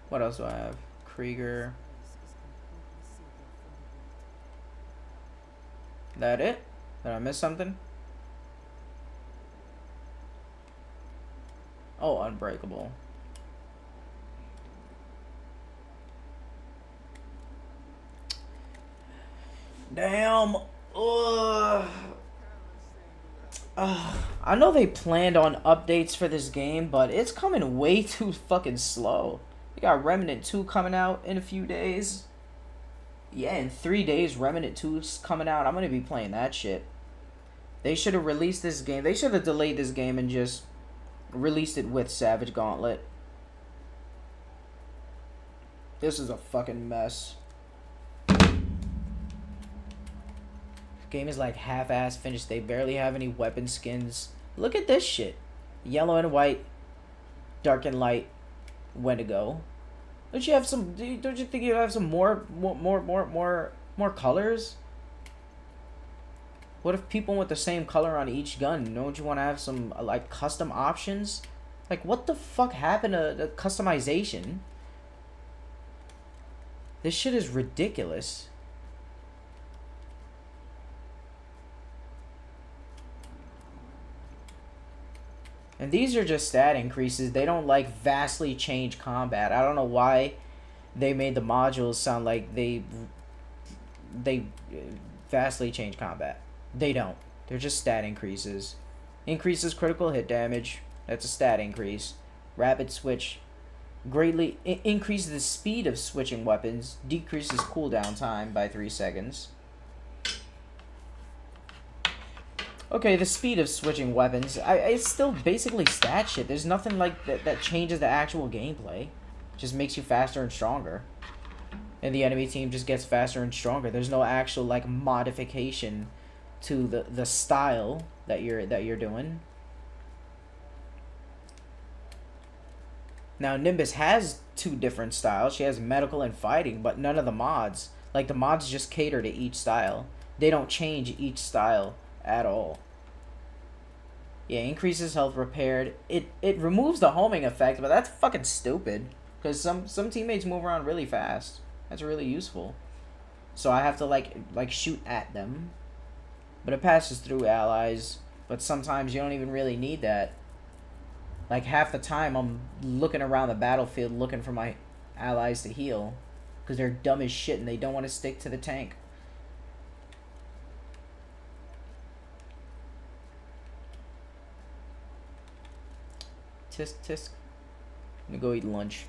What else do I have? Krieger. That it? Did I miss something? Oh, Unbreakable. Damn. Ugh. I know they planned on updates for this game, but it's coming way too fucking slow. We got Remnant 2 coming out in a few days. Yeah, in 3 days, Remnant 2's coming out. I'm going to be playing that shit. They should have released this game. They should have delayed this game and just released it with Savage Gauntlet. This is a fucking mess. Game is like half-ass finished. They barely have any weapon skins. Look at this shit. Yellow and white, dark and light, Wendigo. Don't you have some? Don't you think you have some more colors? What if people want the same color on each gun? Don't you want to have some like custom options? Like what the fuck happened to the customization? This shit is ridiculous. And these are just stat increases. They don't like vastly change combat. I don't know why they made the modules sound like they vastly change combat. They don't. They're just stat increases. Increases critical hit damage. That's a stat increase. Rapid switch greatly increases the speed of switching weapons. Decreases cooldown time by 3 seconds. Okay, the speed of switching weapons, it's still basically stat shit. There's nothing like that changes the actual gameplay. Just makes you faster and stronger. And the enemy team just gets faster and stronger. There's no actual like modification to the style that you're doing. Now Nimbus has 2 different styles. She has medical and fighting, but none of the mods. Like the mods just cater to each style. They don't change each style at all. Yeah, increases health repaired. It removes the homing effect, but that's fucking stupid. Because some teammates move around really fast. That's really useful. So I have to like shoot at them. But it passes through allies. But sometimes you don't even really need that. Like half the time I'm looking around the battlefield looking for my allies to heal. Because they're dumb as shit and they don't want to stick to the tank. Tisk tisk. I'm gonna go eat lunch.